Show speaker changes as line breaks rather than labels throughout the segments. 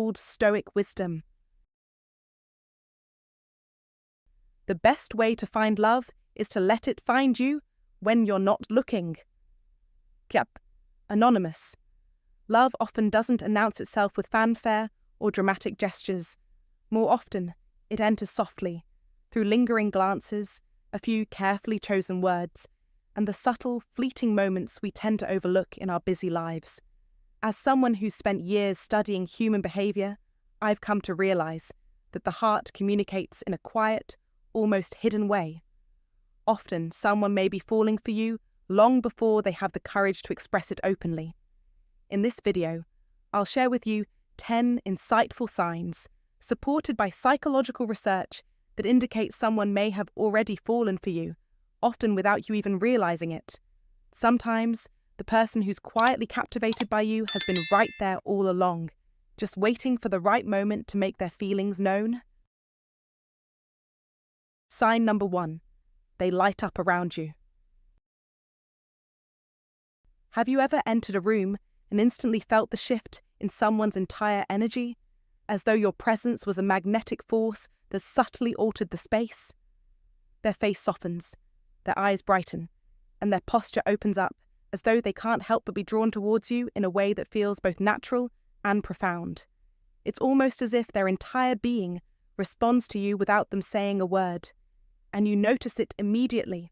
Old Stoic wisdom. The best way to find love is to let it find you when you're not looking. Yep, anonymous. Love often doesn't announce itself with fanfare or dramatic gestures. More often, it enters softly, through lingering glances, a few carefully chosen words, and the subtle, fleeting moments we tend to overlook in our busy lives. As someone who's spent years studying human behaviour, I've come to realise that the heart communicates in a quiet, almost hidden way. Often, someone may be falling for you long before they have the courage to express it openly. In this video, I'll share with you 10 insightful signs, supported by psychological research, that indicate someone may have already fallen for you, often without you even realising it. Sometimes, the person who's quietly captivated by you has been right there all along, just waiting for the right moment to make their feelings known. Sign number 1. They light up around you. Have you ever entered a room and instantly felt the shift in someone's entire energy, as though your presence was a magnetic force that subtly altered the space? Their face softens, their eyes brighten, and their posture opens up as though they can't help but be drawn towards you in a way that feels both natural and profound. It's almost as if their entire being responds to you without them saying a word, and you notice it immediately.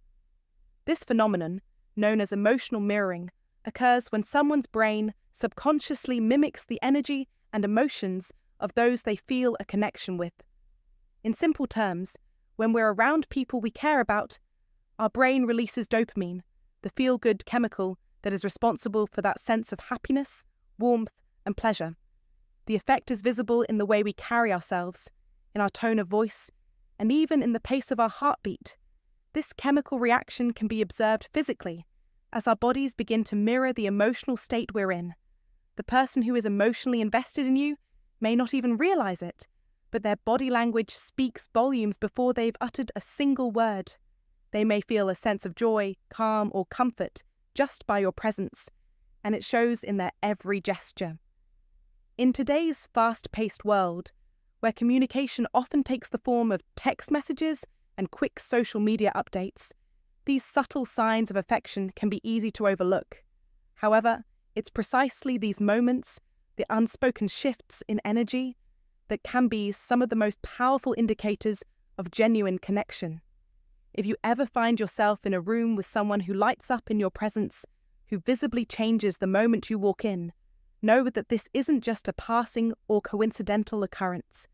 This phenomenon, known as emotional mirroring, occurs when someone's brain subconsciously mimics the energy and emotions of those they feel a connection with. In simple terms, when we're around people we care about, our brain releases dopamine, the feel-good chemical that is responsible for that sense of happiness, warmth, and pleasure. The effect is visible in the way we carry ourselves, in our tone of voice, and even in the pace of our heartbeat. This chemical reaction can be observed physically, as our bodies begin to mirror the emotional state we're in. The person who is emotionally invested in you may not even realize it, but their body language speaks volumes before they've uttered a single word. They may feel a sense of joy, calm, or comfort just by your presence, and it shows in their every gesture. In today's fast-paced world, where communication often takes the form of text messages and quick social media updates, these subtle signs of affection can be easy to overlook. However, it's precisely these moments, the unspoken shifts in energy, that can be some of the most powerful indicators of genuine connection. If you ever find yourself in a room with someone who lights up in your presence, who visibly changes the moment you walk in, know that this isn't just a passing or coincidental occurrence.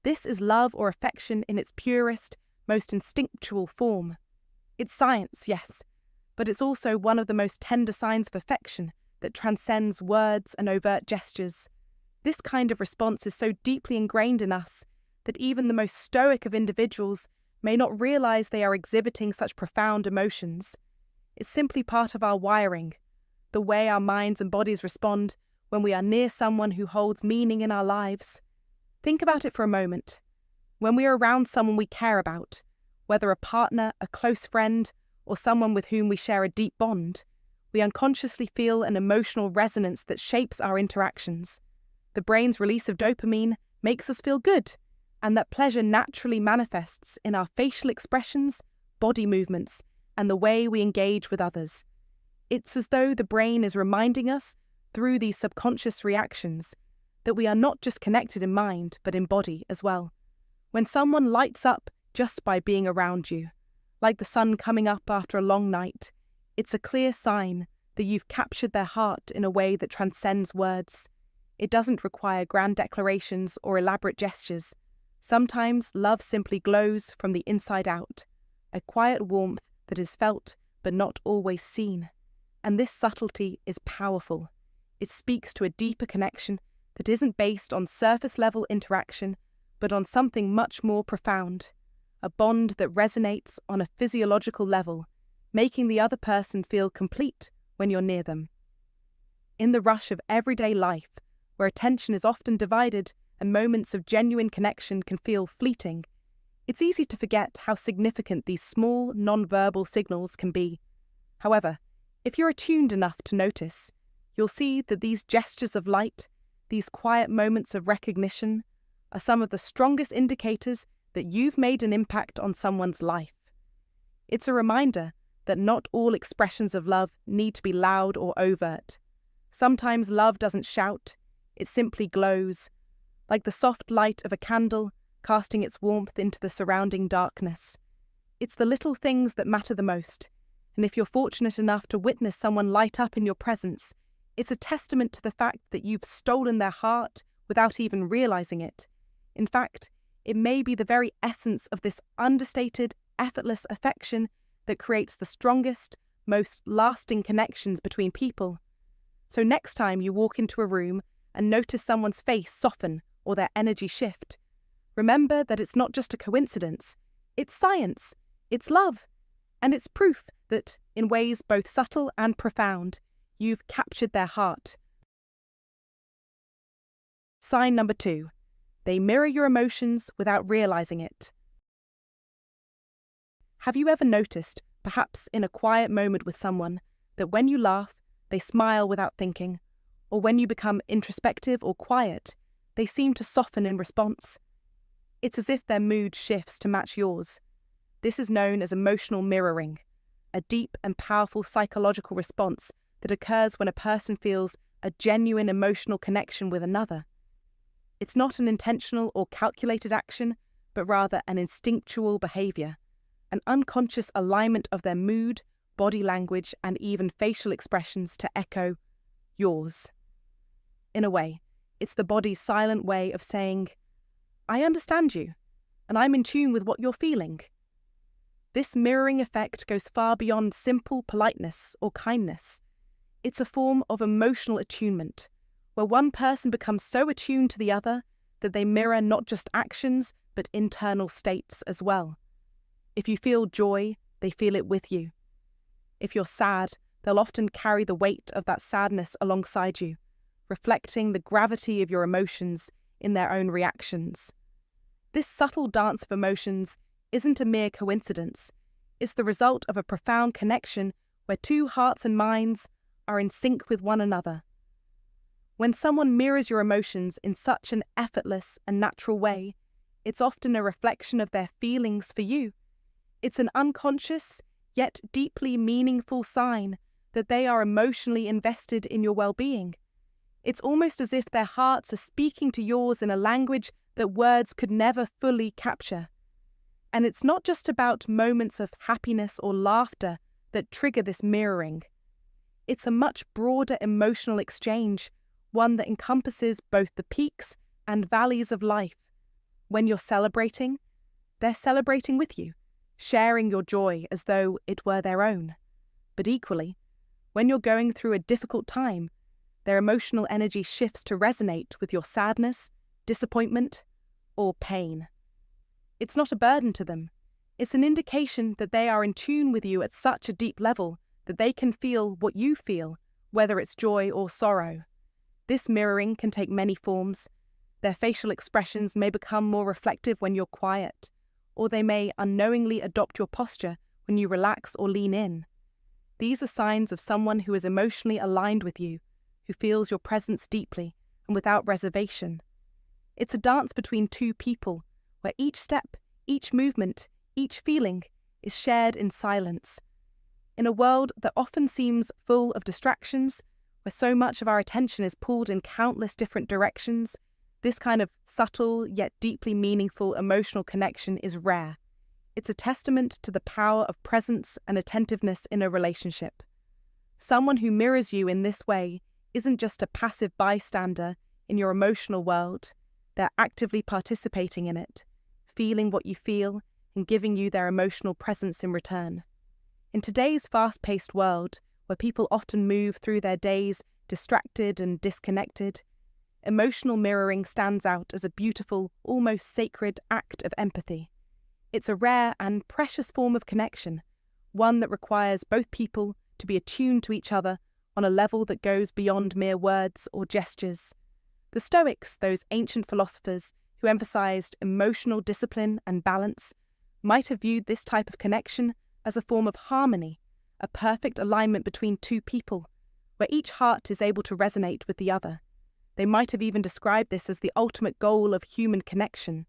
This is love or affection in its purest, most instinctual form. It's science, yes, but it's also one of the most tender signs of affection that transcends words and overt gestures. This kind of response is so deeply ingrained in us that even the most stoic of individuals may not realize they are exhibiting such profound emotions. It's simply part of our wiring, the way our minds and bodies respond when we are near someone who holds meaning in our lives. Think about it for a moment. When we are around someone we care about, whether a partner, a close friend, or someone with whom we share a deep bond, we unconsciously feel an emotional resonance that shapes our interactions. The brain's release of dopamine makes us feel good, and that pleasure naturally manifests in our facial expressions, body movements, and the way we engage with others. It's as though the brain is reminding us, through these subconscious reactions, that we are not just connected in mind, but in body as well. When someone lights up just by being around you, like the sun coming up after a long night, it's a clear sign that you've captured their heart in a way that transcends words. It doesn't require grand declarations or elaborate gestures. Sometimes love simply glows from the inside out, a quiet warmth that is felt but not always seen. And this subtlety is powerful. It speaks to a deeper connection that isn't based on surface-level interaction, but on something much more profound, a bond that resonates on a physiological level, making the other person feel complete when you're near them. In the rush of everyday life, where attention is often divided and moments of genuine connection can feel fleeting, it's easy to forget how significant these small, non-verbal signals can be. However, if you're attuned enough to notice, you'll see that these gestures of light, these quiet moments of recognition are some of the strongest indicators that you've made an impact on someone's life. It's a reminder that not all expressions of love need to be loud or overt. Sometimes love doesn't shout, it simply glows, like the soft light of a candle casting its warmth into the surrounding darkness. It's the little things that matter the most, and if you're fortunate enough to witness someone light up in your presence, it's a testament to the fact that you've stolen their heart without even realizing it. In fact, it may be the very essence of this understated, effortless affection that creates the strongest, most lasting connections between people. So next time you walk into a room and notice someone's face soften or their energy shift, remember that it's not just a coincidence, it's science, it's love, and it's proof that, in ways both subtle and profound, you've captured their heart. Sign number 2. They mirror your emotions without realizing it. Have you ever noticed, perhaps in a quiet moment with someone, that when you laugh, they smile without thinking, or when you become introspective or quiet, they seem to soften in response? It's as if their mood shifts to match yours. This is known as emotional mirroring, a deep and powerful psychological response that occurs when a person feels a genuine emotional connection with another. It's not an intentional or calculated action, but rather an instinctual behavior, an unconscious alignment of their mood, body language, and even facial expressions to echo yours. In a way, it's the body's silent way of saying, "I understand you, and I'm in tune with what you're feeling." This mirroring effect goes far beyond simple politeness or kindness. It's a form of emotional attunement, where one person becomes so attuned to the other that they mirror not just actions, but internal states as well. If you feel joy, they feel it with you. If you're sad, they'll often carry the weight of that sadness alongside you, reflecting the gravity of your emotions in their own reactions. This subtle dance of emotions isn't a mere coincidence. It's the result of a profound connection where two hearts and minds are in sync with one another. When someone mirrors your emotions in such an effortless and natural way, it's often a reflection of their feelings for you. It's an unconscious, yet deeply meaningful sign that they are emotionally invested in your well-being. It's almost as if their hearts are speaking to yours in a language that words could never fully capture. And it's not just about moments of happiness or laughter that trigger this mirroring. It's a much broader emotional exchange, one that encompasses both the peaks and valleys of life. When you're celebrating, they're celebrating with you, sharing your joy as though it were their own. But equally, when you're going through a difficult time, their emotional energy shifts to resonate with your sadness, disappointment, or pain. It's not a burden to them. It's an indication that they are in tune with you at such a deep level that they can feel what you feel, whether it's joy or sorrow. This mirroring can take many forms. Their facial expressions may become more reflective when you're quiet, or they may unknowingly adopt your posture when you relax or lean in. These are signs of someone who is emotionally aligned with you, who feels your presence deeply and without reservation. It's a dance between two people, where each step, each movement, each feeling is shared in silence. In a world that often seems full of distractions, where so much of our attention is pulled in countless different directions, this kind of subtle yet deeply meaningful emotional connection is rare. It's a testament to the power of presence and attentiveness in a relationship. Someone who mirrors you in this way isn't just a passive bystander in your emotional world. They're actively participating in it, feeling what you feel and giving you their emotional presence in return. In today's fast-paced world, where people often move through their days distracted and disconnected, emotional mirroring stands out as a beautiful, almost sacred act of empathy. It's a rare and precious form of connection, one that requires both people to be attuned to each other on a level that goes beyond mere words or gestures. The Stoics, those ancient philosophers who emphasized emotional discipline and balance, might have viewed this type of connection as a form of harmony, a perfect alignment between two people, where each heart is able to resonate with the other. They might have even described this as the ultimate goal of human connection.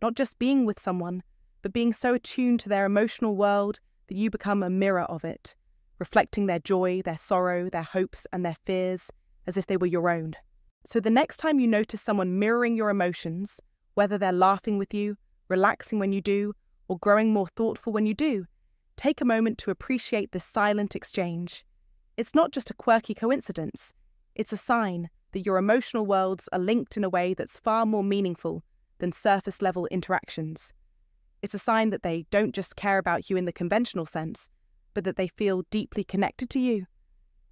Not just being with someone, but being so attuned to their emotional world that you become a mirror of it, reflecting their joy, their sorrow, their hopes, and their fears as if they were your own. So the next time you notice someone mirroring your emotions, whether they're laughing with you, relaxing when you do, or growing more thoughtful when you do, take a moment to appreciate this silent exchange. It's not just a quirky coincidence, it's a sign that your emotional worlds are linked in a way that's far more meaningful than surface-level interactions. It's a sign that they don't just care about you in the conventional sense, but that they feel deeply connected to you.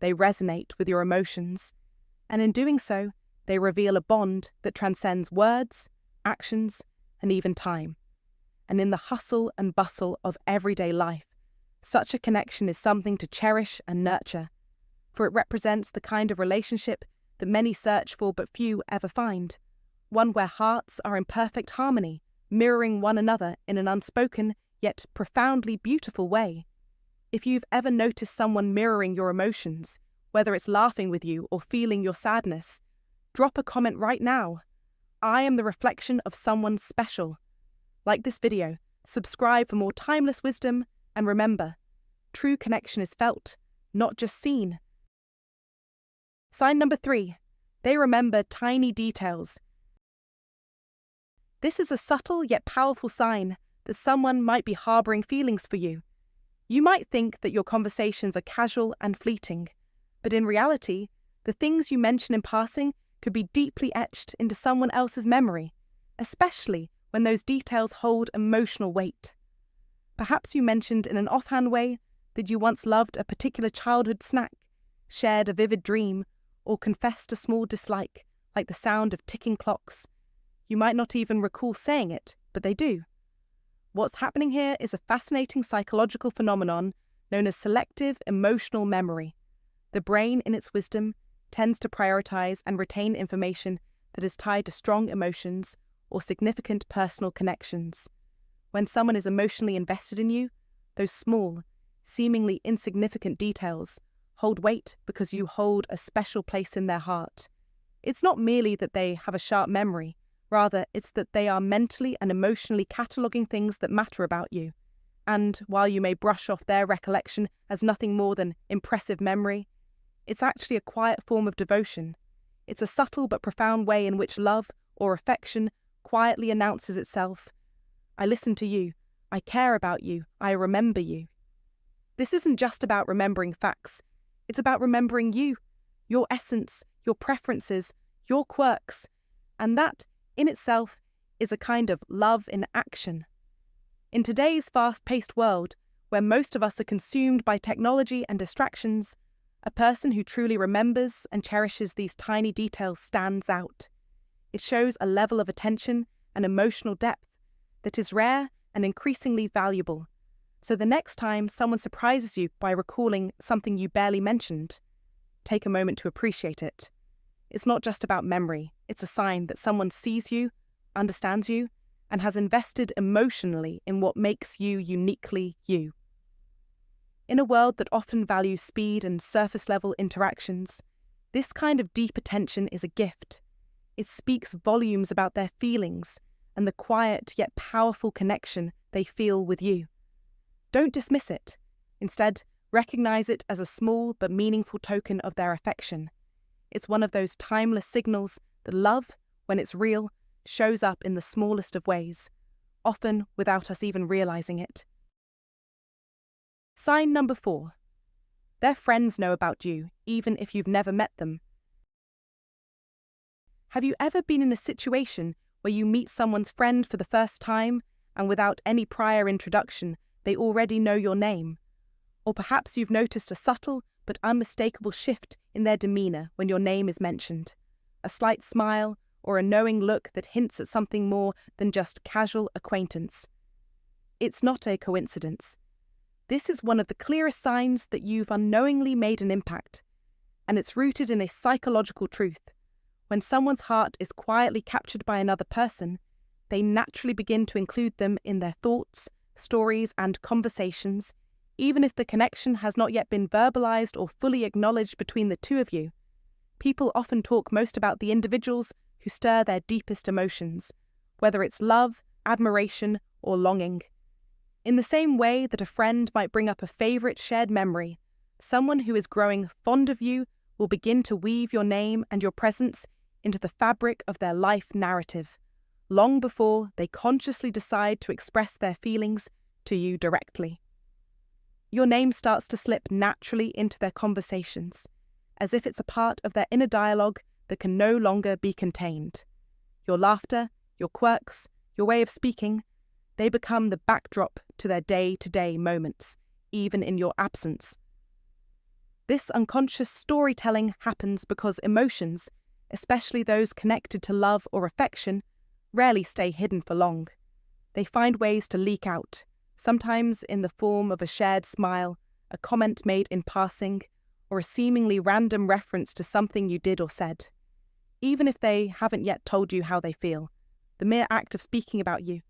They resonate with your emotions, and in doing so, they reveal a bond that transcends words, actions, and even time. And in the hustle and bustle of everyday life, such a connection is something to cherish and nurture, for it represents the kind of relationship that many search for but few ever find, one where hearts are in perfect harmony, mirroring one another in an unspoken yet profoundly beautiful way. If you've ever noticed someone mirroring your emotions, whether it's laughing with you or feeling your sadness, drop a comment right now. I am the reflection of someone special. Like this video, subscribe for more timeless wisdom, and remember, true connection is felt, not just seen. Sign number 3. They remember tiny details. This is a subtle yet powerful sign that someone might be harboring feelings for you. You might think that your conversations are casual and fleeting, but in reality, the things you mention in passing could be deeply etched into someone else's memory, especially when those details hold emotional weight. Perhaps you mentioned in an offhand way that you once loved a particular childhood snack, shared a vivid dream, or confessed a small dislike, like the sound of ticking clocks. You might not even recall saying it, but they do. What's happening here is a fascinating psychological phenomenon known as selective emotional memory. The brain, in its wisdom, tends to prioritize and retain information that is tied to strong emotions or significant personal connections. When someone is emotionally invested in you, those small, seemingly insignificant details hold weight because you hold a special place in their heart. It's not merely that they have a sharp memory, rather it's that they are mentally and emotionally cataloguing things that matter about you. And while you may brush off their recollection as nothing more than impressive memory, it's actually a quiet form of devotion. It's a subtle but profound way in which love or affection quietly announces itself. I listen to you, I care about you, I remember you. This isn't just about remembering facts, it's about remembering you, your essence, your preferences, your quirks, and that, in itself, is a kind of love in action. In today's fast-paced world, where most of us are consumed by technology and distractions, a person who truly remembers and cherishes these tiny details stands out. It shows a level of attention and emotional depth that is rare and increasingly valuable. So the next time someone surprises you by recalling something you barely mentioned, take a moment to appreciate it. It's not just about memory, it's a sign that someone sees you, understands you, and has invested emotionally in what makes you uniquely you. In a world that often values speed and surface-level interactions, this kind of deep attention is a gift. It speaks volumes about their feelings and the quiet yet powerful connection they feel with you. Don't dismiss it. Instead, recognize it as a small but meaningful token of their affection. It's one of those timeless signals that love, when it's real, shows up in the smallest of ways, often without us even realizing it. Sign number 4. Their friends know about you, even if you've never met them. Have you ever been in a situation where you meet someone's friend for the first time, and without any prior introduction, they already know your name? Or perhaps you've noticed a subtle but unmistakable shift in their demeanor when your name is mentioned. A slight smile or a knowing look that hints at something more than just casual acquaintance. It's not a coincidence. This is one of the clearest signs that you've unknowingly made an impact, and it's rooted in a psychological truth. When someone's heart is quietly captured by another person, they naturally begin to include them in their thoughts, stories, and conversations, even if the connection has not yet been verbalized or fully acknowledged between the two of you. People often talk most about the individuals who stir their deepest emotions, whether it's love, admiration, or longing. In the same way that a friend might bring up a favorite shared memory, someone who is growing fond of you will begin to weave your name and your presence into the fabric of their life narrative, long before they consciously decide to express their feelings to you directly. Your name starts to slip naturally into their conversations, as if it's a part of their inner dialogue that can no longer be contained. Your laughter, your quirks, your way of speaking, they become the backdrop to their day-to-day moments, even in your absence. This unconscious storytelling happens because emotions, especially those connected to love or affection, rarely stay hidden for long. They find ways to leak out, sometimes in the form of a shared smile, a comment made in passing, or a seemingly random reference to something you did or said. Even if they haven't yet told you how they feel, the mere act of speaking about you,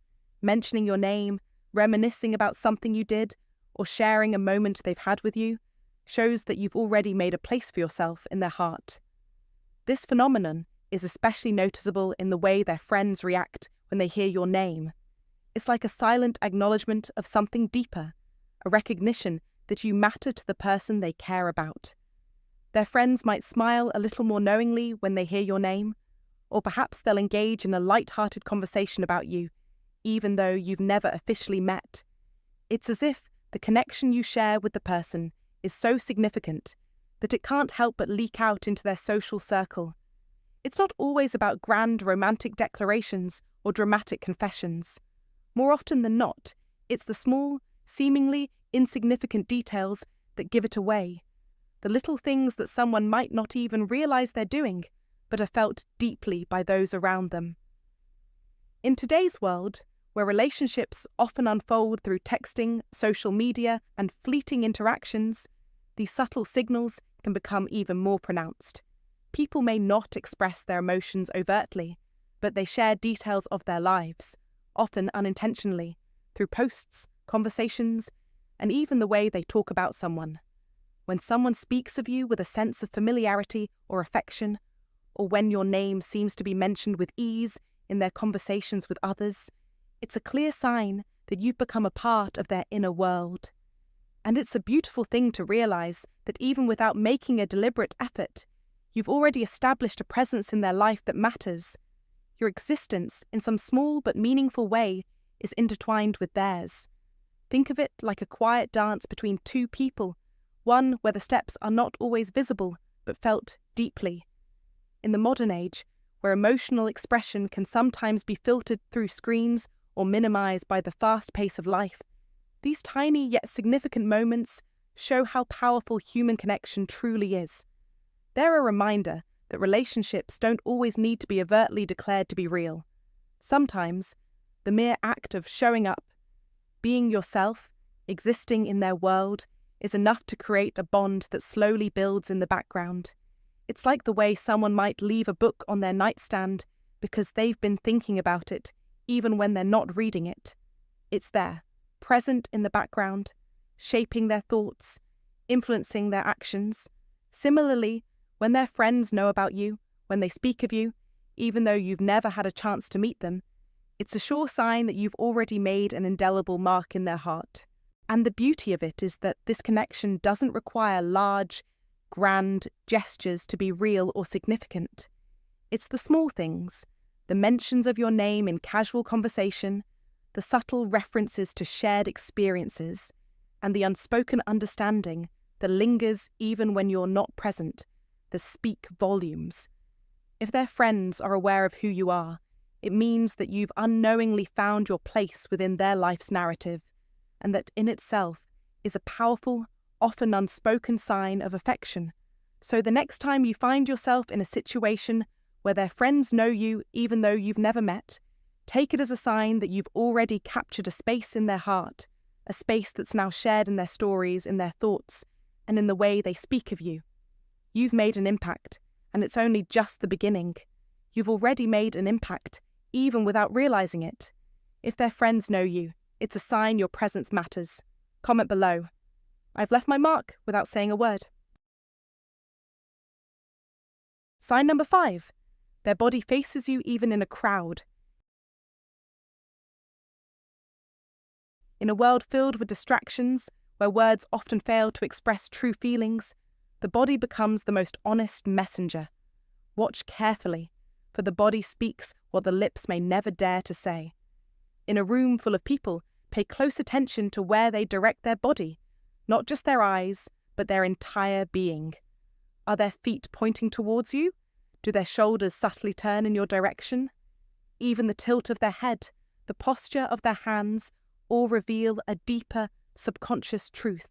mentioning your name, reminiscing about something you did, or sharing a moment they've had with you, shows that you've already made a place for yourself in their heart. This phenomenon is especially noticeable in the way their friends react when they hear your name. It's like a silent acknowledgement of something deeper, a recognition that you matter to the person they care about. Their friends might smile a little more knowingly when they hear your name, or perhaps they'll engage in a light-hearted conversation about you, even though you've never officially met. It's as if the connection you share with the person is so significant that it can't help but leak out into their social circle. It's not always about grand romantic declarations or dramatic confessions. More often than not, it's the small, seemingly insignificant details that give it away. The little things that someone might not even realize they're doing, but are felt deeply by those around them. In today's world, where relationships often unfold through texting, social media, and fleeting interactions, these subtle signals can become even more pronounced. People may not express their emotions overtly, but they share details of their lives, often unintentionally, through posts, conversations, and even the way they talk about someone. When someone speaks of you with a sense of familiarity or affection, or when your name seems to be mentioned with ease in their conversations with others, it's a clear sign that you've become a part of their inner world. And it's a beautiful thing to realize that even without making a deliberate effort, you've already established a presence in their life that matters. Your existence, in some small but meaningful way, is intertwined with theirs. Think of it like a quiet dance between two people, one where the steps are not always visible but felt deeply. In the modern age, where emotional expression can sometimes be filtered through screens or minimized by the fast pace of life, these tiny yet significant moments show how powerful human connection truly is. They're a reminder that relationships don't always need to be overtly declared to be real. Sometimes, the mere act of showing up, being yourself, existing in their world, is enough to create a bond that slowly builds in the background. It's like the way someone might leave a book on their nightstand because they've been thinking about it, even when they're not reading it. It's there, present in the background, shaping their thoughts, influencing their actions. Similarly, when their friends know about you, when they speak of you, even though you've never had a chance to meet them, it's a sure sign that you've already made an indelible mark in their heart. And the beauty of it is that this connection doesn't require large, grand gestures to be real or significant. It's the small things, the mentions of your name in casual conversation, the subtle references to shared experiences, and the unspoken understanding that lingers even when you're not present, that speak volumes. If their friends are aware of who you are, it means that you've unknowingly found your place within their life's narrative, and that in itself is a powerful, often unspoken sign of affection. So the next time you find yourself in a situation where their friends know you even though you've never met, take it as a sign that you've already captured a space in their heart, a space that's now shared in their stories, in their thoughts, and in the way they speak of you. You've made an impact, and it's only just the beginning. You've already made an impact, even without realizing it. If their friends know you, it's a sign your presence matters. Comment below. I've left my mark without saying a word. Sign number 5. Their body faces you even in a crowd. In a world filled with distractions, where words often fail to express true feelings, the body becomes the most honest messenger. Watch carefully, for the body speaks what the lips may never dare to say. In a room full of people, pay close attention to where they direct their body, not just their eyes, but their entire being. Are their feet pointing towards you? Do their shoulders subtly turn in your direction? Even the tilt of their head, the posture of their hands, all reveal a deeper, subconscious truth.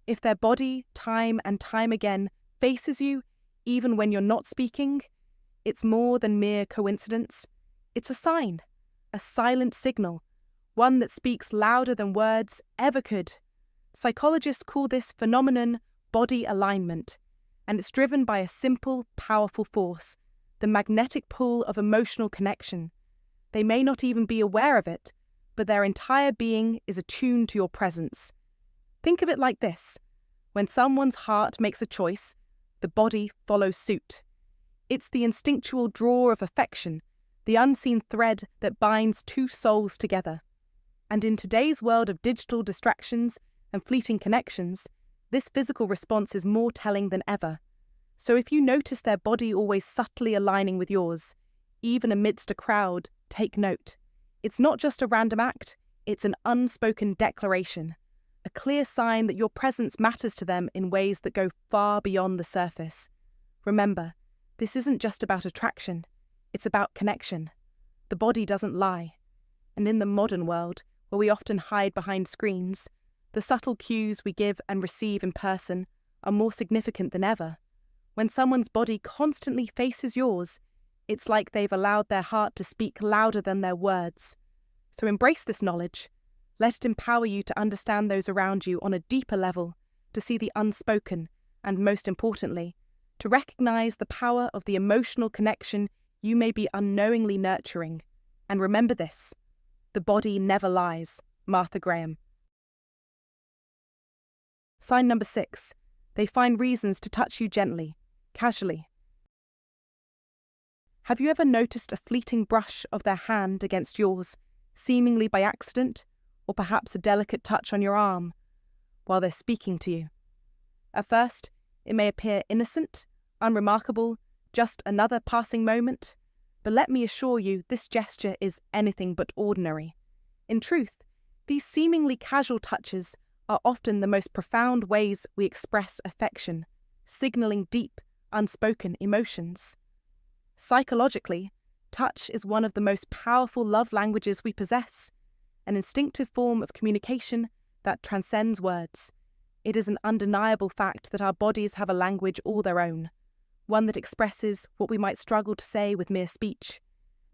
If their body, time and time again, faces you, even when you're not speaking, it's more than mere coincidence. It's a sign, a silent signal, one that speaks louder than words ever could. Psychologists call this phenomenon body alignment, and it's driven by a simple, powerful force, the magnetic pull of emotional connection. They may not even be aware of it, but their entire being is attuned to your presence. Think of it like this. When someone's heart makes a choice, the body follows suit. It's the instinctual draw of affection, the unseen thread that binds two souls together. And in today's world of digital distractions and fleeting connections, this physical response is more telling than ever. So if you notice their body always subtly aligning with yours, even amidst a crowd, take note. It's not just a random act, it's an unspoken declaration, a clear sign that your presence matters to them in ways that go far beyond the surface. Remember, this isn't just about attraction, it's about connection. The body doesn't lie. And in the modern world, where we often hide behind screens, the subtle cues we give and receive in person are more significant than ever. When someone's body constantly faces yours, it's like they've allowed their heart to speak louder than their words. So embrace this knowledge. Let it empower you to understand those around you on a deeper level, to see the unspoken, and most importantly, to recognize the power of the emotional connection you may be unknowingly nurturing. And remember this, the body never lies. Martha Graham. Sign number 6. They find reasons to touch you gently, casually. Have you ever noticed a fleeting brush of their hand against yours, seemingly by accident, or perhaps a delicate touch on your arm, while they're speaking to you? At first, it may appear innocent, unremarkable, just another passing moment, but let me assure you this gesture is anything but ordinary. In truth, these seemingly casual touches are often the most profound ways we express affection, signaling deep, unspoken emotions. Psychologically, touch is one of the most powerful love languages we possess, an instinctive form of communication that transcends words. It is an undeniable fact that our bodies have a language all their own, one that expresses what we might struggle to say with mere speech.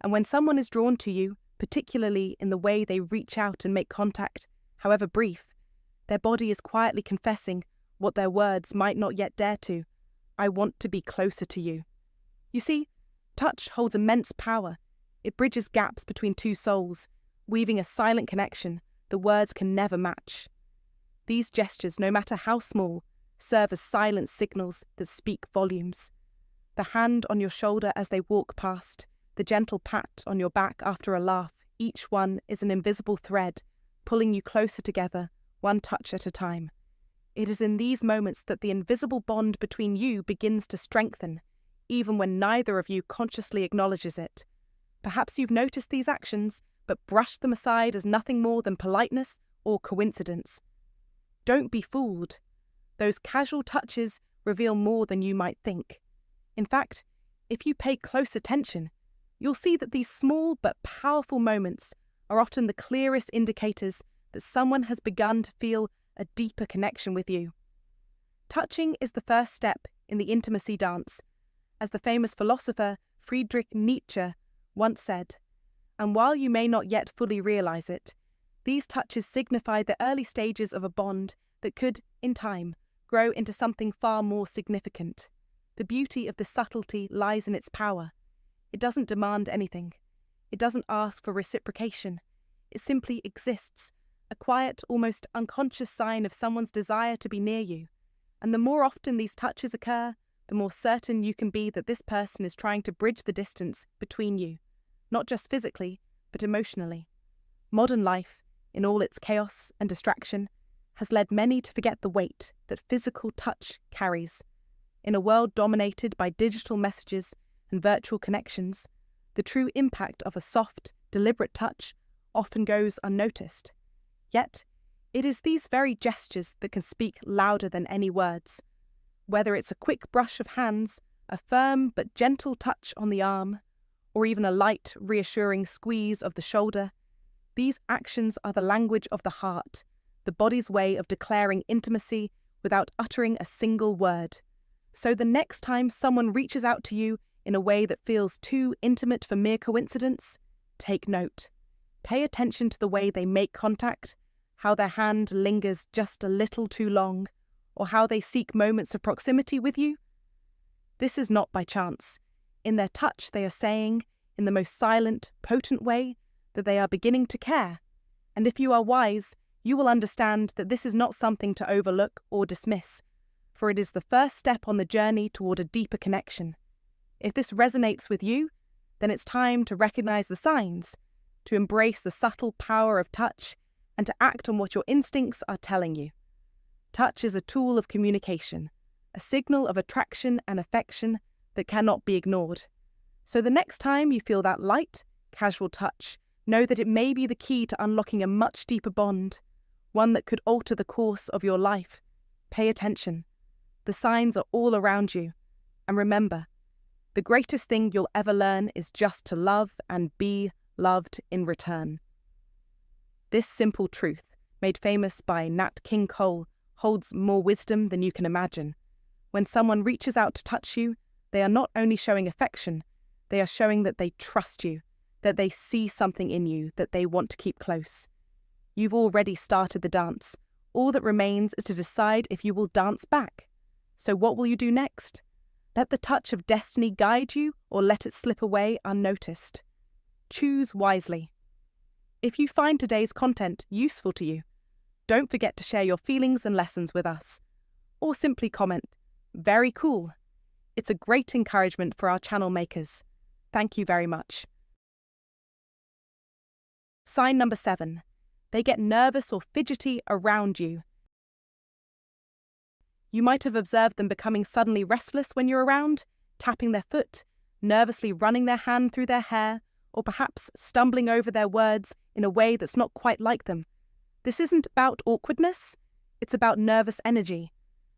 And when someone is drawn to you, particularly in the way they reach out and make contact, however brief, their body is quietly confessing what their words might not yet dare to. I want to be closer to you. You see, touch holds immense power. It bridges gaps between two souls, weaving a silent connection the words can never match. These gestures, no matter how small, serve as silent signals that speak volumes. The hand on your shoulder as they walk past, the gentle pat on your back after a laugh, each one is an invisible thread, pulling you closer together, one touch at a time. It is in these moments that the invisible bond between you begins to strengthen, even when neither of you consciously acknowledges it. Perhaps you've noticed these actions, but brushed them aside as nothing more than politeness or coincidence. Don't be fooled. Those casual touches reveal more than you might think. In fact, if you pay close attention, you'll see that these small but powerful moments are often the clearest indicators that someone has begun to feel a deeper connection with you. Touching is the first step in the intimacy dance, as the famous philosopher Friedrich Nietzsche once said, and while you may not yet fully realize it, these touches signify the early stages of a bond that could, in time, grow into something far more significant. The beauty of this subtlety lies in its power. It doesn't demand anything. It doesn't ask for reciprocation. It simply exists, a quiet, almost unconscious sign of someone's desire to be near you. And the more often these touches occur, the more certain you can be that this person is trying to bridge the distance between you, not just physically, but emotionally. Modern life, in all its chaos and distraction, has led many to forget the weight that physical touch carries. In a world dominated by digital messages and virtual connections, the true impact of a soft, deliberate touch often goes unnoticed. Yet, it is these very gestures that can speak louder than any words. Whether it's a quick brush of hands, a firm but gentle touch on the arm, or even a light, reassuring squeeze of the shoulder, these actions are the language of the heart, the body's way of declaring intimacy without uttering a single word. So the next time someone reaches out to you in a way that feels too intimate for mere coincidence, take note. Pay attention to the way they make contact, how their hand lingers just a little too long, or how they seek moments of proximity with you. This is not by chance. In their touch, they are saying, in the most silent, potent way, that they are beginning to care. And if you are wise, you will understand that this is not something to overlook or dismiss, for it is the first step on the journey toward a deeper connection. If this resonates with you, then it's time to recognize the signs, to embrace the subtle power of touch, and to act on what your instincts are telling you. Touch is a tool of communication, a signal of attraction and affection that cannot be ignored. So the next time you feel that light, casual touch, know that it may be the key to unlocking a much deeper bond, one that could alter the course of your life. Pay attention. The signs are all around you. And remember, the greatest thing you'll ever learn is just to love and be loved in return. This simple truth, made famous by Nat King Cole, holds more wisdom than you can imagine. When someone reaches out to touch you, they are not only showing affection, they are showing that they trust you, that they see something in you that they want to keep close. You've already started the dance. All that remains is to decide if you will dance back. So what will you do next? Let the touch of destiny guide you, or let it slip away unnoticed. Choose wisely. If you find today's content useful to you, don't forget to share your feelings and lessons with us. Or simply comment, "Very cool." It's a great encouragement for our channel makers. Thank you very much. Sign number 7. They get nervous or fidgety around you. You might have observed them becoming suddenly restless when you're around, tapping their foot, nervously running their hand through their hair, or perhaps stumbling over their words in a way that's not quite like them. This isn't about awkwardness, it's about nervous energy.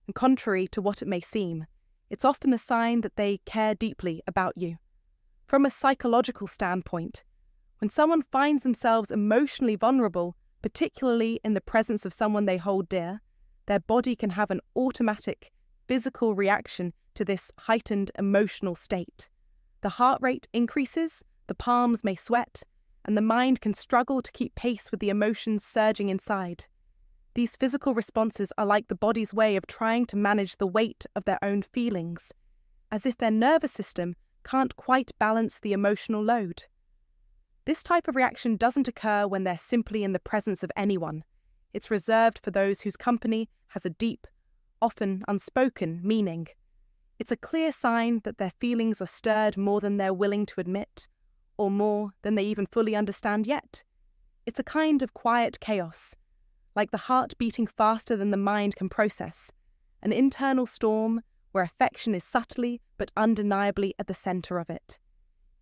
And contrary to what it may seem, it's often a sign that they care deeply about you. From a psychological standpoint, when someone finds themselves emotionally vulnerable, particularly in the presence of someone they hold dear, their body can have an automatic physical reaction to this heightened emotional state. The heart rate increases, the palms may sweat, and the mind can struggle to keep pace with the emotions surging inside. These physical responses are like the body's way of trying to manage the weight of their own feelings, as if their nervous system can't quite balance the emotional load. This type of reaction doesn't occur when they're simply in the presence of anyone. It's reserved for those whose company has a deep, often unspoken meaning. It's a clear sign that their feelings are stirred more than they're willing to admit, or more than they even fully understand yet. It's a kind of quiet chaos, like the heart beating faster than the mind can process, an internal storm where affection is subtly but undeniably at the centre of it.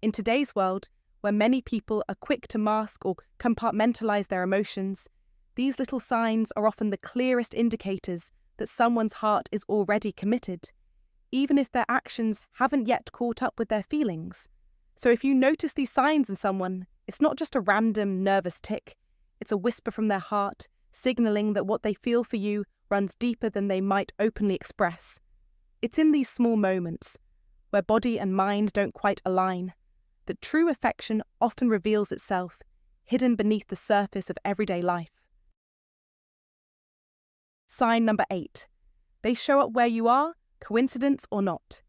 In today's world, where many people are quick to mask or compartmentalize their emotions, these little signs are often the clearest indicators that someone's heart is already committed, even if their actions haven't yet caught up with their feelings. So if you notice these signs in someone, it's not just a random nervous tick, it's a whisper from their heart, signalling that what they feel for you runs deeper than they might openly express. It's in these small moments, where body and mind don't quite align, that true affection often reveals itself, hidden beneath the surface of everyday life. Sign number 8. They show up where you are, coincidence or not.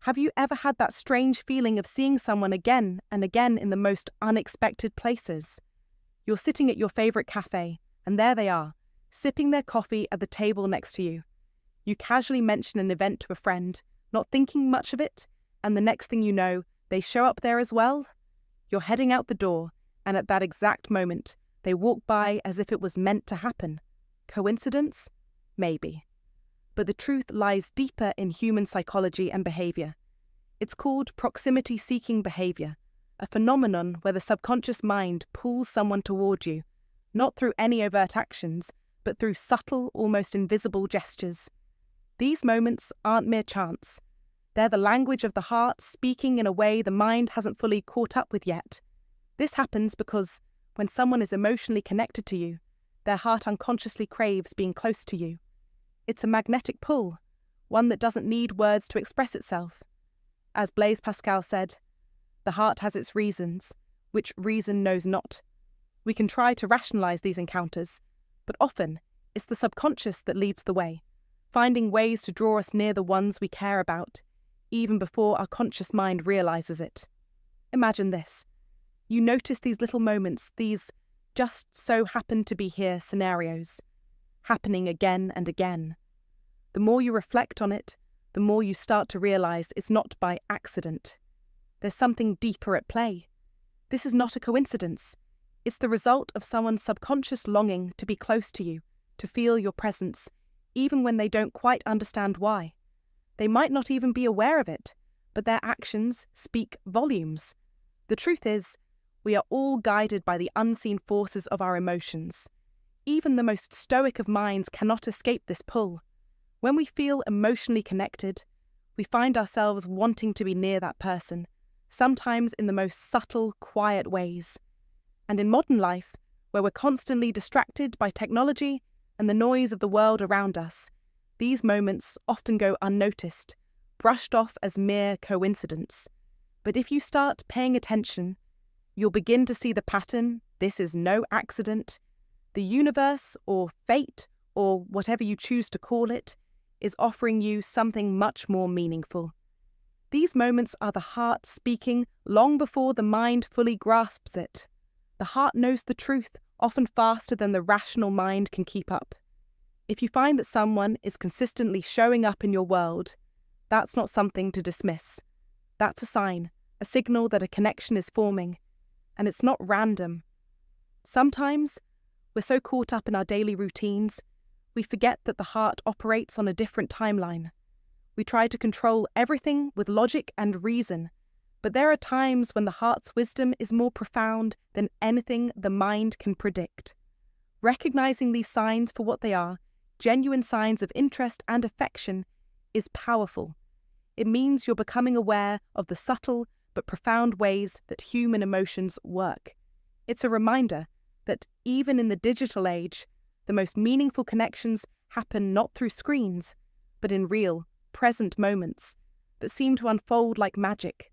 Have you ever had that strange feeling of seeing someone again and again in the most unexpected places? You're sitting at your favourite cafe, and there they are, sipping their coffee at the table next to you. You casually mention an event to a friend, not thinking much of it, and the next thing you know, they show up there as well. You're heading out the door, and at that exact moment, they walk by as if it was meant to happen. Coincidence? Maybe. But the truth lies deeper in human psychology and behavior. It's called proximity-seeking behavior, a phenomenon where the subconscious mind pulls someone toward you, not through any overt actions, but through subtle, almost invisible gestures. These moments aren't mere chance. They're the language of the heart speaking in a way the mind hasn't fully caught up with yet. This happens because when someone is emotionally connected to you, their heart unconsciously craves being close to you. It's a magnetic pull, one that doesn't need words to express itself. As Blaise Pascal said, "The heart has its reasons, which reason knows not." We can try to rationalize these encounters, but often it's the subconscious that leads the way, finding ways to draw us near the ones we care about, even before our conscious mind realizes it. Imagine this. You notice these little moments, these just so happen to be here scenarios, happening again and again. The more you reflect on it, the more you start to realize it's not by accident. There's something deeper at play. This is not a coincidence. It's the result of someone's subconscious longing to be close to you, to feel your presence, even when they don't quite understand why. They might not even be aware of it, but their actions speak volumes. The truth is, we are all guided by the unseen forces of our emotions. Even the most stoic of minds cannot escape this pull. When we feel emotionally connected, we find ourselves wanting to be near that person, sometimes in the most subtle, quiet ways. And in modern life, where we're constantly distracted by technology and the noise of the world around us, these moments often go unnoticed, brushed off as mere coincidence. But if you start paying attention, you'll begin to see the pattern. This is no accident. The universe, or fate, or whatever you choose to call it, is offering you something much more meaningful. These moments are the heart speaking long before the mind fully grasps it. The heart knows the truth, often faster than the rational mind can keep up. If you find that someone is consistently showing up in your world, that's not something to dismiss. That's a sign, a signal that a connection is forming, and it's not random. Sometimes, we're so caught up in our daily routines, we forget that the heart operates on a different timeline. We try to control everything with logic and reason, but there are times when the heart's wisdom is more profound than anything the mind can predict. Recognizing these signs for what they are, genuine signs of interest and affection, is powerful. It means you're becoming aware of the subtle but profound ways that human emotions work. It's a reminder that even in the digital age, the most meaningful connections happen not through screens, but in real, present moments that seem to unfold like magic.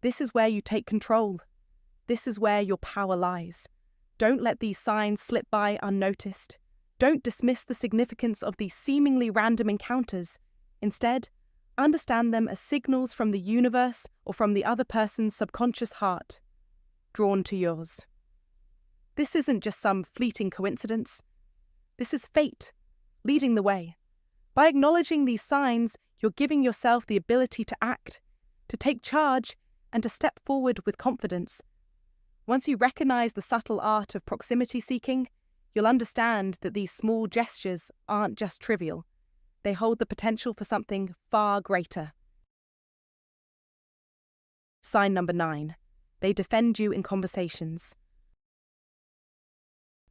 This is where you take control. This is where your power lies. Don't let these signs slip by unnoticed. Don't dismiss the significance of these seemingly random encounters. Instead, understand them as signals from the universe or from the other person's subconscious heart, drawn to yours. This isn't just some fleeting coincidence. This is fate, leading the way. By acknowledging these signs, you're giving yourself the ability to act, to take charge, and to step forward with confidence. Once you recognize the subtle art of proximity seeking, you'll understand that these small gestures aren't just trivial. They hold the potential for something far greater. Sign number 9. They defend you in conversations.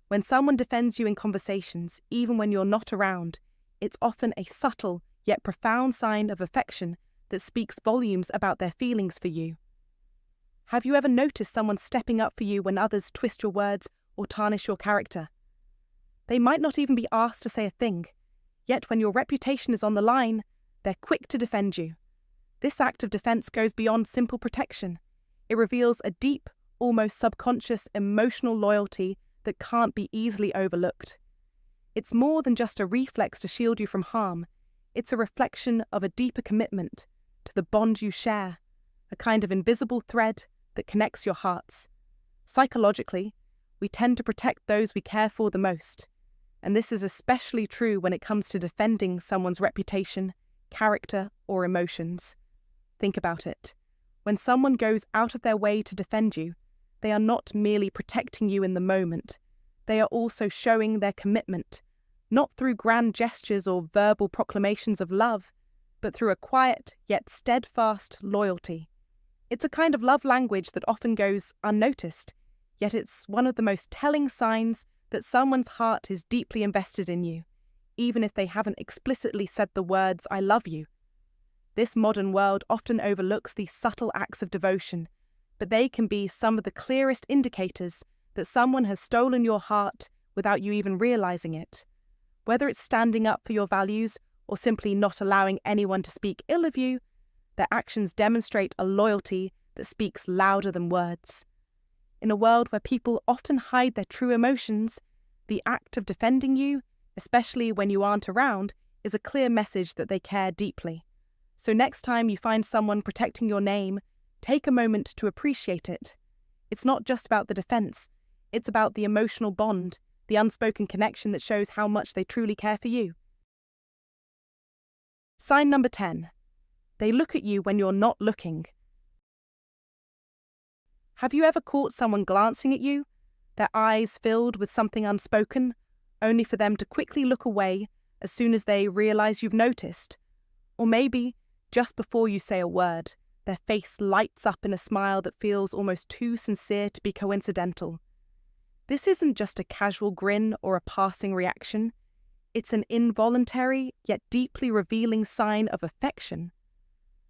When someone defends you in conversations, even when you're not around, it's often a subtle yet profound sign of affection that speaks volumes about their feelings for you. Have you ever noticed someone stepping up for you when others twist your words or tarnish your character? They might not even be asked to say a thing, yet when your reputation is on the line, they're quick to defend you. This act of defense goes beyond simple protection. It reveals a deep, almost subconscious emotional loyalty that can't be easily overlooked. It's more than just a reflex to shield you from harm. It's a reflection of a deeper commitment to the bond you share, a kind of invisible thread that connects your hearts. Psychologically, we tend to protect those we care for the most. And this is especially true when it comes to defending someone's reputation, character, or emotions. Think about it. When someone goes out of their way to defend you, they are not merely protecting you in the moment. They are also showing their commitment, not through grand gestures or verbal proclamations of love, but through a quiet yet steadfast loyalty. It's a kind of love language that often goes unnoticed, yet it's one of the most telling signs that someone's heart is deeply invested in you, even if they haven't explicitly said the words, "I love you." This modern world often overlooks these subtle acts of devotion, but they can be some of the clearest indicators that someone has stolen your heart without you even realizing it. Whether it's standing up for your values or simply not allowing anyone to speak ill of you, their actions demonstrate a loyalty that speaks louder than words. In a world where people often hide their true emotions, the act of defending you, especially when you aren't around, is a clear message that they care deeply. So next time you find someone protecting your name, take a moment to appreciate it. It's not just about the defense, it's about the emotional bond, the unspoken connection that shows how much they truly care for you. Sign number 10. They look at you when you're not looking. Have you ever caught someone glancing at you, their eyes filled with something unspoken, only for them to quickly look away as soon as they realize you've noticed? Or maybe, just before you say a word, their face lights up in a smile that feels almost too sincere to be coincidental. This isn't just a casual grin or a passing reaction. It's an involuntary yet deeply revealing sign of affection.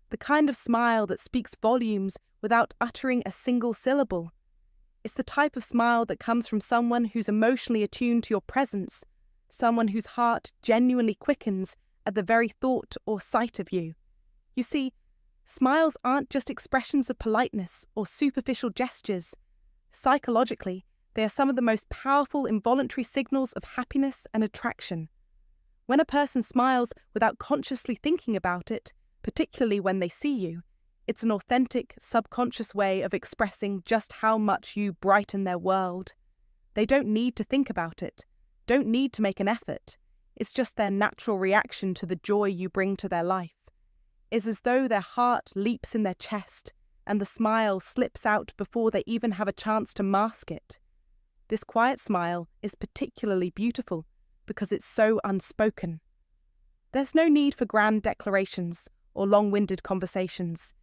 The kind of smile that speaks volumes without uttering a single syllable. It's the type of smile that comes from someone who's emotionally attuned to your presence, someone whose heart genuinely quickens at the very thought or sight of you. You see, smiles aren't just expressions of politeness or superficial gestures. Psychologically, they are some of the most powerful involuntary signals of happiness and attraction. When a person smiles without consciously thinking about it, particularly when they see you, it's an authentic, subconscious way of expressing just how much you brighten their world. They don't need to think about it, don't need to make an effort. It's just their natural reaction to the joy you bring to their life. It's as though their heart leaps in their chest, and the smile slips out before they even have a chance to mask it. This quiet smile is particularly beautiful because it's so unspoken. There's no need for grand declarations or long-winded conversations.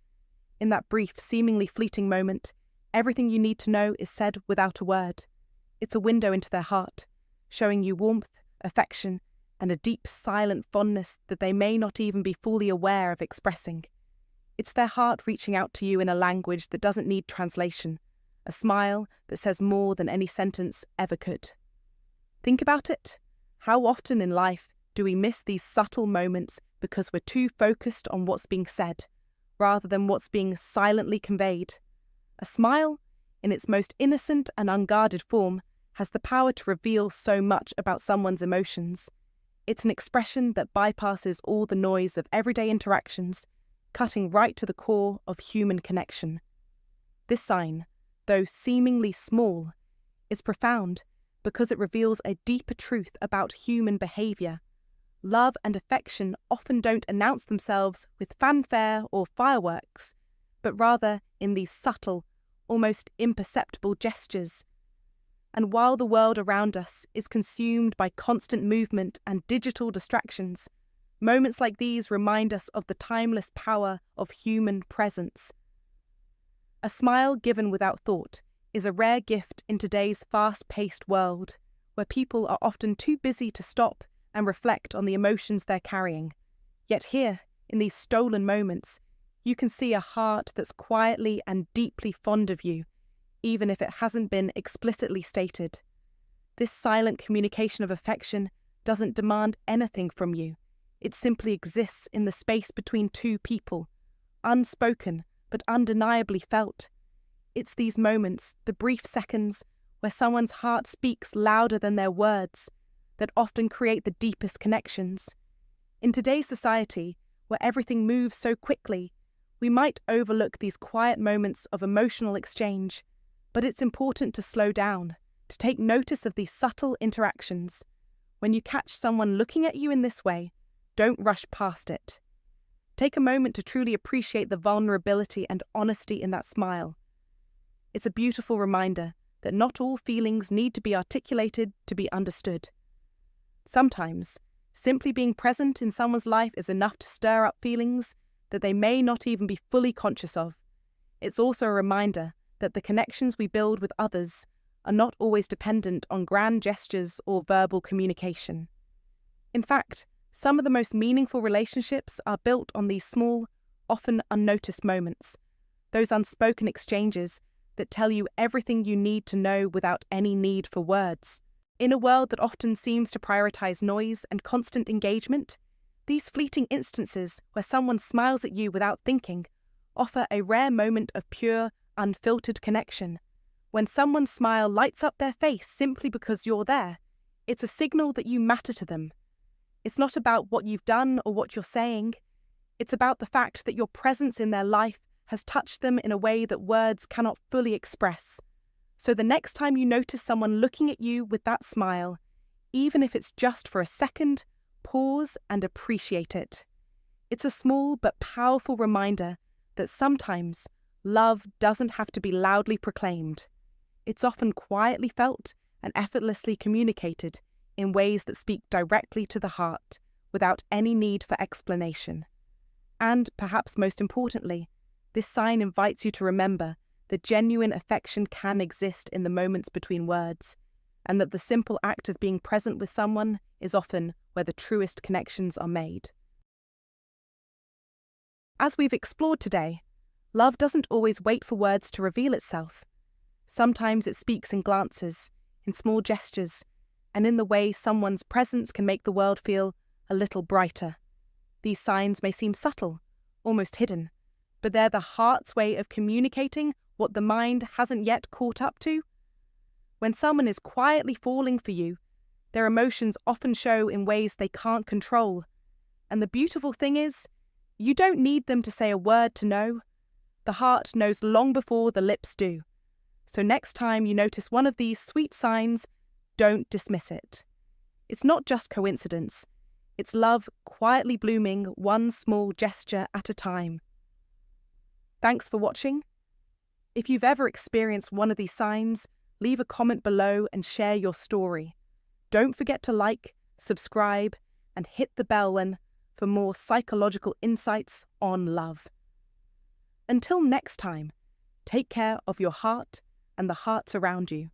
In that brief, seemingly fleeting moment, everything you need to know is said without a word. It's a window into their heart, showing you warmth, affection, and a deep, silent fondness that they may not even be fully aware of expressing. It's their heart reaching out to you in a language that doesn't need translation, a smile that says more than any sentence ever could. Think about it. How often in life do we miss these subtle moments because we're too focused on what's being said, rather than what's being silently conveyed? A smile, in its most innocent and unguarded form, has the power to reveal so much about someone's emotions. It's an expression that bypasses all the noise of everyday interactions, cutting right to the core of human connection. This sign, though seemingly small, is profound because it reveals a deeper truth about human behaviour. Love and affection often don't announce themselves with fanfare or fireworks, but rather in these subtle, almost imperceptible gestures. And while the world around us is consumed by constant movement and digital distractions, moments like these remind us of the timeless power of human presence. A smile given without thought is a rare gift in today's fast-paced world, where people are often too busy to stop and reflect on the emotions they're carrying. Yet here, in these stolen moments, you can see a heart that's quietly and deeply fond of you, even if it hasn't been explicitly stated. This silent communication of affection doesn't demand anything from you. It simply exists in the space between two people, unspoken but undeniably felt. It's these moments, the brief seconds, where someone's heart speaks louder than their words, that often create the deepest connections. In today's society, where everything moves so quickly, we might overlook these quiet moments of emotional exchange, but it's important to slow down, to take notice of these subtle interactions. When you catch someone looking at you in this way, don't rush past it. Take a moment to truly appreciate the vulnerability and honesty in that smile. It's a beautiful reminder that not all feelings need to be articulated to be understood. Sometimes, simply being present in someone's life is enough to stir up feelings that they may not even be fully conscious of. It's also a reminder that the connections we build with others are not always dependent on grand gestures or verbal communication. In fact, some of the most meaningful relationships are built on these small, often unnoticed moments, those unspoken exchanges that tell you everything you need to know without any need for words. In a world that often seems to prioritize noise and constant engagement, these fleeting instances where someone smiles at you without thinking offer a rare moment of pure, unfiltered connection. When someone's smile lights up their face simply because you're there, it's a signal that you matter to them. It's not about what you've done or what you're saying. It's about the fact that your presence in their life has touched them in a way that words cannot fully express. So the next time you notice someone looking at you with that smile, even if it's just for a second, pause and appreciate it. It's a small but powerful reminder that sometimes love doesn't have to be loudly proclaimed. It's often quietly felt and effortlessly communicated in ways that speak directly to the heart, without any need for explanation. And, perhaps most importantly, this sign invites you to remember that genuine affection can exist in the moments between words, and that the simple act of being present with someone is often where the truest connections are made. As we've explored today, love doesn't always wait for words to reveal itself. Sometimes it speaks in glances, in small gestures, and in the way someone's presence can make the world feel a little brighter. These signs may seem subtle, almost hidden, but they're the heart's way of communicating what the mind hasn't yet caught up to. When someone is quietly falling for you, their emotions often show in ways they can't control. And the beautiful thing is, you don't need them to say a word to know. The heart knows long before the lips do. So next time you notice one of these sweet signs, don't dismiss it. It's not just coincidence. It's love quietly blooming one small gesture at a time. Thanks for watching. If you've ever experienced one of these signs, leave a comment below and share your story. Don't forget to like, subscribe, and hit the bell for more psychological insights on love. Until next time, take care of your heart and the hearts around you.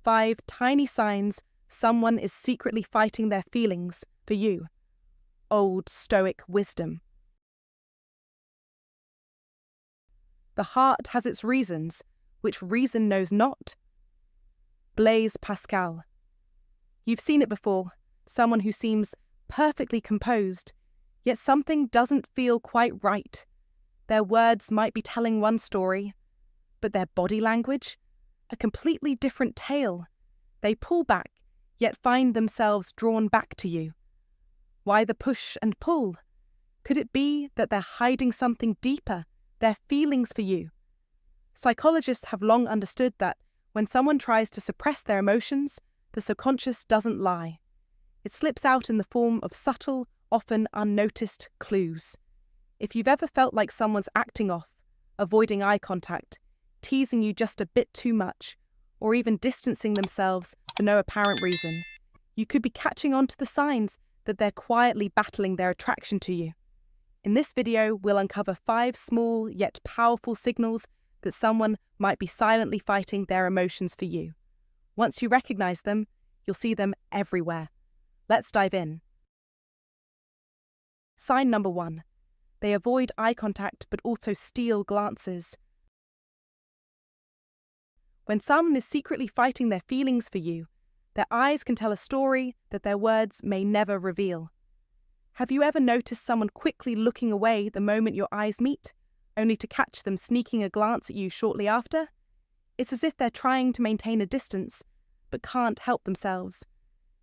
Five tiny signs someone is secretly fighting their feelings for you. Old Stoic wisdom. The heart has its reasons, which reason knows not. Blaise Pascal. You've seen it before, someone who seems perfectly composed, yet something doesn't feel quite right. Their words might be telling one story, but their body language, a completely different tale. They pull back, yet find themselves drawn back to you. Why the push and pull? Could it be that they're hiding something deeper, their feelings for you? Psychologists have long understood that when someone tries to suppress their emotions, the subconscious doesn't lie. It slips out in the form of subtle, often unnoticed clues. If you've ever felt like someone's acting off, avoiding eye contact, teasing you just a bit too much, or even distancing themselves for no apparent reason, you could be catching on to the signs that they're quietly battling their attraction to you. In this video, we'll uncover 5 small yet powerful signals that someone might be silently fighting their emotions for you. Once you recognize them, you'll see them everywhere. Let's dive in. Sign number 1. They avoid eye contact but also steal glances. When someone is secretly fighting their feelings for you, their eyes can tell a story that their words may never reveal. Have you ever noticed someone quickly looking away the moment your eyes meet, only to catch them sneaking a glance at you shortly after? It's as if they're trying to maintain a distance, but can't help themselves.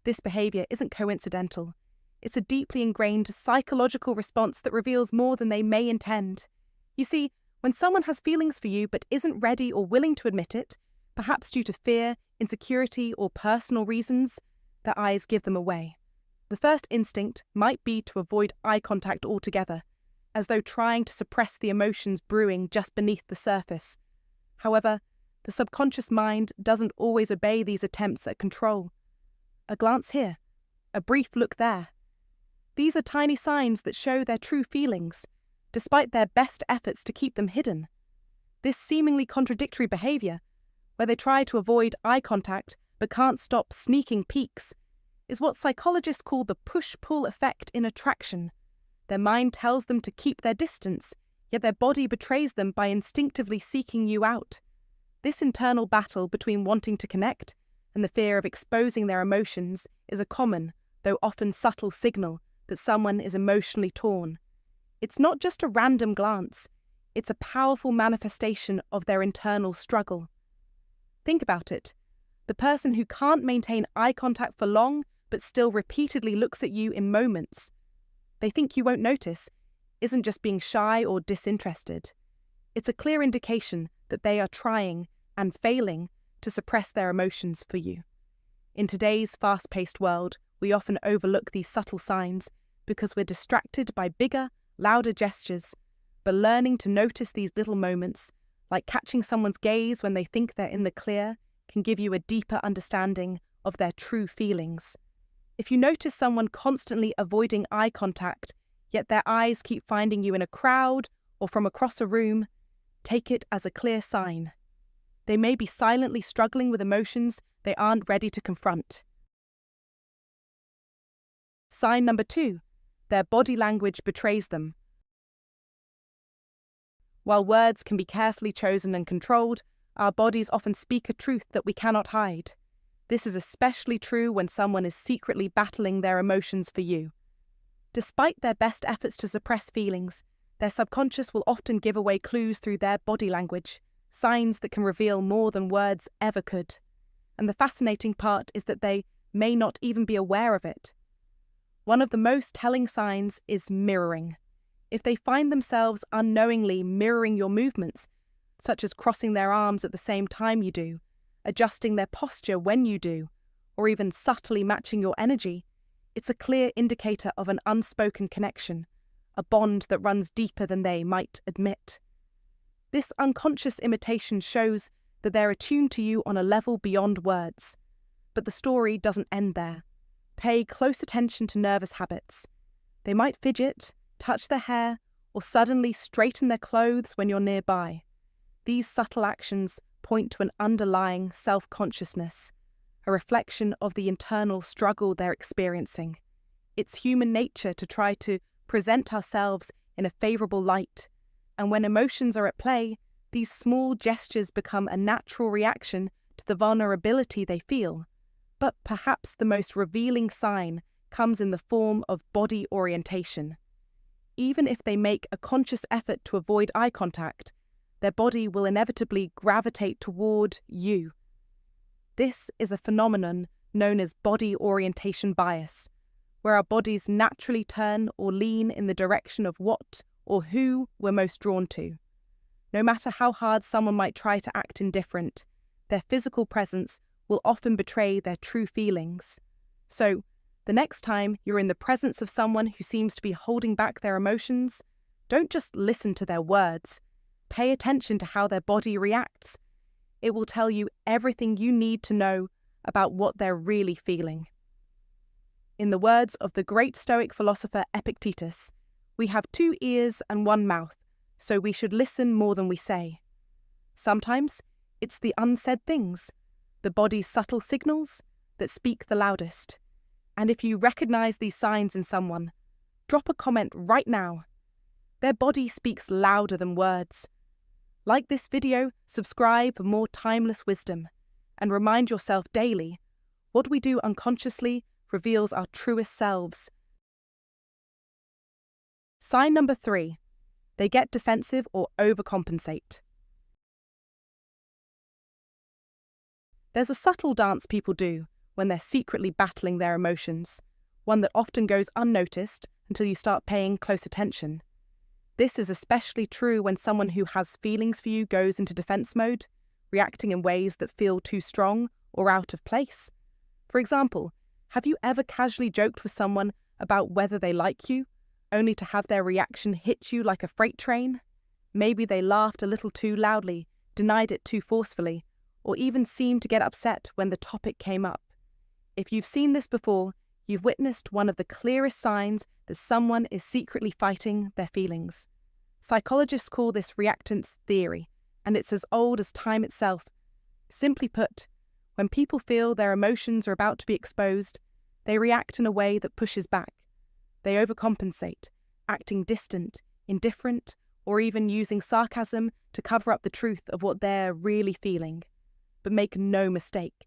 This behavior isn't coincidental. It's a deeply ingrained psychological response that reveals more than they may intend. You see, When someone has feelings for you but isn't ready or willing to admit it, perhaps due to fear, insecurity, or personal reasons, their eyes give them away. The first instinct might be to avoid eye contact altogether, as though trying to suppress the emotions brewing just beneath the surface. However, the subconscious mind doesn't always obey these attempts at control. A glance here, a brief look there. These are tiny signs that show their true feelings, despite their best efforts to keep them hidden. This seemingly contradictory behavior, where they try to avoid eye contact but can't stop sneaking peeks, is what psychologists call the push-pull effect in attraction. Their mind tells them to keep their distance, yet their body betrays them by instinctively seeking you out. This internal battle between wanting to connect and the fear of exposing their emotions is a common, though often subtle signal that someone is emotionally torn. It's not just a random glance, it's a powerful manifestation of their internal struggle. Think about it. The person who can't maintain eye contact for long but still repeatedly looks at you in moments they think you won't notice isn't just being shy or disinterested. It's a clear indication that they are trying and failing to suppress their emotions for you. In today's fast-paced world, we often overlook these subtle signs because we're distracted by bigger, louder gestures, but learning to notice these little moments, like catching someone's gaze when they think they're in the clear, can give you a deeper understanding of their true feelings. If you notice someone constantly avoiding eye contact, yet their eyes keep finding you in a crowd or from across a room, take it as a clear sign. They may be silently struggling with emotions they aren't ready to confront. Sign number 2, their body language betrays them. While words can be carefully chosen and controlled, our bodies often speak a truth that we cannot hide. This is especially true when someone is secretly battling their emotions for you. Despite their best efforts to suppress feelings, their subconscious will often give away clues through their body language, signs that can reveal more than words ever could. And the fascinating part is that they may not even be aware of it. One of the most telling signs is mirroring. If they find themselves unknowingly mirroring your movements, such as crossing their arms at the same time you do, adjusting their posture when you do, or even subtly matching your energy, it's a clear indicator of an unspoken connection, a bond that runs deeper than they might admit. This unconscious imitation shows that they're attuned to you on a level beyond words. But the story doesn't end there. Pay close attention to nervous habits. They might fidget, touch their hair, or suddenly straighten their clothes when you're nearby. These subtle actions point to an underlying self-consciousness, a reflection of the internal struggle they're experiencing. It's human nature to try to present ourselves in a favourable light, and when emotions are at play, these small gestures become a natural reaction to the vulnerability they feel. But perhaps the most revealing sign comes in the form of body orientation. Even if they make a conscious effort to avoid eye contact, their body will inevitably gravitate toward you. This is a phenomenon known as body orientation bias, where our bodies naturally turn or lean in the direction of what or who we're most drawn to. No matter how hard someone might try to act indifferent, their physical presence will often betray their true feelings. So, the next time you're in the presence of someone who seems to be holding back their emotions, don't just listen to their words. Pay attention to how their body reacts. It will tell you everything you need to know about what they're really feeling. In the words of the great Stoic philosopher Epictetus, we have 2 ears and 1 mouth, so we should listen more than we say. Sometimes it's the unsaid things, the body's subtle signals, that speak the loudest. And if you recognize these signs in someone, drop a comment right now. Their body speaks louder than words. Like this video, subscribe for more timeless wisdom, and remind yourself daily, what we do unconsciously reveals our truest selves. Sign number 3. They get defensive or overcompensate. There's a subtle dance people do when they're secretly battling their emotions, one that often goes unnoticed until you start paying close attention. This is especially true when someone who has feelings for you goes into defense mode, reacting in ways that feel too strong or out of place. For example, have you ever casually joked with someone about whether they like you, only to have their reaction hit you like a freight train? Maybe they laughed a little too loudly, denied it too forcefully, or even seemed to get upset when the topic came up. If you've seen this before, you've witnessed one of the clearest signs that someone is secretly fighting their feelings. Psychologists call this reactance theory, and it's as old as time itself. Simply put, when people feel their emotions are about to be exposed, they react in a way that pushes back. They overcompensate, acting distant, indifferent, or even using sarcasm to cover up the truth of what they're really feeling. But make no mistake,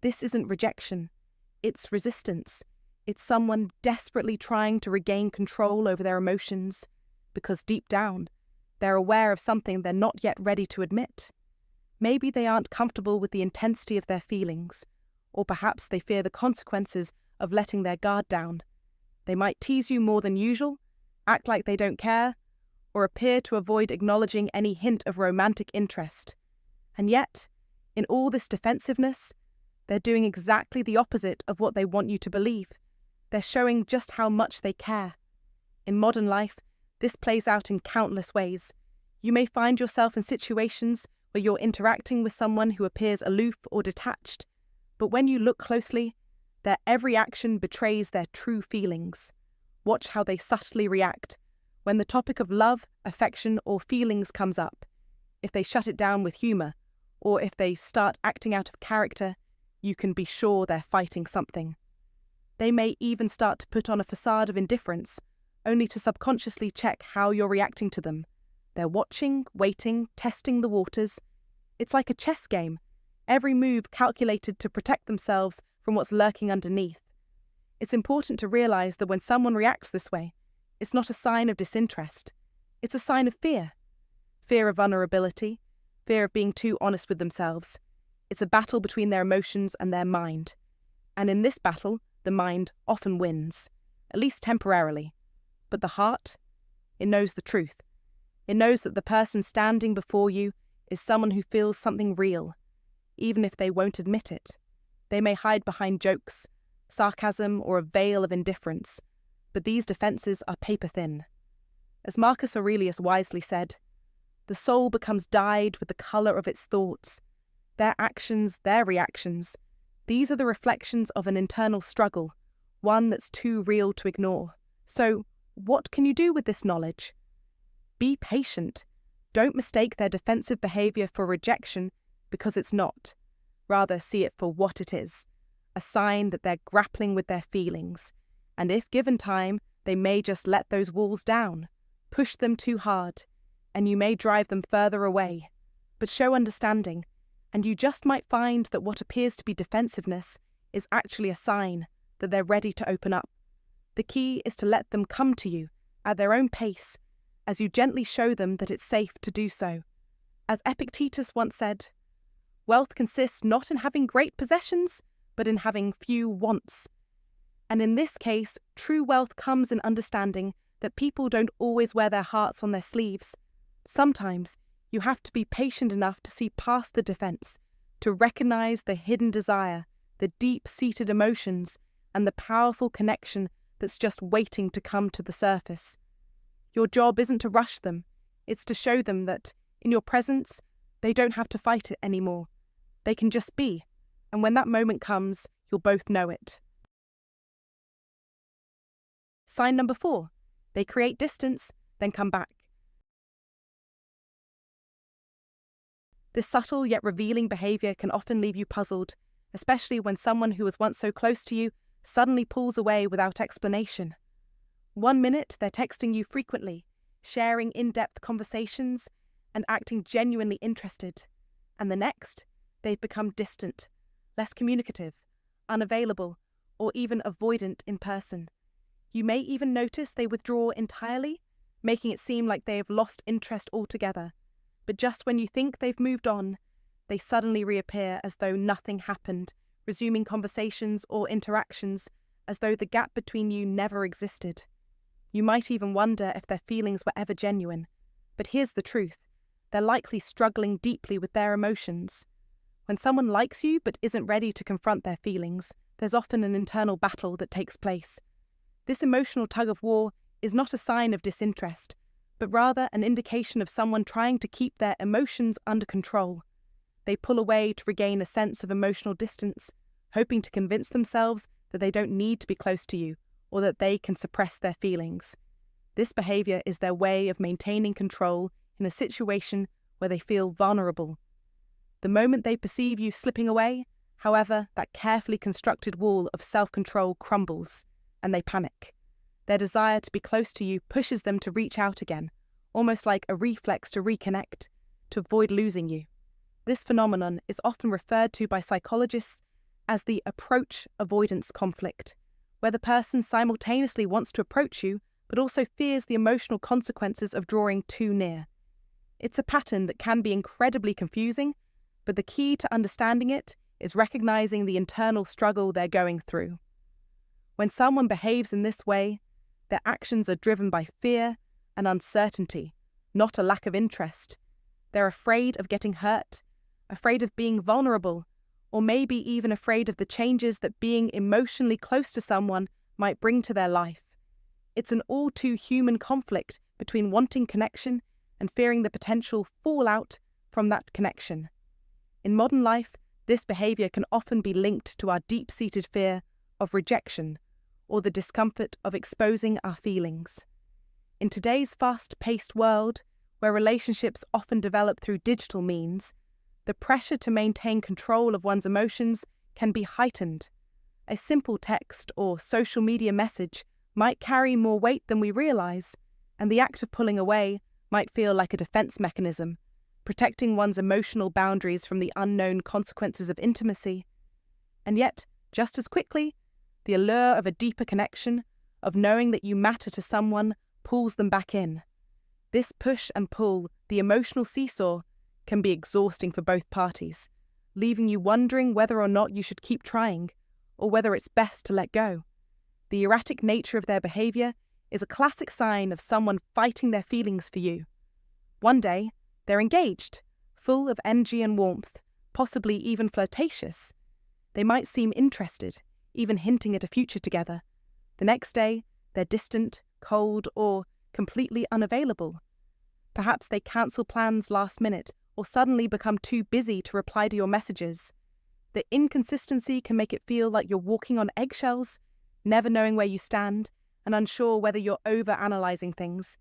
this isn't rejection. It's resistance. It's someone desperately trying to regain control over their emotions, because deep down, they're aware of something they're not yet ready to admit. Maybe they aren't comfortable with the intensity of their feelings, or perhaps they fear the consequences of letting their guard down. They might tease you more than usual, act like they don't care, or appear to avoid acknowledging any hint of romantic interest. And yet, in all this defensiveness, they're doing exactly the opposite of what they want you to believe. They're showing just how much they care. In modern life, this plays out in countless ways. You may find yourself in situations where you're interacting with someone who appears aloof or detached, but when you look closely, their every action betrays their true feelings. Watch how they subtly react when the topic of love, affection, or feelings comes up. If they shut it down with humour, or if they start acting out of character, you can be sure they're fighting something. They may even start to put on a facade of indifference, only to subconsciously check how you're reacting to them. They're watching, waiting, testing the waters. It's like a chess game, every move calculated to protect themselves from what's lurking underneath. It's important to realise that when someone reacts this way, it's not a sign of disinterest. It's a sign of fear. Fear of vulnerability, fear of being too honest with themselves. It's a battle between their emotions and their mind. And in this battle, the mind often wins, at least temporarily. But the heart, it knows the truth. It knows that the person standing before you is someone who feels something real, even if they won't admit it. They may hide behind jokes, sarcasm, or a veil of indifference, but these defences are paper-thin. As Marcus Aurelius wisely said, the soul becomes dyed with the colour of its thoughts. Their actions, their reactions, these are the reflections of an internal struggle, one that's too real to ignore. So, what can you do with this knowledge? Be patient. Don't mistake their defensive behaviour for rejection, because it's not. Rather, see it for what it is, a sign that they're grappling with their feelings. And if given time, they may just let those walls down, push them too hard, and you may drive them further away. But show understanding, and you just might find that what appears to be defensiveness is actually a sign that they're ready to open up. The key is to let them come to you at their own pace, as you gently show them that it's safe to do so. As Epictetus once said, wealth consists not in having great possessions, but in having few wants. And in this case, true wealth comes in understanding that people don't always wear their hearts on their sleeves. Sometimes you have to be patient enough to see past the defense, to recognize the hidden desire, the deep-seated emotions, and the powerful connection that's just waiting to come to the surface. Your job isn't to rush them, it's to show them that, in your presence, they don't have to fight it anymore. They can just be, and when that moment comes, you'll both know it. Sign number 4. They create distance, then come back. This subtle yet revealing behaviour can often leave you puzzled, especially when someone who was once so close to you suddenly pulls away without explanation. 1 minute they're texting you frequently, sharing in-depth conversations, and acting genuinely interested. And the next, they've become distant, less communicative, unavailable, or even avoidant in person. You may even notice they withdraw entirely, making it seem like they have lost interest altogether. But just when you think they've moved on, they suddenly reappear as though nothing happened, resuming conversations or interactions as though the gap between you never existed. You might even wonder if their feelings were ever genuine. But here's the truth. They're likely struggling deeply with their emotions. When someone likes you but isn't ready to confront their feelings, there's often an internal battle that takes place. This emotional tug-of-war is not a sign of disinterest, but rather an indication of someone trying to keep their emotions under control. They pull away to regain a sense of emotional distance, hoping to convince themselves that they don't need to be close to you or that they can suppress their feelings. This behavior is their way of maintaining control in a situation where they feel vulnerable. The moment they perceive you slipping away, however, that carefully constructed wall of self-control crumbles, and they panic. Their desire to be close to you pushes them to reach out again, almost like a reflex to reconnect, to avoid losing you. This phenomenon is often referred to by psychologists as the approach-avoidance conflict, where the person simultaneously wants to approach you but also fears the emotional consequences of drawing too near. It's a pattern that can be incredibly confusing, but the key to understanding it is recognizing the internal struggle they're going through. When someone behaves in this way, their actions are driven by fear and uncertainty, not a lack of interest. They're afraid of getting hurt, afraid of being vulnerable, or maybe even afraid of the changes that being emotionally close to someone might bring to their life. It's an all-too-human conflict between wanting connection and fearing the potential fallout from that connection. In modern life, this behavior can often be linked to our deep-seated fear of rejection or the discomfort of exposing our feelings. In today's fast-paced world, where relationships often develop through digital means, the pressure to maintain control of one's emotions can be heightened. A simple text or social media message might carry more weight than we realize, and the act of pulling away might feel like a defense mechanism, protecting one's emotional boundaries from the unknown consequences of intimacy. And yet, just as quickly, the allure of a deeper connection, of knowing that you matter to someone, pulls them back in. This push and pull, the emotional seesaw, can be exhausting for both parties, leaving you wondering whether or not you should keep trying, or whether it's best to let go. The erratic nature of their behavior is a classic sign of someone fighting their feelings for you. One day, they're engaged, full of energy and warmth, possibly even flirtatious. They might seem interested, even hinting at a future together. The next day, they're distant, cold, or completely unavailable. Perhaps they cancel plans last minute or suddenly become too busy to reply to your messages. The inconsistency can make it feel like you're walking on eggshells, never knowing where you stand, and unsure whether you're over-analyzing things.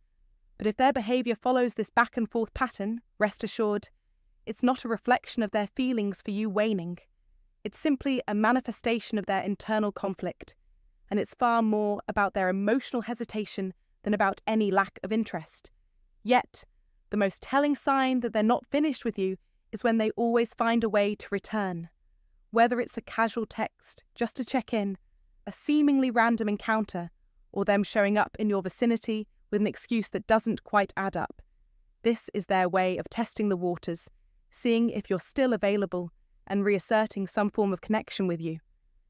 But if their behavior follows this back-and-forth pattern, rest assured, it's not a reflection of their feelings for you waning. It's simply a manifestation of their internal conflict, and it's far more about their emotional hesitation than about any lack of interest. Yet, the most telling sign that they're not finished with you is when they always find a way to return. Whether it's a casual text, just to check in, a seemingly random encounter, or them showing up in your vicinity with an excuse that doesn't quite add up. This is their way of testing the waters, seeing if you're still available and reasserting some form of connection with you.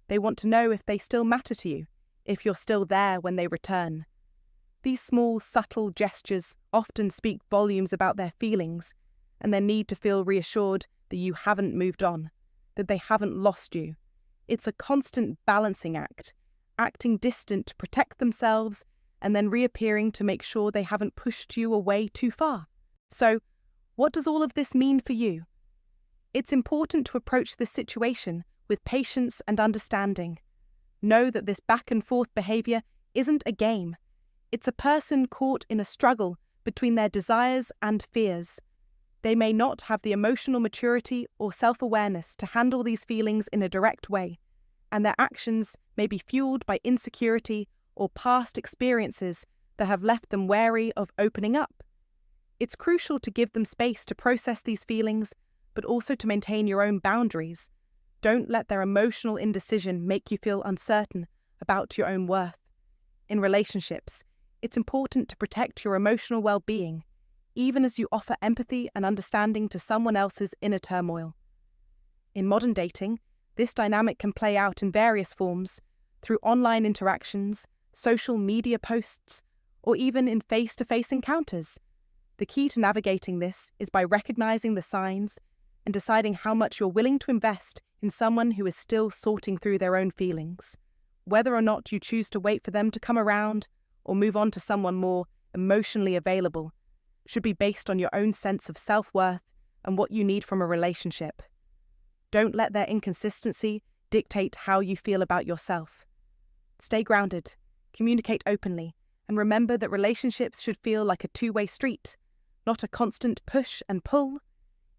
They want to know if they still matter to you, if you're still there when they return. These small, subtle gestures often speak volumes about their feelings and their need to feel reassured that you haven't moved on, that they haven't lost you. It's a constant balancing act, acting distant to protect themselves and then reappearing to make sure they haven't pushed you away too far. So, what does all of this mean for you? It's important to approach this situation with patience and understanding. Know that this back-and-forth behavior isn't a game. It's a person caught in a struggle between their desires and fears. They may not have the emotional maturity or self-awareness to handle these feelings in a direct way, and their actions may be fueled by insecurity or past experiences that have left them wary of opening up. It's crucial to give them space to process these feelings, but also to maintain your own boundaries. Don't let their emotional indecision make you feel uncertain about your own worth. In relationships, it's important to protect your emotional well-being, even as you offer empathy and understanding to someone else's inner turmoil. In modern dating, this dynamic can play out in various forms, through online interactions, social media posts, or even in face-to-face encounters. The key to navigating this is by recognizing the signs and deciding how much you're willing to invest in someone who is still sorting through their own feelings. Whether or not you choose to wait for them to come around or move on to someone more emotionally available should be based on your own sense of self-worth and what you need from a relationship. Don't let their inconsistency dictate how you feel about yourself. Stay grounded, communicate openly, and remember that relationships should feel like a two-way street, not a constant push and pull.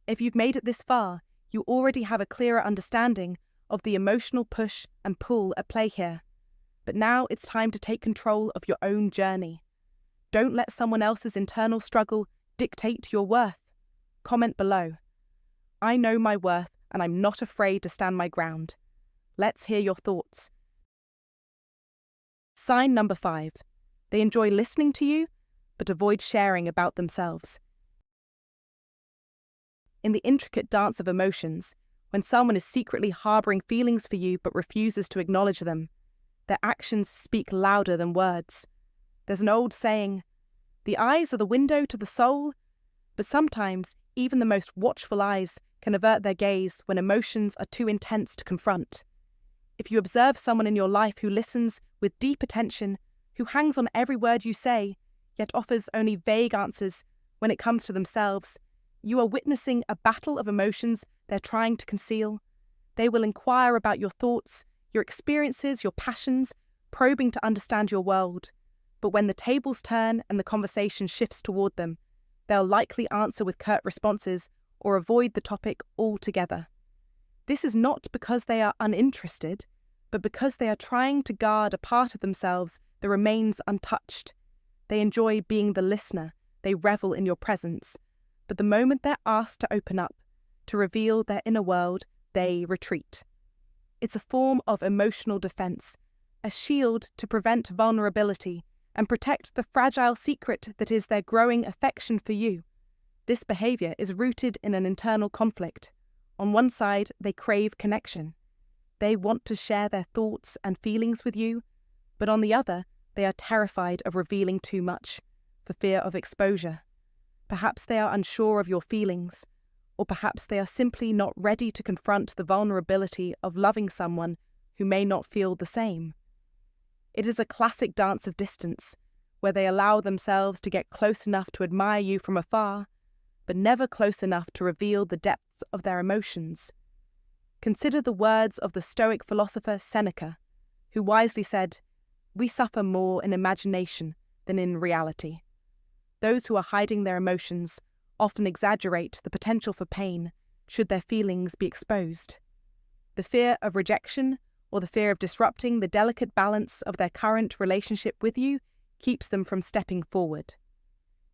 If you've made it this far, you already have a clearer understanding of the emotional push and pull at play here. But now it's time to take control of your own journey. Don't let someone else's internal struggle dictate your worth. Comment below. I know my worth and I'm not afraid to stand my ground. Let's hear your thoughts. Sign number 5. They enjoy listening to you, but avoid sharing about themselves. In the intricate dance of emotions, when someone is secretly harboring feelings for you but refuses to acknowledge them, their actions speak louder than words. There's an old saying, "The eyes are the window to the soul," but sometimes even the most watchful eyes can avert their gaze when emotions are too intense to confront. If you observe someone in your life who listens with deep attention, who hangs on every word you say, yet offers only vague answers when it comes to themselves, you are witnessing a battle of emotions they're trying to conceal. They will inquire about your thoughts, your experiences, your passions, probing to understand your world. But when the tables turn and the conversation shifts toward them, they'll likely answer with curt responses or avoid the topic altogether. This is not because they are uninterested, but because they are trying to guard a part of themselves that remains untouched. They enjoy being the listener, they revel in your presence, but the moment they're asked to open up, to reveal their inner world, they retreat. It's a form of emotional defense, a shield to prevent vulnerability and protect the fragile secret that is their growing affection for you. This behavior is rooted in an internal conflict. On one side, they crave connection. They want to share their thoughts and feelings with you, but on the other, they are terrified of revealing too much, for fear of exposure. Perhaps they are unsure of your feelings, or perhaps they are simply not ready to confront the vulnerability of loving someone who may not feel the same. It is a classic dance of distance, where they allow themselves to get close enough to admire you from afar, but never close enough to reveal the depths of their emotions. Consider the words of the Stoic philosopher Seneca, who wisely said, "We suffer more in imagination than in reality." Those who are hiding their emotions often exaggerate the potential for pain should their feelings be exposed. The fear of rejection or the fear of disrupting the delicate balance of their current relationship with you keeps them from stepping forward.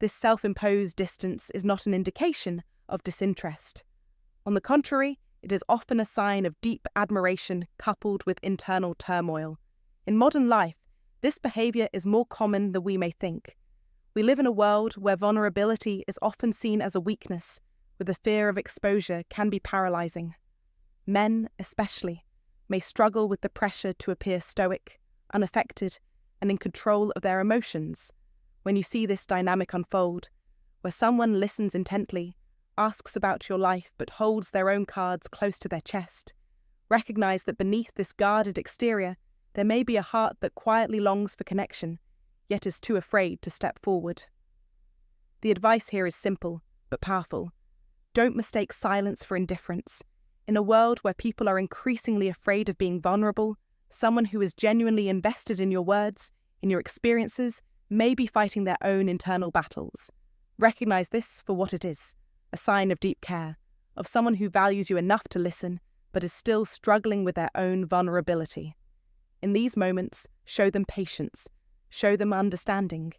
This self-imposed distance is not an indication of disinterest. On the contrary, it is often a sign of deep admiration coupled with internal turmoil. In modern life, this behavior is more common than we may think. We live in a world where vulnerability is often seen as a weakness, where the fear of exposure can be paralyzing. Men, especially, may struggle with the pressure to appear stoic, unaffected, and in control of their emotions. When you see this dynamic unfold, where someone listens intently, asks about your life but holds their own cards close to their chest, recognize that beneath this guarded exterior, there may be a heart that quietly longs for connection, yet is too afraid to step forward. The advice here is simple, but powerful. Don't mistake silence for indifference. In a world where people are increasingly afraid of being vulnerable, someone who is genuinely invested in your words, in your experiences, may be fighting their own internal battles. Recognize this for what it is, a sign of deep care, of someone who values you enough to listen, but is still struggling with their own vulnerability. In these moments, show them patience, show them understanding.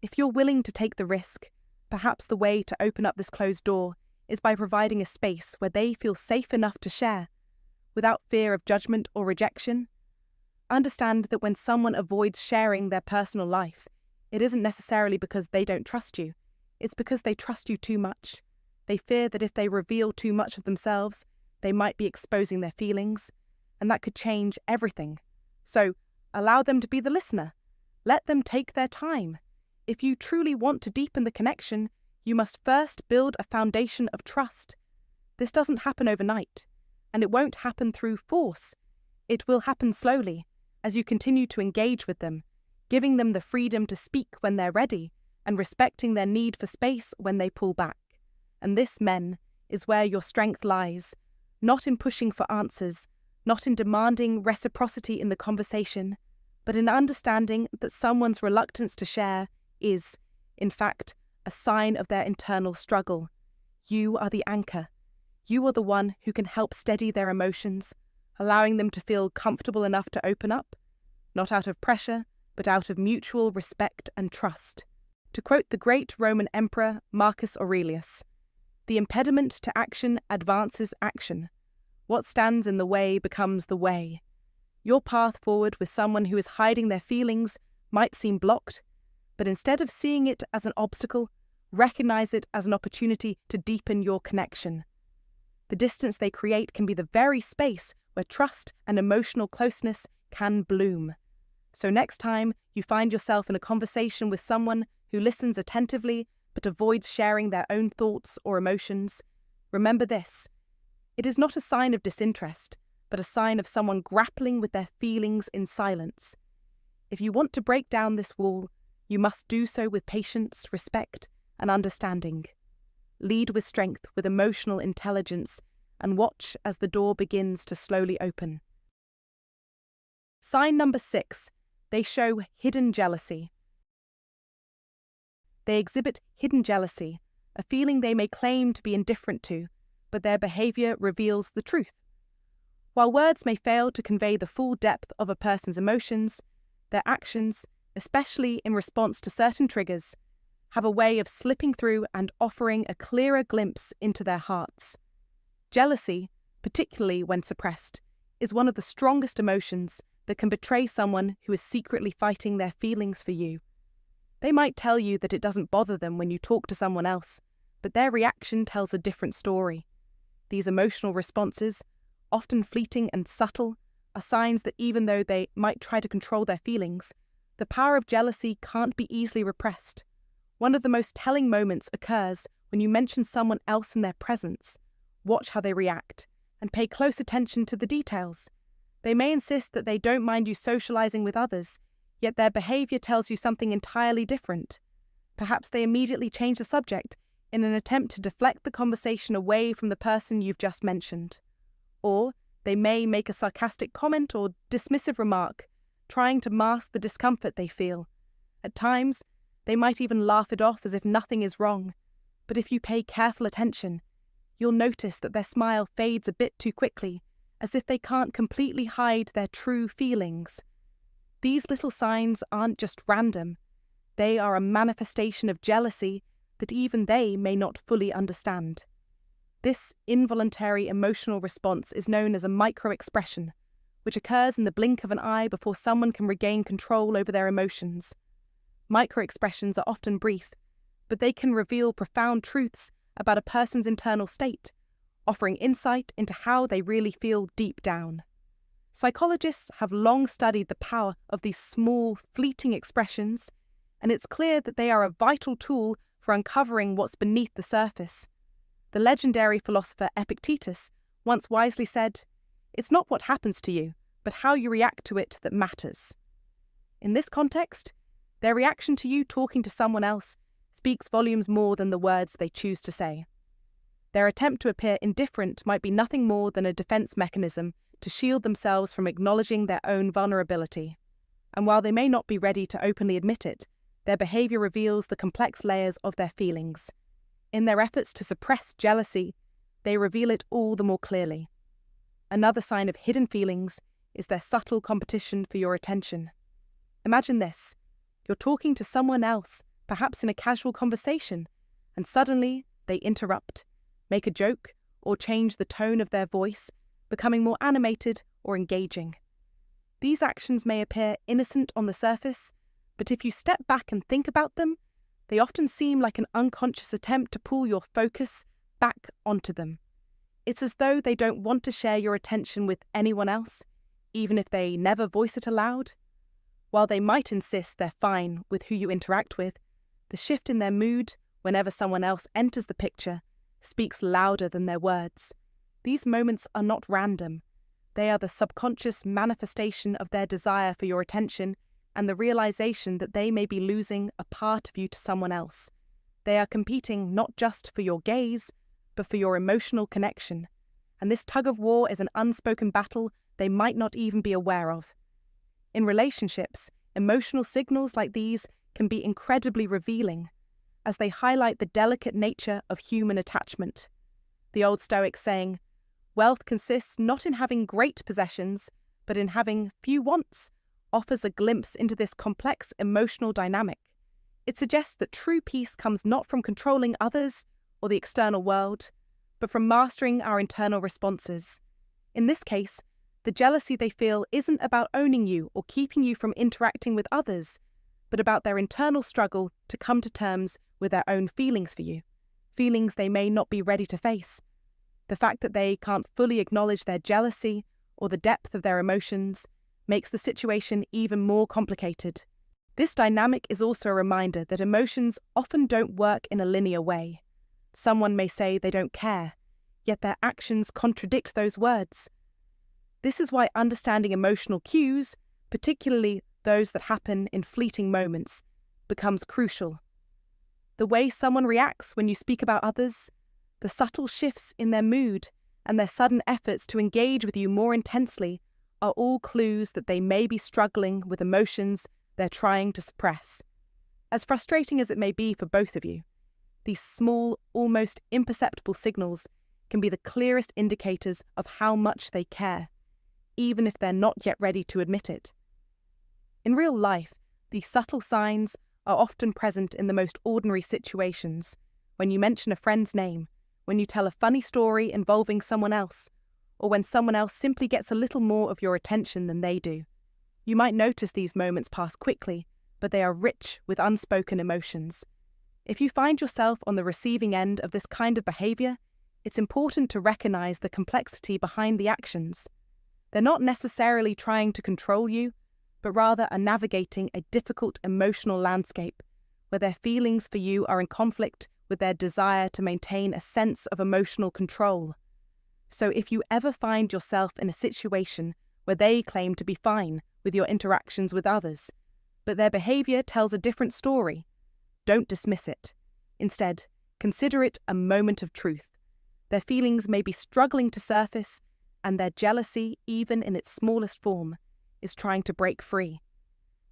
If you're willing to take the risk, perhaps the way to open up this closed door is by providing a space where they feel safe enough to share, without fear of judgment or rejection. Understand that when someone avoids sharing their personal life, it isn't necessarily because they don't trust you. It's because they trust you too much. They fear that if they reveal too much of themselves, they might be exposing their feelings, and that could change everything. So, allow them to be the listener. Let them take their time. If you truly want to deepen the connection, you must first build a foundation of trust. This doesn't happen overnight, and it won't happen through force. It will happen slowly, as you continue to engage with them, giving them the freedom to speak when they're ready, and respecting their need for space when they pull back. And this, men, is where your strength lies, not in pushing for answers, not in demanding reciprocity in the conversation, but in understanding that someone's reluctance to share is, in fact, a sign of their internal struggle. You are the anchor. You are the one who can help steady their emotions, allowing them to feel comfortable enough to open up, not out of pressure, but out of mutual respect and trust. To quote the great Roman Emperor Marcus Aurelius, "The impediment to action advances action. What stands in the way becomes the way." Your path forward with someone who is hiding their feelings might seem blocked, but instead of seeing it as an obstacle, recognize it as an opportunity to deepen your connection. The distance they create can be the very space where trust and emotional closeness can bloom. So next time you find yourself in a conversation with someone who listens attentively but avoids sharing their own thoughts or emotions, remember this: it is not a sign of disinterest, but a sign of someone grappling with their feelings in silence. If you want to break down this wall, you must do so with patience, respect, and understanding. Lead with strength, with emotional intelligence, and watch as the door begins to slowly open. Sign number 6. They show hidden jealousy. They exhibit hidden jealousy, a feeling they may claim to be indifferent to, but their behavior reveals the truth. While words may fail to convey the full depth of a person's emotions, their actions, especially in response to certain triggers, have a way of slipping through and offering a clearer glimpse into their hearts. Jealousy, particularly when suppressed, is one of the strongest emotions that can betray someone who is secretly fighting their feelings for you. They might tell you that it doesn't bother them when you talk to someone else, but their reaction tells a different story. These emotional responses, often fleeting and subtle, are signs that even though they might try to control their feelings, the power of jealousy can't be easily repressed. One of the most telling moments occurs when you mention someone else in their presence. Watch how they react, and pay close attention to the details. They may insist that they don't mind you socializing with others, yet their behavior tells you something entirely different. Perhaps they immediately change the subject in an attempt to deflect the conversation away from the person you've just mentioned. Or they may make a sarcastic comment or dismissive remark, trying to mask the discomfort they feel. At times, they might even laugh it off as if nothing is wrong. But if you pay careful attention, you'll notice that their smile fades a bit too quickly, as if they can't completely hide their true feelings. These little signs aren't just random. They are a manifestation of jealousy that even they may not fully understand. This involuntary emotional response is known as a micro-expression, which occurs in the blink of an eye before someone can regain control over their emotions. Micro-expressions are often brief, but they can reveal profound truths about a person's internal state, offering insight into how they really feel deep down. Psychologists have long studied the power of these small, fleeting expressions, and it's clear that they are a vital tool for uncovering what's beneath the surface. The legendary philosopher Epictetus once wisely said, "It's not what happens to you, but how you react to it that matters." In this context, their reaction to you talking to someone else speaks volumes more than the words they choose to say. Their attempt to appear indifferent might be nothing more than a defense mechanism to shield themselves from acknowledging their own vulnerability. And while they may not be ready to openly admit it, their behavior reveals the complex layers of their feelings. In their efforts to suppress jealousy, they reveal it all the more clearly. Another sign of hidden feelings is their subtle competition for your attention. Imagine this: you're talking to someone else, perhaps in a casual conversation, and suddenly they interrupt, make a joke, or change the tone of their voice, becoming more animated or engaging. These actions may appear innocent on the surface, but if you step back and think about them, they often seem like an unconscious attempt to pull your focus back onto them. It's as though they don't want to share your attention with anyone else, even if they never voice it aloud. While they might insist they're fine with who you interact with, The shift in their mood whenever someone else enters the picture speaks louder than their words. These moments are not random. They are the subconscious manifestation of their desire for your attention and the realization that they may be losing a part of you to someone else. They are competing not just for your gaze, but for your emotional connection. And this tug-of-war is an unspoken battle they might not even be aware of. In relationships, emotional signals like these can be incredibly revealing, as they highlight the delicate nature of human attachment. The Old Stoic saying, "Wealth consists not in having great possessions, but in having few wants," offers a glimpse into this complex emotional dynamic. It suggests that true peace comes not from controlling others or the external world, but from mastering our internal responses. In this case, the jealousy they feel isn't about owning you or keeping you from interacting with others, but about their internal struggle to come to terms with their own feelings for you, feelings they may not be ready to face. The fact that they can't fully acknowledge their jealousy or the depth of their emotions makes the situation even more complicated. This dynamic is also a reminder that emotions often don't work in a linear way. Someone may say they don't care, yet their actions contradict those words. This is why understanding emotional cues, particularly those that happen in fleeting moments, becomes crucial. The way someone reacts when you speak about others, the subtle shifts in their mood, and their sudden efforts to engage with you more intensely are all clues that they may be struggling with emotions they're trying to suppress. As frustrating as it may be for both of you, these small, almost imperceptible signals can be the clearest indicators of how much they care, even if they're not yet ready to admit it. In real life, these subtle signs are often present in the most ordinary situations, when you mention a friend's name, when you tell a funny story involving someone else, or when someone else simply gets a little more of your attention than they do. You might notice these moments pass quickly, but they are rich with unspoken emotions. If you find yourself on the receiving end of this kind of behavior, it's important to recognize the complexity behind the actions. They're not necessarily trying to control you, but rather are navigating a difficult emotional landscape where their feelings for you are in conflict with their desire to maintain a sense of emotional control. So if you ever find yourself in a situation where they claim to be fine with your interactions with others, but their behavior tells a different story, don't dismiss it. Instead, consider it a moment of truth. Their feelings may be struggling to surface, and their jealousy, even in its smallest form, is trying to break free.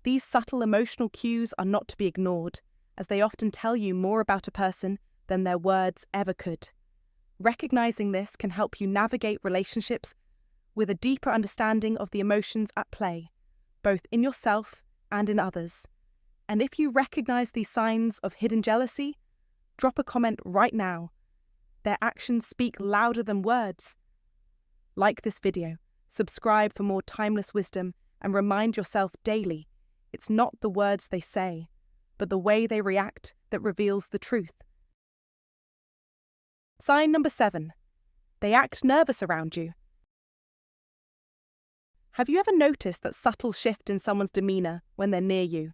These subtle emotional cues are not to be ignored, as they often tell you more about a person than their words ever could. Recognizing this can help you navigate relationships with a deeper understanding of the emotions at play, both in yourself and in others. And if you recognize these signs of hidden jealousy, drop a comment right now. Their actions speak louder than words. Like this video, subscribe for more timeless wisdom, and remind yourself daily, it's not the words they say, but the way they react that reveals the truth. Sign number 7. They act nervous around you. Have you ever noticed that subtle shift in someone's demeanor when they're near you?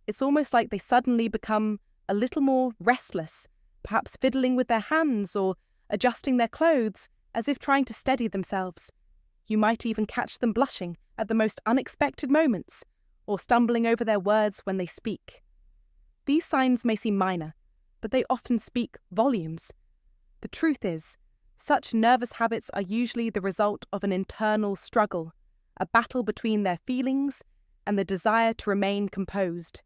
It's almost like they suddenly become a little more restless, perhaps fiddling with their hands or adjusting their clothes as if trying to steady themselves. You might even catch them blushing at the most unexpected moments, or stumbling over their words when they speak. These signs may seem minor, but they often speak volumes. The truth is, such nervous habits are usually the result of an internal struggle, a battle between their feelings and the desire to remain composed.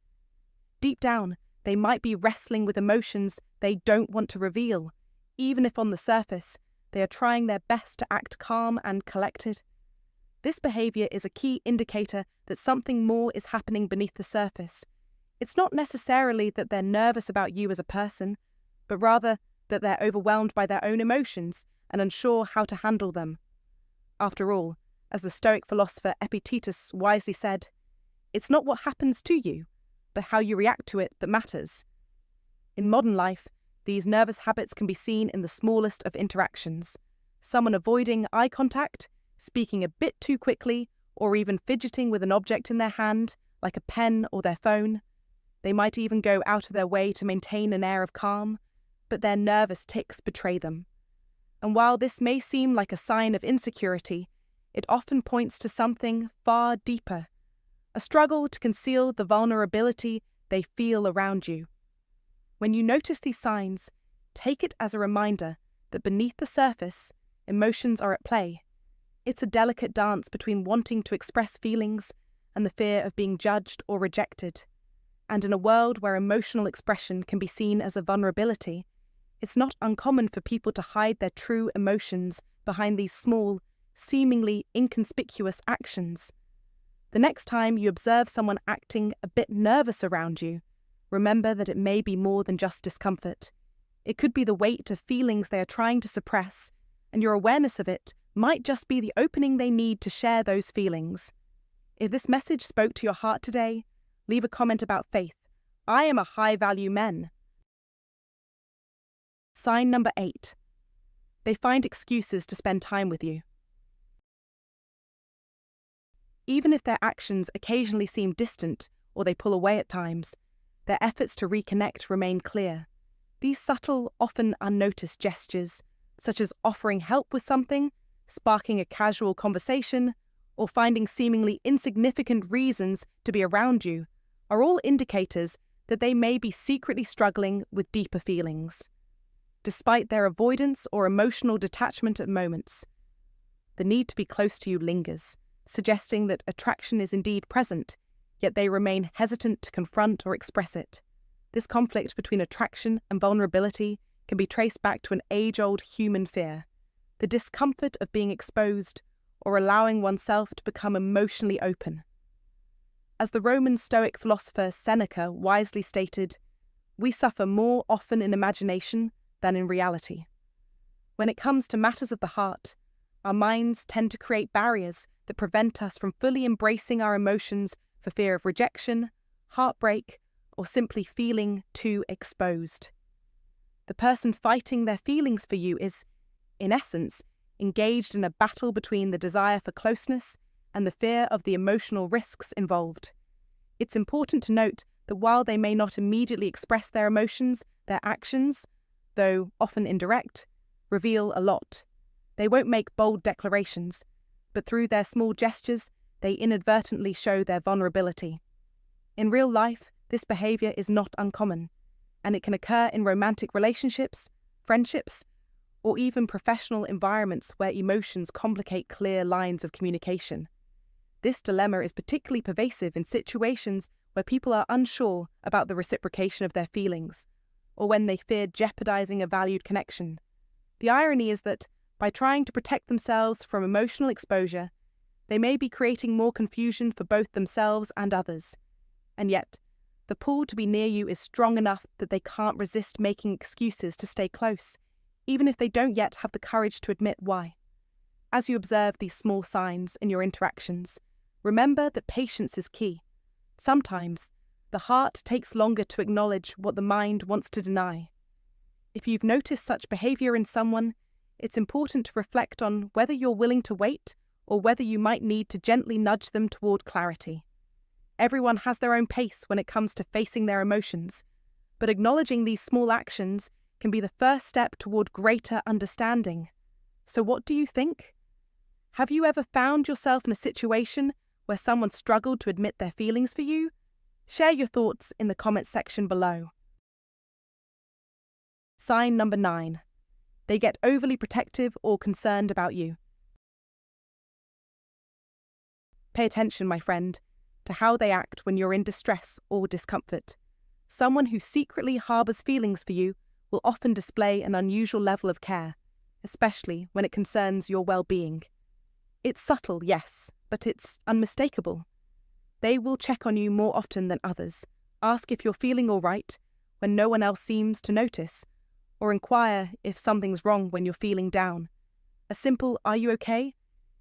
Deep down, they might be wrestling with emotions they don't want to reveal, even if on the surface they are trying their best to act calm and collected. This behavior is a key indicator that something more is happening beneath the surface. It's not necessarily that they're nervous about you as a person, but rather that they're overwhelmed by their own emotions and unsure how to handle them. After all, as the Stoic philosopher Epictetus wisely said, it's not what happens to you, but how you react to it that matters. In modern life, these nervous habits can be seen in the smallest of interactions. Someone avoiding eye contact, speaking a bit too quickly, or even fidgeting with an object in their hand, like a pen or their phone. They might even go out of their way to maintain an air of calm, but their nervous tics betray them. And while this may seem like a sign of insecurity, it often points to something far deeper, a struggle to conceal the vulnerability they feel around you. When you notice these signs, take it as a reminder that beneath the surface, emotions are at play. It's a delicate dance between wanting to express feelings and the fear of being judged or rejected. And in a world where emotional expression can be seen as a vulnerability, it's not uncommon for people to hide their true emotions behind these small, seemingly inconspicuous actions. The next time you observe someone acting a bit nervous around you, remember that it may be more than just discomfort. It could be the weight of feelings they are trying to suppress, and your awareness of it might just be the opening they need to share those feelings. If this message spoke to your heart today, leave a comment about faith. I am a high-value man. Sign number 8. They find excuses to spend time with you. Even if their actions occasionally seem distant or they pull away at times, their efforts to reconnect remain clear. These subtle, often unnoticed gestures, such as offering help with something, sparking a casual conversation, or finding seemingly insignificant reasons to be around you, are all indicators that they may be secretly struggling with deeper feelings. Despite their avoidance or emotional detachment at moments, the need to be close to you lingers, suggesting that attraction is indeed present, yet they remain hesitant to confront or express it. This conflict between attraction and vulnerability can be traced back to an age-old human fear, the discomfort of being exposed or allowing oneself to become emotionally open. As the Roman Stoic philosopher Seneca wisely stated, we suffer more often in imagination than in reality. When it comes to matters of the heart, our minds tend to create barriers that prevent us from fully embracing our emotions for fear of rejection, heartbreak, or simply feeling too exposed. The person fighting their feelings for you is, in essence, engaged in a battle between the desire for closeness and the fear of the emotional risks involved. It's important to note that while they may not immediately express their emotions, their actions, though often indirect, reveal a lot. They won't make bold declarations, but through their small gestures, they inadvertently show their vulnerability. In real life, this behavior is not uncommon, and it can occur in romantic relationships, friendships, or even professional environments where emotions complicate clear lines of communication. This dilemma is particularly pervasive in situations where people are unsure about the reciprocation of their feelings, or when they fear jeopardizing a valued connection. The irony is that, by trying to protect themselves from emotional exposure, they may be creating more confusion for both themselves and others. And yet, the pull to be near you is strong enough that they can't resist making excuses to stay close, even if they don't yet have the courage to admit why. As you observe these small signs in your interactions, remember that patience is key. Sometimes, the heart takes longer to acknowledge what the mind wants to deny. If you've noticed such behavior in someone, it's important to reflect on whether you're willing to wait or whether you might need to gently nudge them toward clarity. Everyone has their own pace when it comes to facing their emotions, but acknowledging these small actions can be the first step toward greater understanding. So what do you think? Have you ever found yourself in a situation where someone struggled to admit their feelings for you? Share your thoughts in the comments section below. Sign number 9. They get overly protective or concerned about you. Pay attention, my friend, to how they act when you're in distress or discomfort. Someone who secretly harbours feelings for you will often display an unusual level of care, especially when it concerns your well-being. It's subtle, yes, but it's unmistakable. They will check on you more often than others, ask if you're feeling all right when no one else seems to notice, or inquire if something's wrong when you're feeling down. A simple "are you okay?"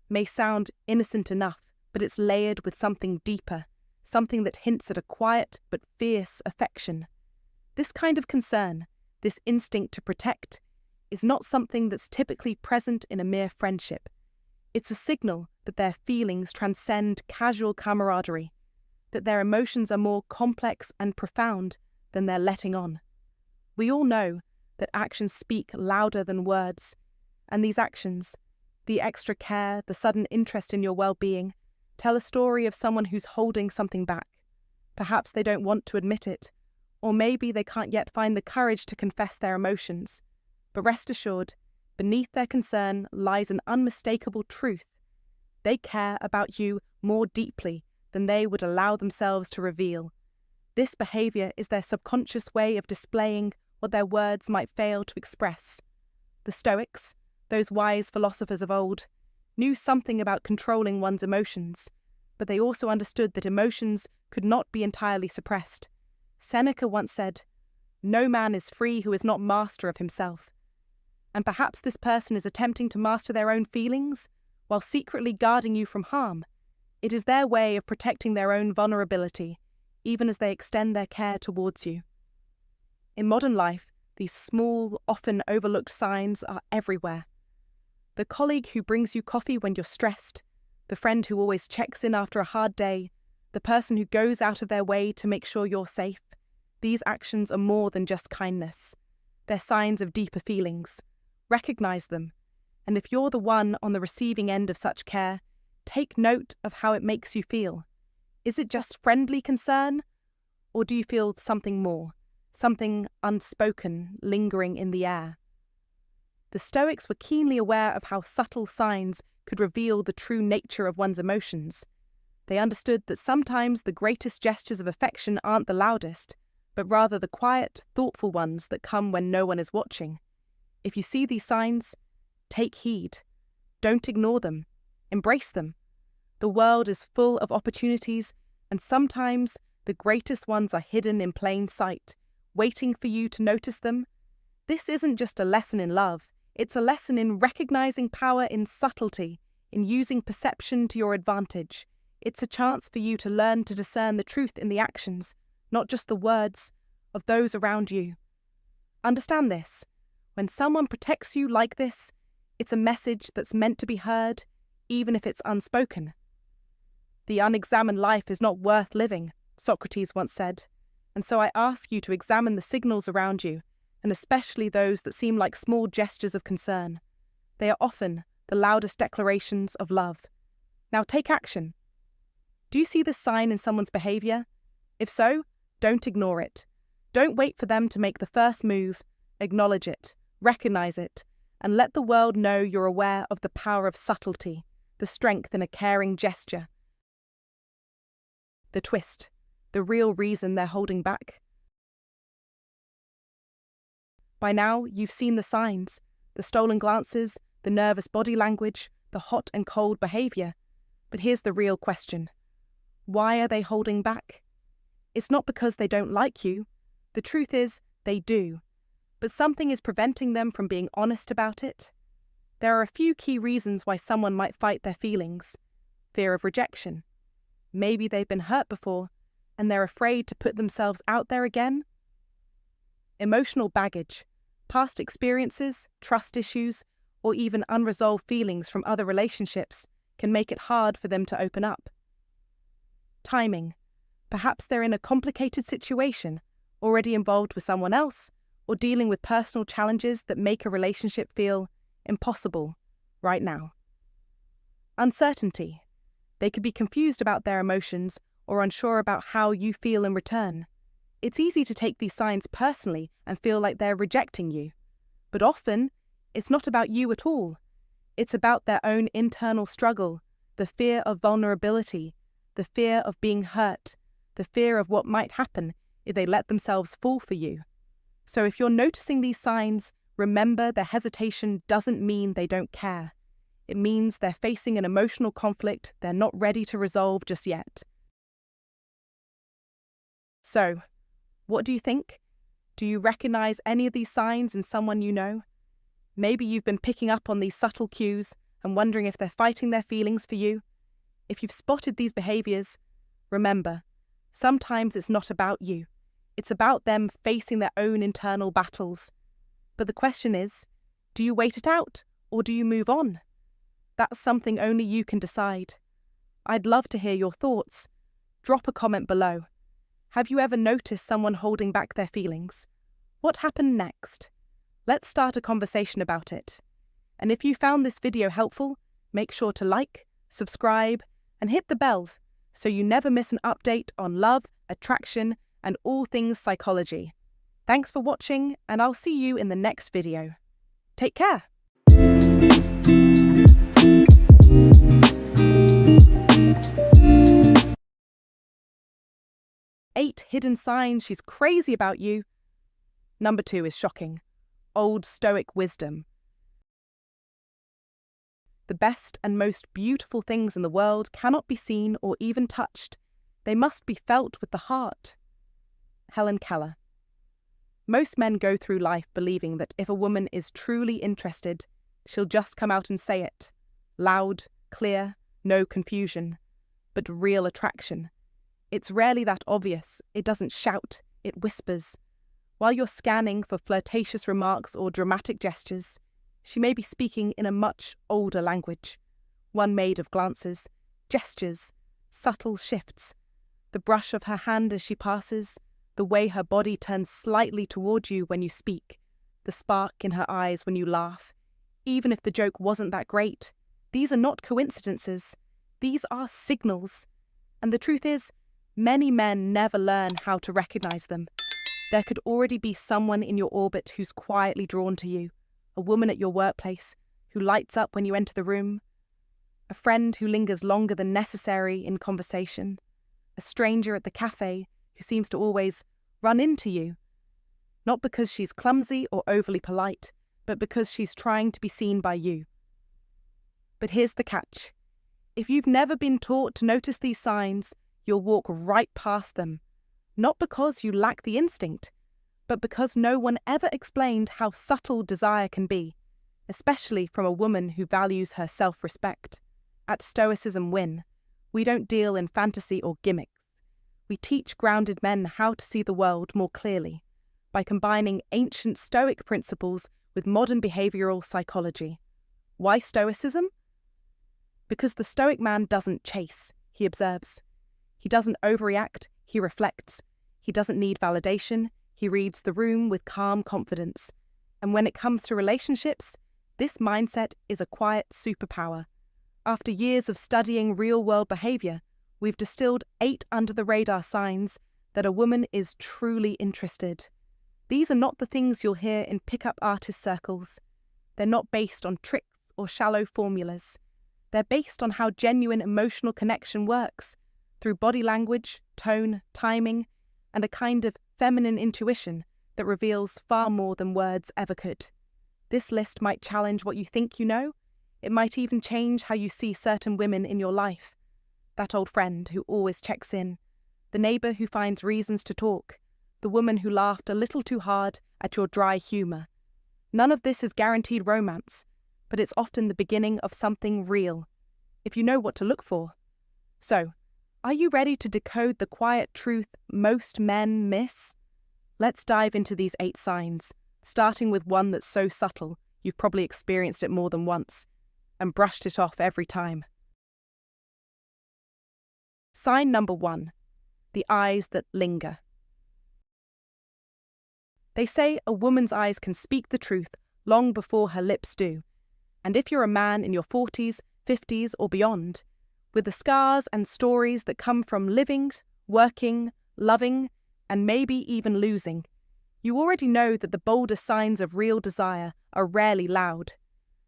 may sound innocent enough, but it's layered with something deeper, something that hints at a quiet but fierce affection. This kind of concern, this instinct to protect, is not something that's typically present in a mere friendship. It's a signal that their feelings transcend casual camaraderie. that their emotions are more complex and profound than they're letting on. We all know that actions speak louder than words, and these actions, the extra care, the sudden interest in your well-being, tell a story of someone who's holding something back. Perhaps they don't want to admit it, or maybe they can't yet find the courage to confess their emotions. But rest assured, beneath their concern lies an unmistakable truth. They care about you more deeply than they would allow themselves to reveal. This behavior is their subconscious way of displaying what their words might fail to express. The Stoics, those wise philosophers of old, knew something about controlling one's emotions, but they also understood that emotions could not be entirely suppressed. Seneca once said, "No man is free who is not master of himself." And perhaps this person is attempting to master their own feelings while secretly guarding you from harm. It is their way of protecting their own vulnerability, even as they extend their care towards you. In modern life, these small, often overlooked signs are everywhere. The colleague who brings you coffee when you're stressed, the friend who always checks in after a hard day, the person who goes out of their way to make sure you're safe. These actions are more than just kindness. They're signs of deeper feelings. Recognize them, and if you're the one on the receiving end of such care, take note of how it makes you feel. Is it just friendly concern, or do you feel something more, something unspoken lingering in the air? The Stoics were keenly aware of how subtle signs could reveal the true nature of one's emotions. They understood that sometimes the greatest gestures of affection aren't the loudest, but rather the quiet, thoughtful ones that come when no one is watching. If you see these signs, take heed. Don't ignore them. Embrace them. The world is full of opportunities, and sometimes the greatest ones are hidden in plain sight, waiting for you to notice them. This isn't just a lesson in love. It's a lesson in recognizing power in subtlety, in using perception to your advantage. It's a chance for you to learn to discern the truth in the actions, not just the words, of those around you. Understand this. When someone protects you like this, it's a message that's meant to be heard, even if it's unspoken. The unexamined life is not worth living, Socrates once said, and so I ask you to examine the signals around you, and especially those that seem like small gestures of concern. They are often the loudest declarations of love. Now take action. Do you see this sign in someone's behavior? If so, don't ignore it. Don't wait for them to make the first move. Acknowledge it, recognize it, and let the world know you're aware of the power of subtlety, the strength in a caring gesture. The twist, the real reason they're holding back. By now, you've seen the signs, the stolen glances, the nervous body language, the hot and cold behavior. But here's the real question. Why are they holding back? It's not because they don't like you. The truth is, they do. But something is preventing them from being honest about it. There are a few key reasons why someone might fight their feelings. Fear of rejection. Maybe they've been hurt before, and they're afraid to put themselves out there again. Emotional baggage, past experiences, trust issues, or even unresolved feelings from other relationships can make it hard for them to open up. Timing. Perhaps they're in a complicated situation, already involved with someone else, or dealing with personal challenges that make a relationship feel impossible right now. Uncertainty. They could be confused about their emotions or unsure about how you feel in return. It's easy to take these signs personally and feel like they're rejecting you. But often, it's not about you at all. It's about their own internal struggle, the fear of vulnerability, the fear of being hurt, the fear of what might happen if they let themselves fall for you. So if you're noticing these signs, remember their hesitation doesn't mean they don't care. It means they're facing an emotional conflict they're not ready to resolve just yet. So, what do you think? Do you recognize any of these signs in someone you know? Maybe you've been picking up on these subtle cues and wondering if they're fighting their feelings for you. If you've spotted these behaviors, remember, sometimes it's not about you. It's about them facing their own internal battles. But the question is, do you wait it out or do you move on? That's something only you can decide. I'd love to hear your thoughts. Drop a comment below. Have you ever noticed someone holding back their feelings? What happened next? Let's start a conversation about it. And if you found this video helpful, make sure to like, subscribe, and hit the bell so you never miss an update on love, attraction, and all things psychology. Thanks for watching, and I'll see you in the next video. Take care. 8 hidden signs she's crazy about you. Number 2 is shocking. Old Stoic wisdom. The best and most beautiful things in the world cannot be seen or even touched. They must be felt with the heart. Helen Keller. Most men go through life believing that if a woman is truly interested, she'll just come out and say it. Loud, clear, no confusion. But real attraction. It's rarely that obvious. It doesn't shout, it whispers. While you're scanning for flirtatious remarks or dramatic gestures, she may be speaking in a much older language, one made of glances, gestures, subtle shifts, the brush of her hand as she passes, the way her body turns slightly toward you when you speak, the spark in her eyes when you laugh. Even if the joke wasn't that great, these are not coincidences. These are signals. And the truth is, many men never learn how to recognize them. There could already be someone in your orbit who's quietly drawn to you, a woman at your workplace who lights up when you enter the room, a friend who lingers longer than necessary in conversation, a stranger at the cafe who seems to always run into you, not because she's clumsy or overly polite, but because she's trying to be seen by you. But here's the catch. If you've never been taught to notice these signs, you'll walk right past them, not because you lack the instinct, but because no one ever explained how subtle desire can be, especially from a woman who values her self-respect. At Stoicismwin, we don't deal in fantasy or gimmicks. We teach grounded men how to see the world more clearly by combining ancient Stoic principles with modern behavioral psychology. Why Stoicism? Because the Stoic man doesn't chase, he observes. He doesn't overreact, he reflects. He doesn't need validation, he reads the room with calm confidence. And when it comes to relationships, this mindset is a quiet superpower. After years of studying real-world behavior, we've distilled 8 under-the-radar signs that a woman is truly interested. These are not the things you'll hear in pickup artist circles. They're not based on tricks or shallow formulas. They're based on how genuine emotional connection works, through body language, tone, timing, and a kind of feminine intuition that reveals far more than words ever could. This list might challenge what you think you know. It might even change how you see certain women in your life. That old friend who always checks in, the neighbour who finds reasons to talk, the woman who laughed a little too hard at your dry humour. None of this is guaranteed romance, but it's often the beginning of something real, if you know what to look for. So, are you ready to decode the quiet truth most men miss? Let's dive into these 8 signs, starting with one that's so subtle you've probably experienced it more than once, and brushed it off every time. Sign number 1, the eyes that linger. They say a woman's eyes can speak the truth long before her lips do, and if you're a man in your 40s, 50s, or beyond, with the scars and stories that come from living, working, loving, and maybe even losing, you already know that the bolder signs of real desire are rarely loud.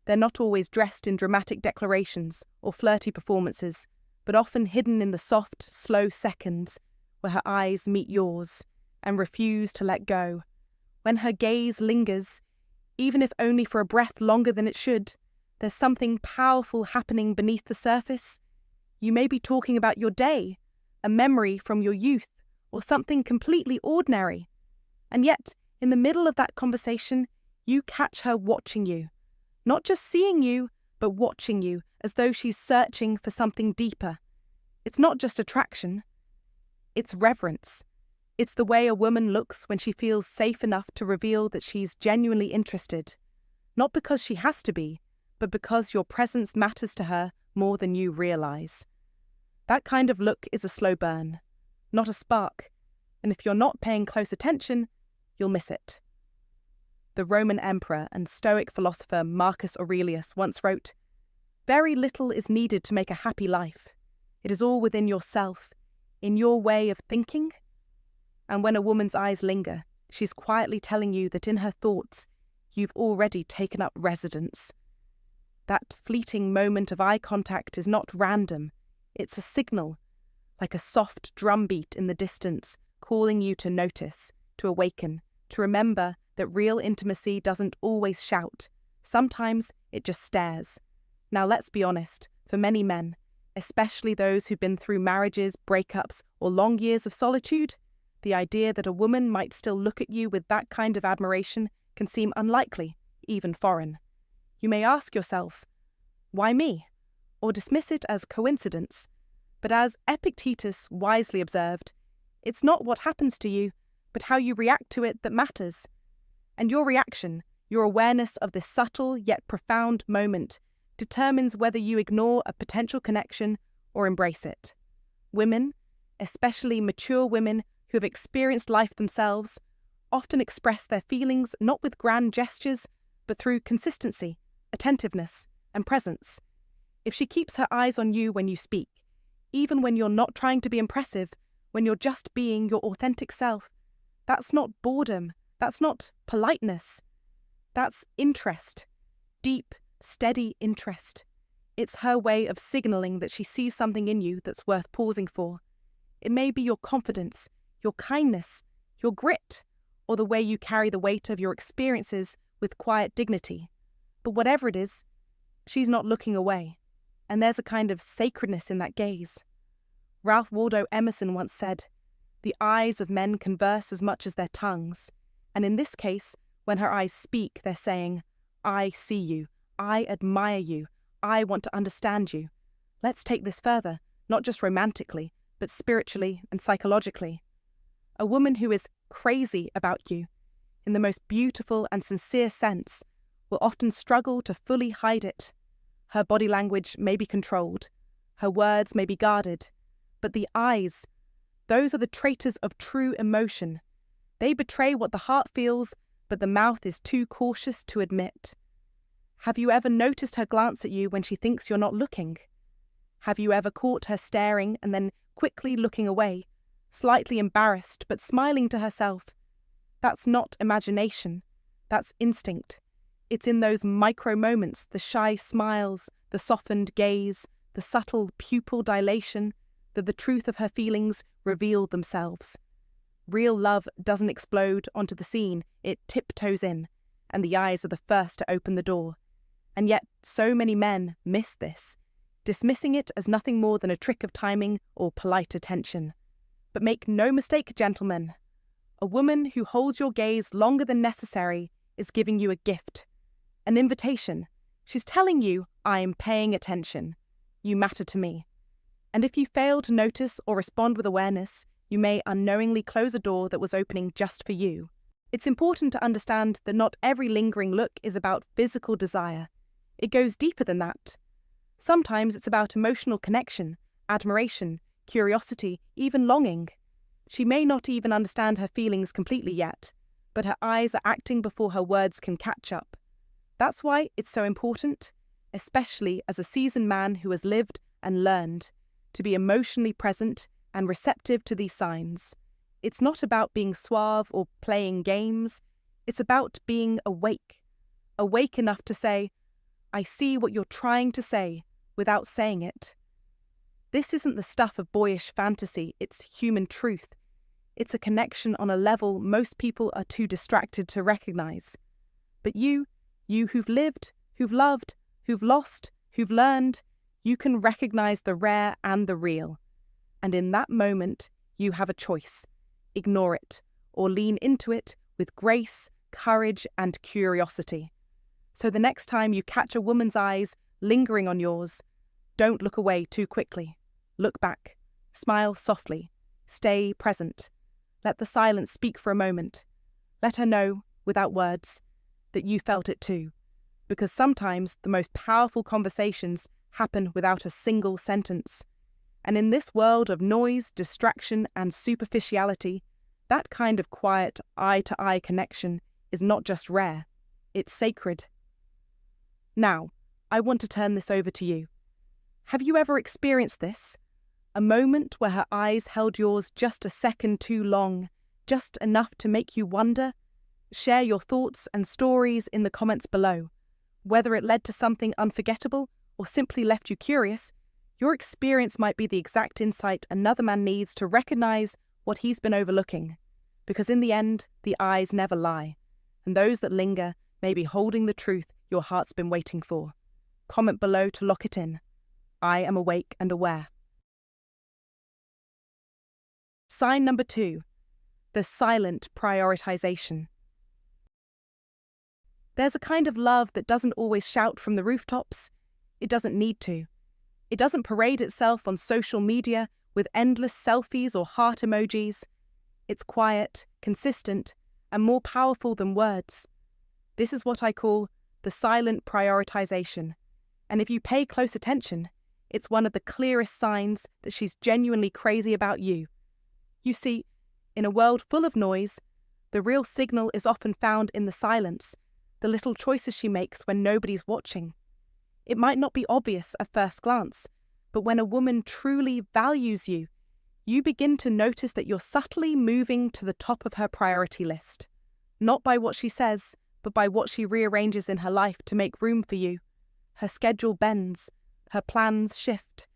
They're not always dressed in dramatic declarations or flirty performances, but often hidden in the soft, slow seconds where her eyes meet yours and refuse to let go. When her gaze lingers, even if only for a breath longer than it should, there's something powerful happening beneath the surface. You may be talking about your day, a memory from your youth, or something completely ordinary. And yet, in the middle of that conversation, you catch her watching you. Not just seeing you, but watching you, as though she's searching for something deeper. It's not just attraction. It's reverence. It's the way a woman looks when she feels safe enough to reveal that she's genuinely interested. Not because she has to be, but because your presence matters to her more than you realize. That kind of look is a slow burn, not a spark, and if you're not paying close attention, you'll miss it. The Roman emperor and Stoic philosopher Marcus Aurelius once wrote, "Very little is needed to make a happy life. It is all within yourself, in your way of thinking." And when a woman's eyes linger, she's quietly telling you that in her thoughts, you've already taken up residence. That fleeting moment of eye contact is not random. It's a signal, like a soft drumbeat in the distance, calling you to notice, to awaken, to remember that real intimacy doesn't always shout. Sometimes it just stares. Now let's be honest, for many men, especially those who've been through marriages, breakups, or long years of solitude, the idea that a woman might still look at you with that kind of admiration can seem unlikely, even foreign. You may ask yourself, why me? Or dismiss it as coincidence. But as Epictetus wisely observed, it's not what happens to you, but how you react to it that matters. And your reaction, your awareness of this subtle yet profound moment, determines whether you ignore a potential connection or embrace it. Women, especially mature women who have experienced life themselves, often express their feelings not with grand gestures, but through consistency, attentiveness, and presence. If she keeps her eyes on you when you speak, even when you're not trying to be impressive, when you're just being your authentic self, that's not boredom, that's not politeness, that's interest, deep, steady interest. It's her way of signaling that she sees something in you that's worth pausing for. It may be your confidence, your kindness, your grit, or the way you carry the weight of your experiences with quiet dignity. But whatever it is, she's not looking away, and there's a kind of sacredness in that gaze. Ralph Waldo Emerson once said, "The eyes of men converse as much as their tongues," and in this case, when her eyes speak, they're saying, "I see you, I admire you, I want to understand you. Let's take this further, not just romantically, but spiritually and psychologically." A woman who is crazy about you, in the most beautiful and sincere sense, will often struggle to fully hide it. Her body language may be controlled, her words may be guarded, but the eyes, those are the traitors of true emotion. They betray what the heart feels, but the mouth is too cautious to admit. Have you ever noticed her glance at you when she thinks you're not looking? Have you ever caught her staring and then quickly looking away, slightly embarrassed but smiling to herself? That's not imagination, that's instinct. It's in those micro moments, the shy smiles, the softened gaze, the subtle pupil dilation, that the truth of her feelings reveal themselves. Real love doesn't explode onto the scene, it tiptoes in, and the eyes are the first to open the door. And yet so many men miss this, dismissing it as nothing more than a trick of timing or polite attention. But make no mistake, gentlemen, a woman who holds your gaze longer than necessary is giving you a gift, an invitation. She's telling you, I am paying attention. You matter to me. And if you fail to notice or respond with awareness, you may unknowingly close a door that was opening just for you. It's important to understand that not every lingering look is about physical desire. It goes deeper than that. Sometimes it's about emotional connection, admiration, curiosity, even longing. She may not even understand her feelings completely yet, but her eyes are acting before her words can catch up. That's why it's so important, especially as a seasoned man who has lived and learned, to be emotionally present and receptive to these signs. It's not about being suave or playing games. It's about being awake. Awake enough to say, I see what you're trying to say, without saying it. This isn't the stuff of boyish fantasy, it's human truth. It's a connection on a level most people are too distracted to recognize. But you who've lived, who've loved, who've lost, who've learned, you can recognize the rare and the real. And in that moment, you have a choice. Ignore it, or lean into it with grace, courage, and curiosity. So the next time you catch a woman's eyes lingering on yours, don't look away too quickly. Look back. Smile softly. Stay present. Let the silence speak for a moment. Let her know, without words, that you felt it too. Because sometimes the most powerful conversations happen without a single sentence. And in this world of noise, distraction, and superficiality, that kind of quiet, eye-to-eye connection is not just rare, it's sacred. Now, I want to turn this over to you. Have you ever experienced this? A moment where her eyes held yours just a second too long, just enough to make you wonder? Share your thoughts and stories in the comments below. Whether it led to something unforgettable or simply left you curious, your experience might be the exact insight another man needs to recognize what he's been overlooking. Because in the end, the eyes never lie, and those that linger may be holding the truth your heart's been waiting for. Comment below to lock it in. I am awake and aware. Sign number 2, the silent prioritization. There's a kind of love that doesn't always shout from the rooftops. It doesn't need to. It doesn't parade itself on social media with endless selfies or heart emojis. It's quiet, consistent, and more powerful than words. This is what I call the silent prioritization. And if you pay close attention, it's one of the clearest signs that she's genuinely crazy about you. You see, in a world full of noise, the real signal is often found in the silence, the little choices she makes when nobody's watching. It might not be obvious at first glance, but when a woman truly values you, you begin to notice that you're subtly moving to the top of her priority list. Not by what she says, but by what she rearranges in her life to make room for you. Her schedule bends, her plans shift,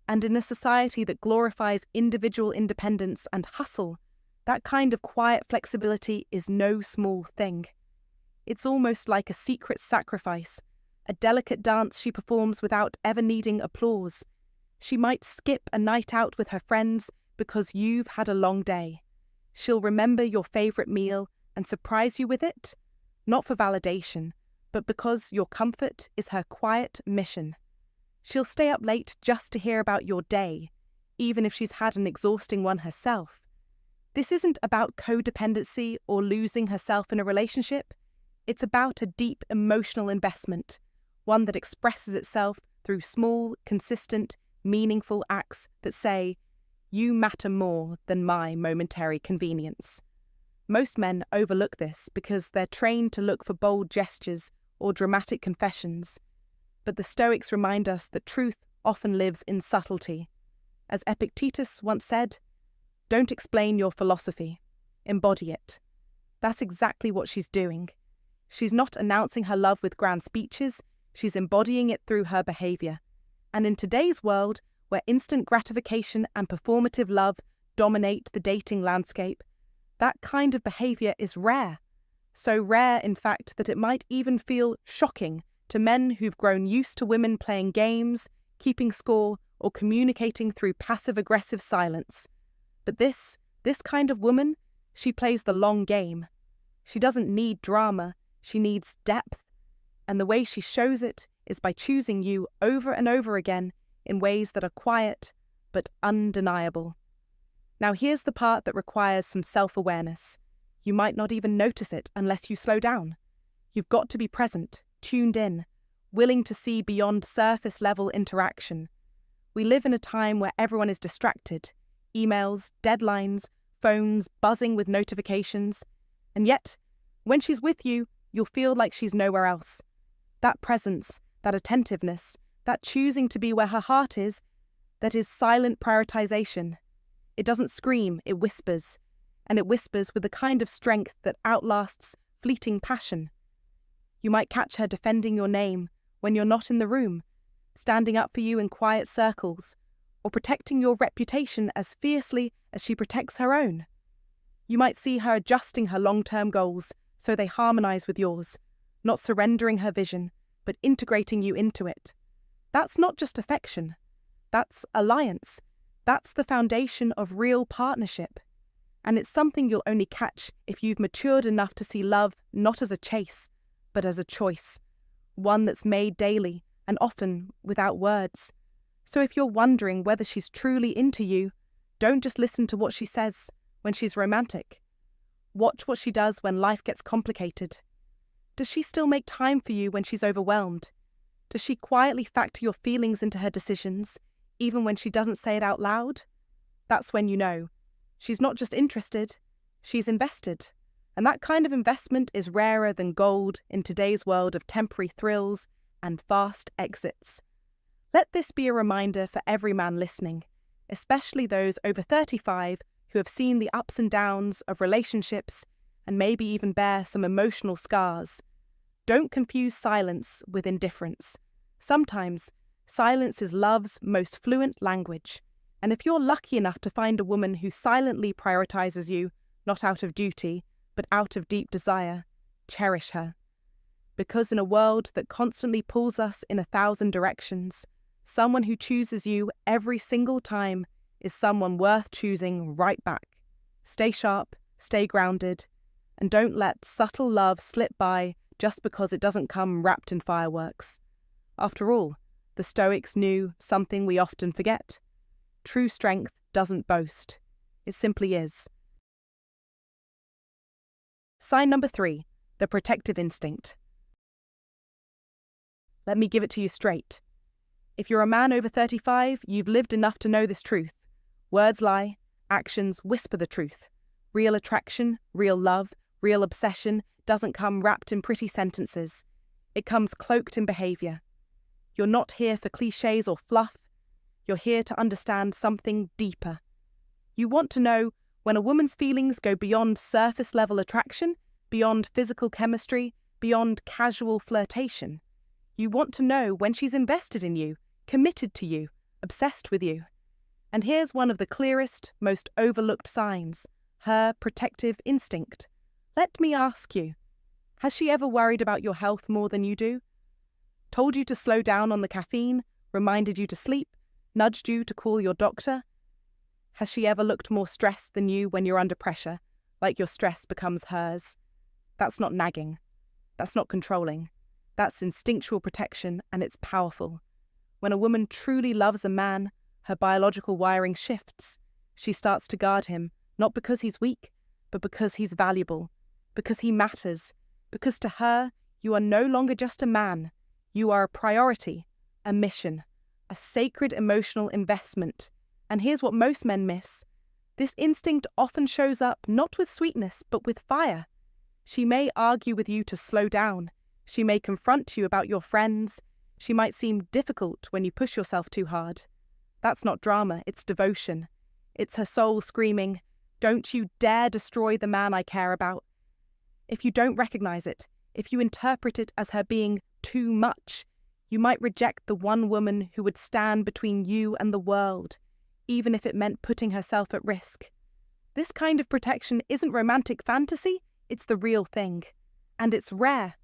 and in a society that glorifies individual independence and hustle, that kind of quiet flexibility is no small thing. It's almost like a secret sacrifice, a delicate dance she performs without ever needing applause. She might skip a night out with her friends because you've had a long day. She'll remember your favorite meal and surprise you with it, not for validation, but because your comfort is her quiet mission. She'll stay up late just to hear about your day, even if she's had an exhausting one herself. This isn't about codependency or losing herself in a relationship. It's about a deep emotional investment, one that expresses itself through small, consistent, meaningful acts that say, "You matter more than my momentary convenience." Most men overlook this because they're trained to look for bold gestures or dramatic confessions. But the Stoics remind us that truth often lives in subtlety. As Epictetus once said, "Don't explain your philosophy, embody it." That's exactly what she's doing. She's not announcing her love with grand speeches, she's embodying it through her behavior. And in today's world, where instant gratification and performative love dominate the dating landscape, that kind of behavior is rare. So rare, in fact, that it might even feel shocking to men who've grown used to women playing games, keeping score, or communicating through passive-aggressive silence. But this kind of woman, she plays the long game. She doesn't need drama, she needs depth. And the way she shows it is by choosing you over and over again in ways that are quiet but undeniable. Now here's the part that requires some self-awareness. You might not even notice it unless you slow down. You've got to be present, tuned in, willing to see beyond surface-level interaction. We live in a time where everyone is distracted. Emails, deadlines, phones buzzing with notifications. And yet, when she's with you, you'll feel like she's nowhere else. That presence, that attentiveness, that choosing to be where her heart is, that is silent prioritization. It doesn't scream, it whispers. And it whispers with the kind of strength that outlasts fleeting passion. You might catch her defending your name when you're not in the room, standing up for you in quiet circles, or protecting your reputation as fiercely as she protects her own. You might see her adjusting her long-term goals so they harmonize with yours, not surrendering her vision, but integrating you into it. That's not just affection. That's alliance. That's the foundation of real partnership. And it's something you'll only catch if you've matured enough to see love not as a chase, but as a choice, one that's made daily and often without words. So if you're wondering whether she's truly into you, don't just listen to what she says when she's romantic. Watch what she does when life gets complicated. Does she still make time for you when she's overwhelmed? Does she quietly factor your feelings into her decisions, even when she doesn't say it out loud, that's when you know. She's not just interested, she's invested. And that kind of investment is rarer than gold in today's world of temporary thrills and fast exits. Let this be a reminder for every man listening, especially those over 35 who have seen the ups and downs of relationships and maybe even bear some emotional scars. Don't confuse silence with indifference. Sometimes, silence is love's most fluent language. And if you're lucky enough to find a woman who silently prioritizes you, not out of duty, but out of deep desire, cherish her. Because in a world that constantly pulls us in 1,000 directions, someone who chooses you every single time is someone worth choosing right back. Stay sharp, stay grounded, and don't let subtle love slip by just because it doesn't come wrapped in fireworks. After all, the Stoics knew something we often forget. True strength doesn't boast. It simply is. Sign number 3, the protective instinct. Let me give it to you straight. If you're a man over 35, you've lived enough to know this truth. Words lie, actions whisper the truth. Real attraction, real love, real obsession doesn't come wrapped in pretty sentences. It comes cloaked in behaviour. You're not here for cliches or fluff. You're here to understand something deeper. You want to know when a woman's feelings go beyond surface-level attraction, beyond physical chemistry, beyond casual flirtation. You want to know when she's invested in you, committed to you, obsessed with you. And here's one of the clearest, most overlooked signs: her protective instinct. Let me ask you, has she ever worried about your health more than you do? Told you to slow down on the caffeine, reminded you to sleep, nudged you to call your doctor? Has she ever looked more stressed than you when you're under pressure, like your stress becomes hers? That's not nagging. That's not controlling. That's instinctual protection, and it's powerful. When a woman truly loves a man, her biological wiring shifts. She starts to guard him, not because he's weak, but because he's valuable, because he matters, because to her, you are no longer just a man. You are a priority, a mission, a sacred emotional investment. And here's what most men miss. This instinct often shows up not with sweetness, but with fire. She may argue with you to slow down. She may confront you about your friends. She might seem difficult when you push yourself too hard. That's not drama, it's devotion. It's her soul screaming, "Don't you dare destroy the man I care about." If you don't recognize it, if you interpret it as her being too much, you might reject the one woman who would stand between you and the world, even if it meant putting herself at risk. This kind of protection isn't romantic fantasy, it's the real thing. And it's rare.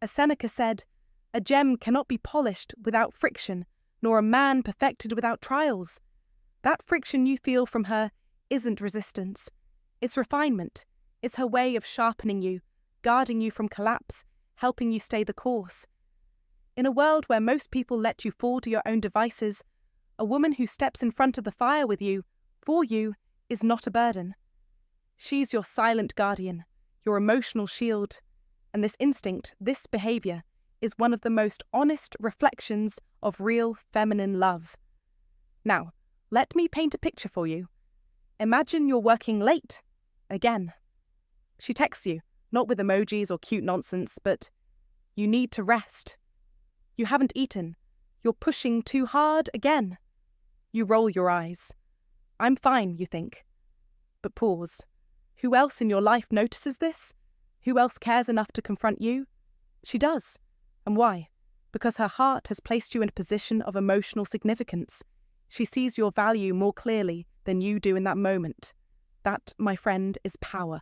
As Seneca said, "A gem cannot be polished without friction, nor a man perfected without trials." That friction you feel from her isn't resistance. It's refinement. It's her way of sharpening you, guarding you from collapse, helping you stay the course. In a world where most people let you fall to your own devices, a woman who steps in front of the fire with you, for you, is not a burden. She's your silent guardian, your emotional shield. And this instinct, this behaviour, is one of the most honest reflections of real feminine love. Now, let me paint a picture for you. Imagine you're working late. Again. She texts you, not with emojis or cute nonsense, but you need to rest. You haven't eaten. You're pushing too hard again. You roll your eyes. I'm fine, you think. But pause. Who else in your life notices this? Who else cares enough to confront you? She does. And why? Because her heart has placed you in a position of emotional significance. She sees your value more clearly than you do in that moment. That, my friend, is power.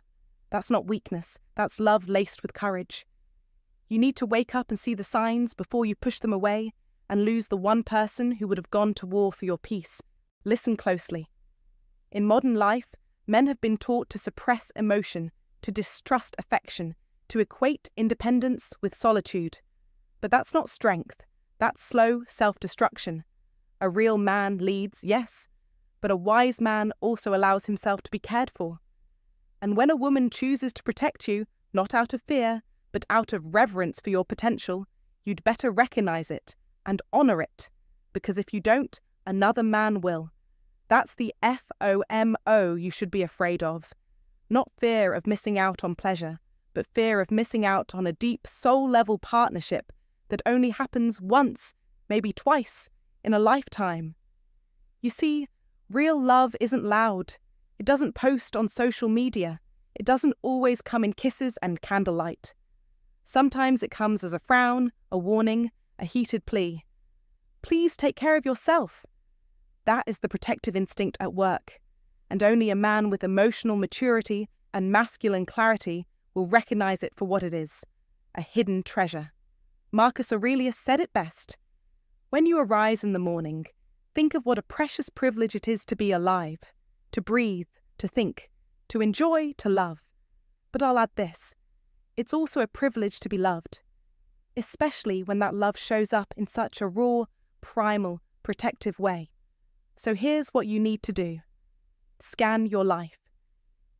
That's not weakness. That's love laced with courage. You need to wake up and see the signs before you push them away and lose the one person who would have gone to war for your peace. Listen closely. In modern life, men have been taught to suppress emotion, to distrust affection, to equate independence with solitude. But that's not strength. That's slow self-destruction. A real man leads, yes, but a wise man also allows himself to be cared for. And when a woman chooses to protect you, not out of fear, but out of reverence for your potential, you'd better recognize it and honor it. Because if you don't, another man will. That's the FOMO you should be afraid of. Not fear of missing out on pleasure, but fear of missing out on a deep soul-level partnership that only happens once, maybe twice, in a lifetime. You see, real love isn't loud. It doesn't post on social media. It doesn't always come in kisses and candlelight. Sometimes it comes as a frown, a warning, a heated plea. Please take care of yourself. That is the protective instinct at work, and only a man with emotional maturity and masculine clarity will recognize it for what it is, a hidden treasure. Marcus Aurelius said it best. When you arise in the morning, think of what a precious privilege it is to be alive, to breathe, to think, to enjoy, to love. But I'll add this. It's also a privilege to be loved, especially when that love shows up in such a raw, primal, protective way. So here's what you need to do. Scan your life.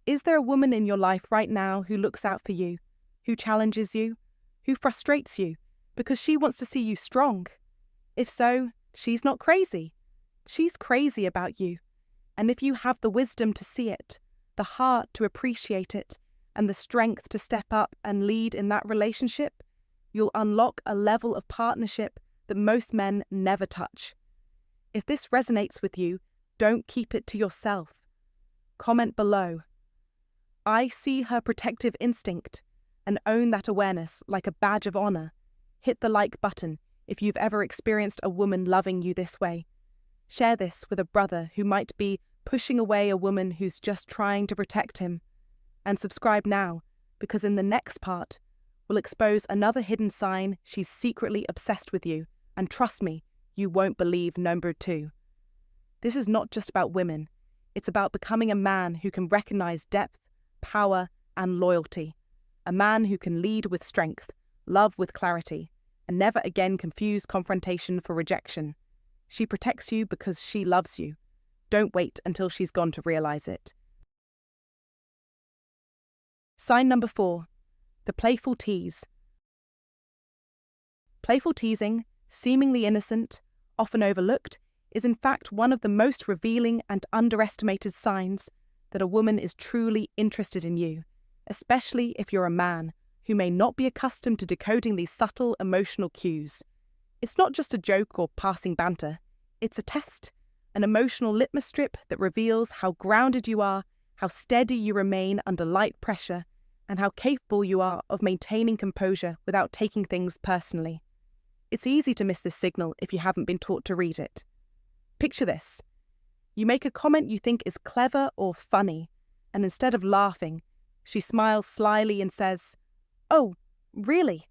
Is there a woman in your life right now who looks out for you, who challenges you, who frustrates you because she wants to see you strong? If so, she's not crazy. She's crazy about you. And if you have the wisdom to see it, the heart to appreciate it, and the strength to step up and lead in that relationship, you'll unlock a level of partnership that most men never touch. If this resonates with you, don't keep it to yourself. Comment below. I see her protective instinct, and own that awareness like a badge of honor. Hit the like button if you've ever experienced a woman loving you this way. Share this with a brother who might be pushing away a woman who's just trying to protect him. And subscribe now, because in the next part, we'll expose another hidden sign she's secretly obsessed with you, and trust me, you won't believe number 2. This is not just about women. It's about becoming a man who can recognize depth, power, and loyalty. A man who can lead with strength, love with clarity, and never again confuse confrontation for rejection. She protects you because she loves you. Don't wait until she's gone to realize it. Sign number 4. The playful tease. Playful teasing, seemingly innocent, often overlooked, is in fact one of the most revealing and underestimated signs that a woman is truly interested in you, especially if you're a man who may not be accustomed to decoding these subtle emotional cues. It's not just a joke or passing banter. It's a test, an emotional litmus strip that reveals how grounded you are, how steady you remain under light pressure, and how capable you are of maintaining composure without taking things personally. It's easy to miss this signal if you haven't been taught to read it. Picture this. You make a comment you think is clever or funny, and instead of laughing, she smiles slyly and says, "Oh, really?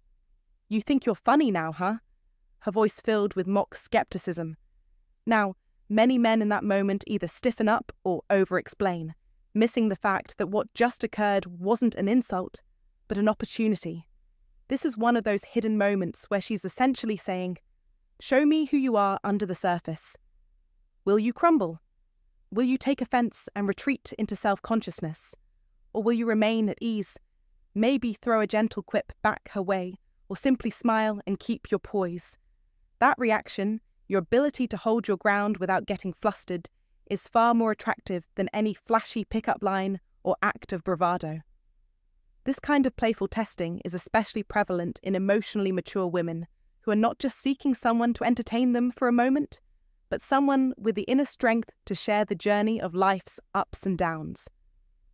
You think you're funny now, huh?" Her voice filled with mock skepticism. Now, many men in that moment either stiffen up or over-explain, missing the fact that what just occurred wasn't an insult, but an opportunity. This is one of those hidden moments where she's essentially saying, "Show me who you are under the surface. Will you crumble? Will you take offense and retreat into self-consciousness? Or will you remain at ease, maybe throw a gentle quip back her way, or simply smile and keep your poise?" That reaction, your ability to hold your ground without getting flustered, is far more attractive than any flashy pickup line or act of bravado. This kind of playful testing is especially prevalent in emotionally mature women who are not just seeking someone to entertain them for a moment, but someone with the inner strength to share the journey of life's ups and downs.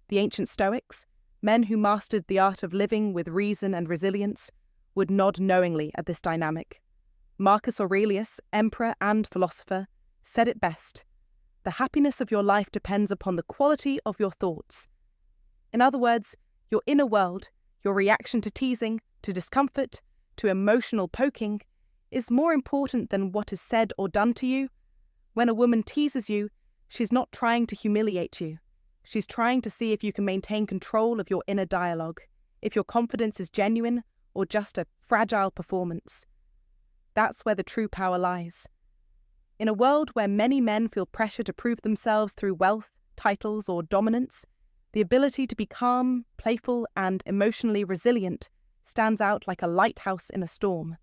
The ancient Stoics, men who mastered the art of living with reason and resilience, would nod knowingly at this dynamic. Marcus Aurelius, emperor and philosopher, said it best: "The happiness of your life depends upon the quality of your thoughts." In other words, your inner world, your reaction to teasing, to discomfort, to emotional poking, is more important than what is said or done to you. When a woman teases you, she's not trying to humiliate you. She's trying to see if you can maintain control of your inner dialogue, if your confidence is genuine or just a fragile performance. That's where the true power lies. In a world where many men feel pressure to prove themselves through wealth, titles, or dominance, the ability to be calm, playful, and emotionally resilient stands out like a lighthouse in a storm.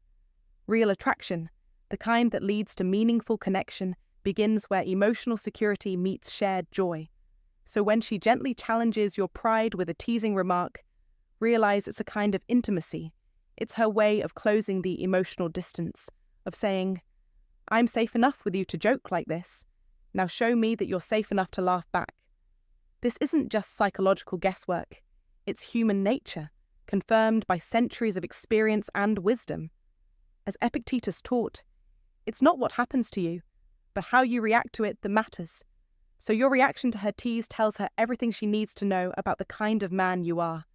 Real attraction, the kind that leads to meaningful connection, begins where emotional security meets shared joy. So when she gently challenges your pride with a teasing remark, realize it's a kind of intimacy. It's her way of closing the emotional distance, of saying, I'm safe enough with you to joke like this. Now show me that you're safe enough to laugh back. This isn't just psychological guesswork. It's human nature, confirmed by centuries of experience and wisdom. As Epictetus taught, it's not what happens to you, but how you react to it that matters. So your reaction to her tease tells her everything she needs to know about the kind of man you are.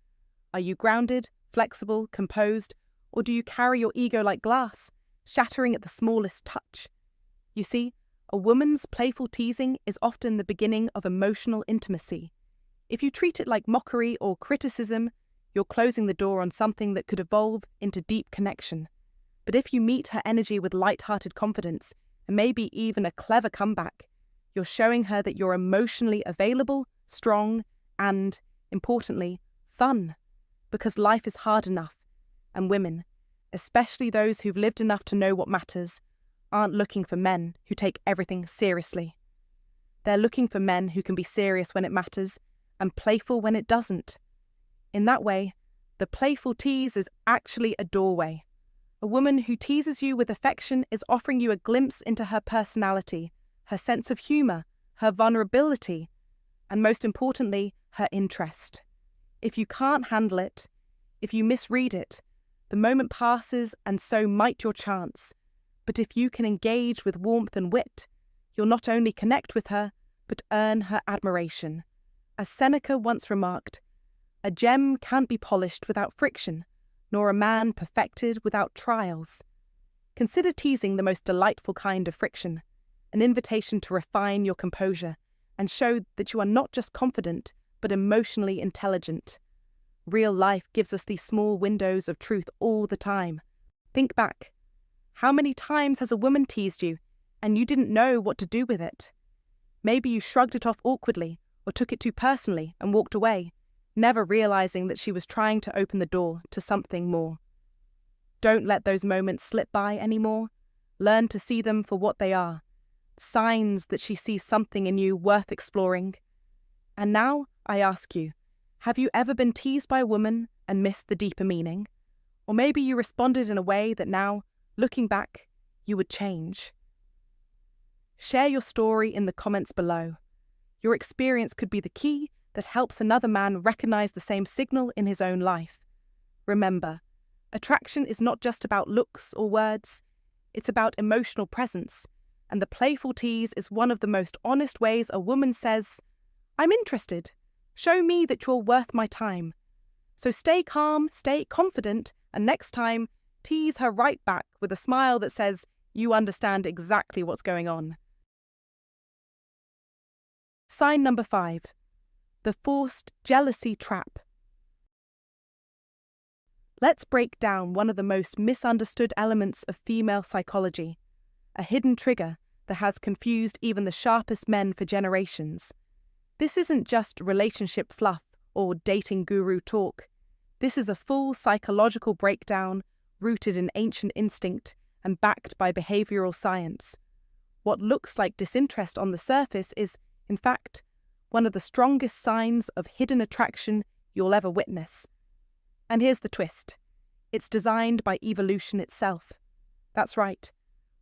Are you grounded, flexible, composed, or do you carry your ego like glass, shattering at the smallest touch? You see, a woman's playful teasing is often the beginning of emotional intimacy. If you treat it like mockery or criticism, you're closing the door on something that could evolve into deep connection. But if you meet her energy with light-hearted confidence, and maybe even a clever comeback, you're showing her that you're emotionally available, strong, and, importantly, fun. Because life is hard enough, and women, especially those who've lived enough to know what matters, aren't looking for men who take everything seriously. They're looking for men who can be serious when it matters and playful when it doesn't. In that way, the playful tease is actually a doorway. A woman who teases you with affection is offering you a glimpse into her personality, her sense of humour, her vulnerability, and most importantly, her interest. If you can't handle it, if you misread it, the moment passes and so might your chance. But if you can engage with warmth and wit, you'll not only connect with her, but earn her admiration. As Seneca once remarked, a gem can't be polished without friction, nor a man perfected without trials. Consider teasing the most delightful kind of friction, an invitation to refine your composure and show that you are not just confident, but emotionally intelligent. Real life gives us these small windows of truth all the time. Think back. How many times has a woman teased you and you didn't know what to do with it? Maybe you shrugged it off awkwardly or took it too personally and walked away, never realizing that she was trying to open the door to something more. Don't let those moments slip by anymore. Learn to see them for what they are, signs that she sees something in you worth exploring. And now, I ask you, have you ever been teased by a woman and missed the deeper meaning? Or maybe you responded in a way that now, looking back, you would change. Share your story in the comments below. Your experience could be the key that helps another man recognize the same signal in his own life. Remember, attraction is not just about looks or words, it's about emotional presence, and the playful tease is one of the most honest ways a woman says, I'm interested. Show me that you're worth my time. So stay calm, stay confident, and next time, tease her right back with a smile that says, you understand exactly what's going on. Sign number 5. The forced jealousy trap. Let's break down one of the most misunderstood elements of female psychology, a hidden trigger that has confused even the sharpest men for generations. This isn't just relationship fluff or dating guru talk. This is a full psychological breakdown rooted in ancient instinct and backed by behavioral science. What looks like disinterest on the surface is, in fact, one of the strongest signs of hidden attraction you'll ever witness. And here's the twist. It's designed by evolution itself. That's right.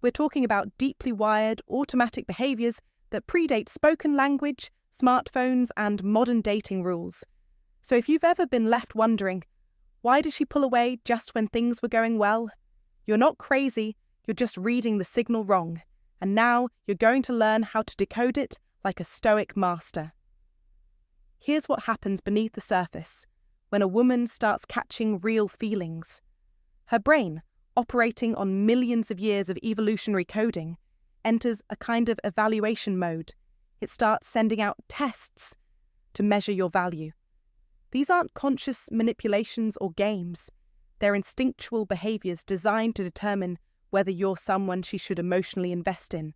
We're talking about deeply wired, automatic behaviors that predate spoken language, smartphones, and modern dating rules. So if you've ever been left wondering, why did she pull away just when things were going well? You're not crazy, you're just reading the signal wrong. And now you're going to learn how to decode it like a Stoic master. Here's what happens beneath the surface when a woman starts catching real feelings. Her brain, operating on millions of years of evolutionary coding, enters a kind of evaluation mode. It starts sending out tests to measure your value. These aren't conscious manipulations or games. They're instinctual behaviors designed to determine whether you're someone she should emotionally invest in.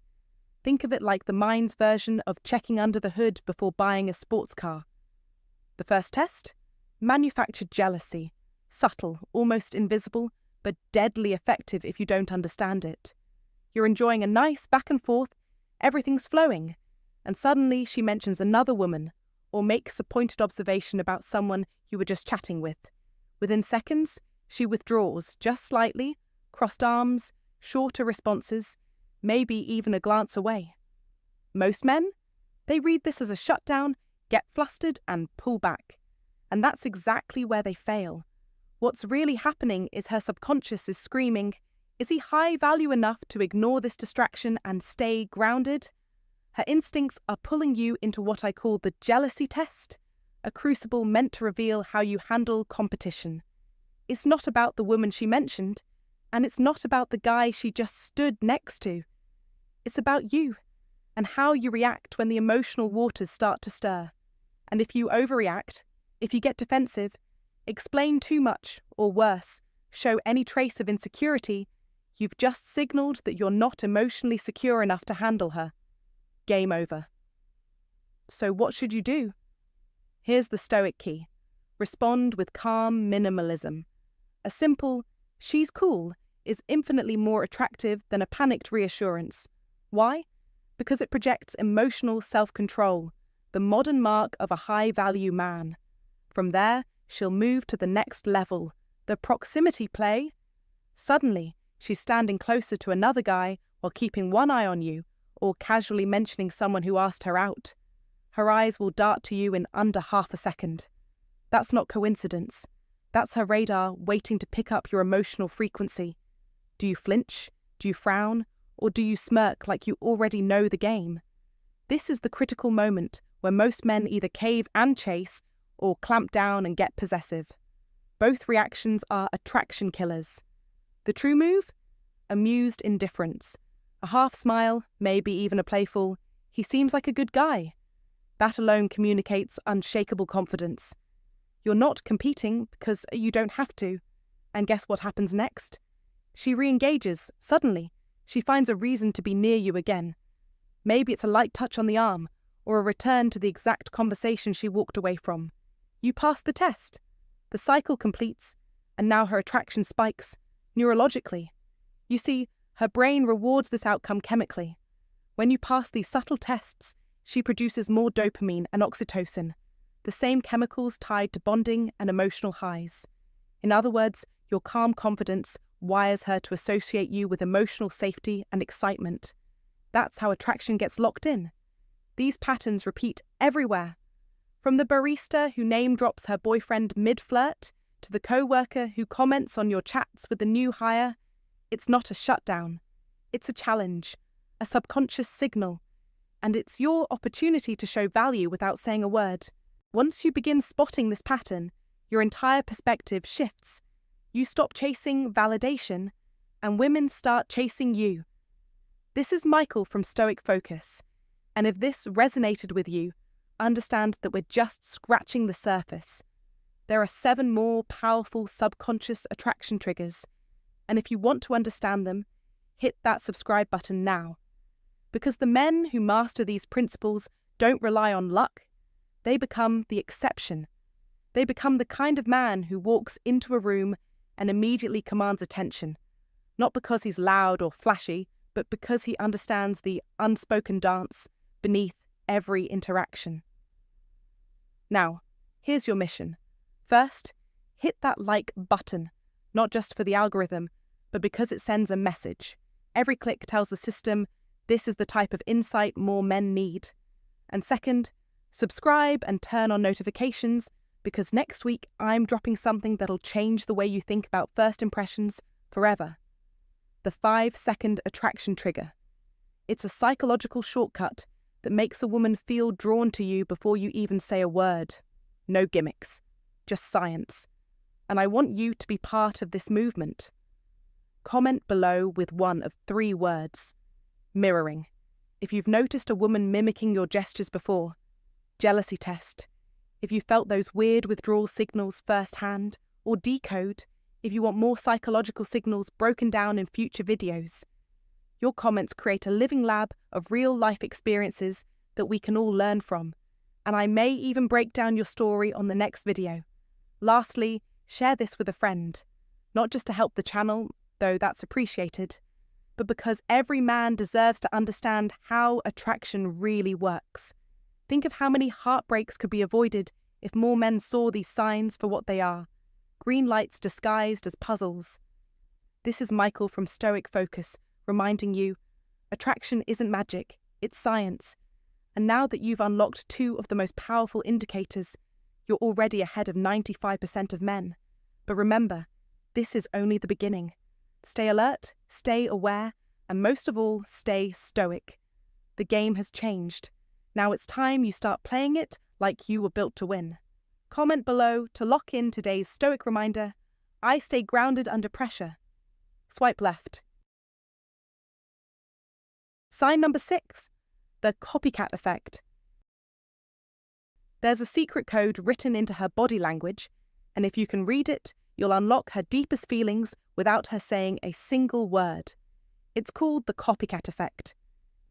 Think of it like the mind's version of checking under the hood before buying a sports car. The first test? Manufactured jealousy. Subtle, almost invisible, but deadly effective if you don't understand it. You're enjoying a nice back and forth, Everything's flowing. And suddenly she mentions another woman or makes a pointed observation about someone you were just chatting with. Within seconds, she withdraws just slightly, crossed arms, shorter responses, maybe even a glance away. Most men, they read this as a shutdown, get flustered and pull back. And that's exactly where they fail. What's really happening is her subconscious is screaming, is he high value enough to ignore this distraction and stay grounded? Her instincts are pulling you into what I call the jealousy test, a crucible meant to reveal how you handle competition. It's not about the woman she mentioned, and it's not about the guy she just stood next to. It's about you, and how you react when the emotional waters start to stir. And if you overreact, if you get defensive, explain too much, or worse, show any trace of insecurity, you've just signaled that you're not emotionally secure enough to handle her. Game over. So what should you do? Here's the Stoic key. Respond with calm minimalism. A simple, she's cool, is infinitely more attractive than a panicked reassurance. Why? Because it projects emotional self-control, the modern mark of a high-value man. From there, she'll move to the next level, the proximity play. Suddenly, she's standing closer to another guy while keeping one eye on you, or casually mentioning someone who asked her out. Her eyes will dart to you in under half a second. That's not coincidence. That's her radar waiting to pick up your emotional frequency. Do you flinch? Do you frown? Or do you smirk like you already know the game? This is the critical moment where most men either cave and chase or clamp down and get possessive. Both reactions are attraction killers. The true move? Amused indifference. A half smile, maybe even a playful, he seems like a good guy. That alone communicates unshakable confidence. You're not competing because you don't have to. And guess what happens next? She re-engages, suddenly. She finds a reason to be near you again. Maybe it's a light touch on the arm, or a return to the exact conversation she walked away from. You pass the test. The cycle completes, and now her attraction spikes, neurologically. You see, her brain rewards this outcome chemically. When you pass these subtle tests, she produces more dopamine and oxytocin, the same chemicals tied to bonding and emotional highs. In other words, your calm confidence wires her to associate you with emotional safety and excitement. That's how attraction gets locked in. These patterns repeat everywhere. From the barista who name drops her boyfriend mid-flirt, to the co-worker who comments on your chats with the new hire, it's not a shutdown. It's a challenge, a subconscious signal, and it's your opportunity to show value without saying a word. Once you begin spotting this pattern, your entire perspective shifts. You stop chasing validation, and women start chasing you. This is Michael from Stoic Focus, and if this resonated with you, understand that we're just scratching the surface. There are 7 more powerful subconscious attraction triggers, and if you want to understand them, hit that subscribe button now. Because the men who master these principles don't rely on luck, they become the exception. They become the kind of man who walks into a room and immediately commands attention, not because he's loud or flashy, but because he understands the unspoken dance beneath every interaction. Now, here's your mission. First, hit that like button, not just for the algorithm, but because it sends a message. Every click tells the system, this is the type of insight more men need. And second, subscribe and turn on notifications, because next week I'm dropping something that'll change the way you think about first impressions forever. The 5-second attraction trigger. It's a psychological shortcut that makes a woman feel drawn to you before you even say a word. No gimmicks, just science. And I want you to be part of this movement. Comment below with one of 3 words. Mirroring. If you've noticed a woman mimicking your gestures before. Jealousy test. If you felt those weird withdrawal signals firsthand. Or decode, if you want more psychological signals broken down in future videos. Your comments create a living lab of real-life experiences that we can all learn from. And I may even break down your story on the next video. Lastly, share this with a friend. Not just to help the channel, though that's appreciated, but because every man deserves to understand how attraction really works. Think of how many heartbreaks could be avoided if more men saw these signs for what they are, green lights disguised as puzzles. This is Michael from Stoic Focus, reminding you, attraction isn't magic, it's science. And now that you've unlocked two of the most powerful indicators, you're already ahead of 95% of men. But remember, this is only the beginning. Stay alert, stay aware, and most of all, stay stoic. The game has changed. Now it's time you start playing it like you were built to win. Comment below to lock in today's stoic reminder, I stay grounded under pressure. Swipe left. Sign number 6, the copycat effect. There's a secret code written into her body language, and if you can read it, you'll unlock her deepest feelings without her saying a single word. It's called the copycat effect.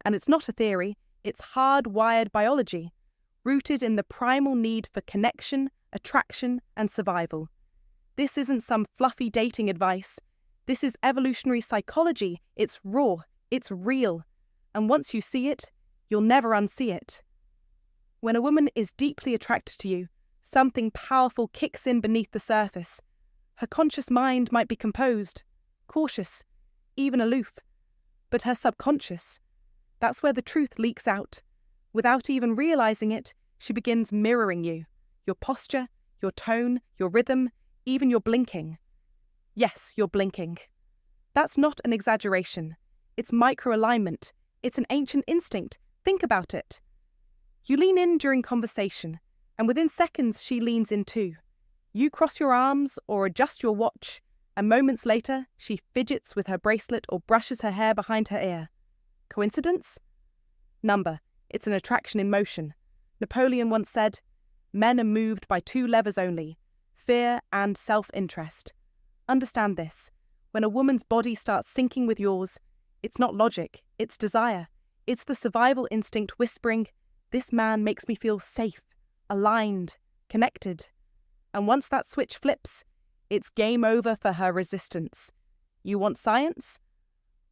And it's not a theory, it's hardwired biology, rooted in the primal need for connection, attraction, and survival. This isn't some fluffy dating advice. This is evolutionary psychology. It's raw, it's real. And once you see it, you'll never unsee it. When a woman is deeply attracted to you, something powerful kicks in beneath the surface. Her conscious mind might be composed, cautious, even aloof. But her subconscious, that's where the truth leaks out. Without even realizing it, she begins mirroring you, your posture, your tone, your rhythm, even your blinking. Yes, you're blinking. That's not an exaggeration. It's microalignment. It's an ancient instinct. Think about it. You lean in during conversation, and within seconds she leans in too. You cross your arms or adjust your watch, and moments later she fidgets with her bracelet or brushes her hair behind her ear. Coincidence? Number. It's an attraction in motion. Napoleon once said, "Men are moved by 2 levers only, fear and self-interest." Understand this. When a woman's body starts syncing with yours, it's not logic, it's desire. It's the survival instinct whispering, "This man makes me feel safe, aligned, connected." And once that switch flips, it's game over for her resistance. You want science?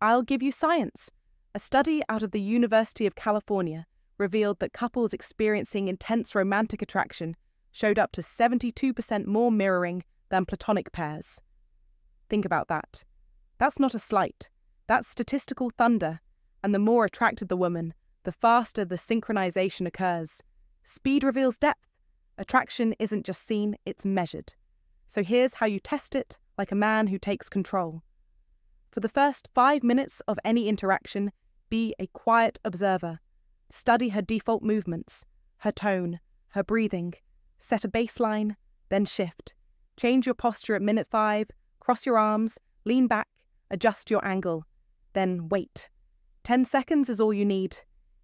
I'll give you science. A study out of the University of California revealed that couples experiencing intense romantic attraction showed up to 72% more mirroring than platonic pairs. Think about that. That's not a slight. That's statistical thunder. And the more attracted the woman, the faster the synchronization occurs. Speed reveals depth. Attraction isn't just seen, it's measured. So here's how you test it like a man who takes control. For the first 5 minutes of any interaction, be a quiet observer. Study her default movements, her tone, her breathing. Set a baseline, then shift. Change your posture at minute 5, cross your arms, lean back, adjust your angle. Then wait. 10 seconds is all you need.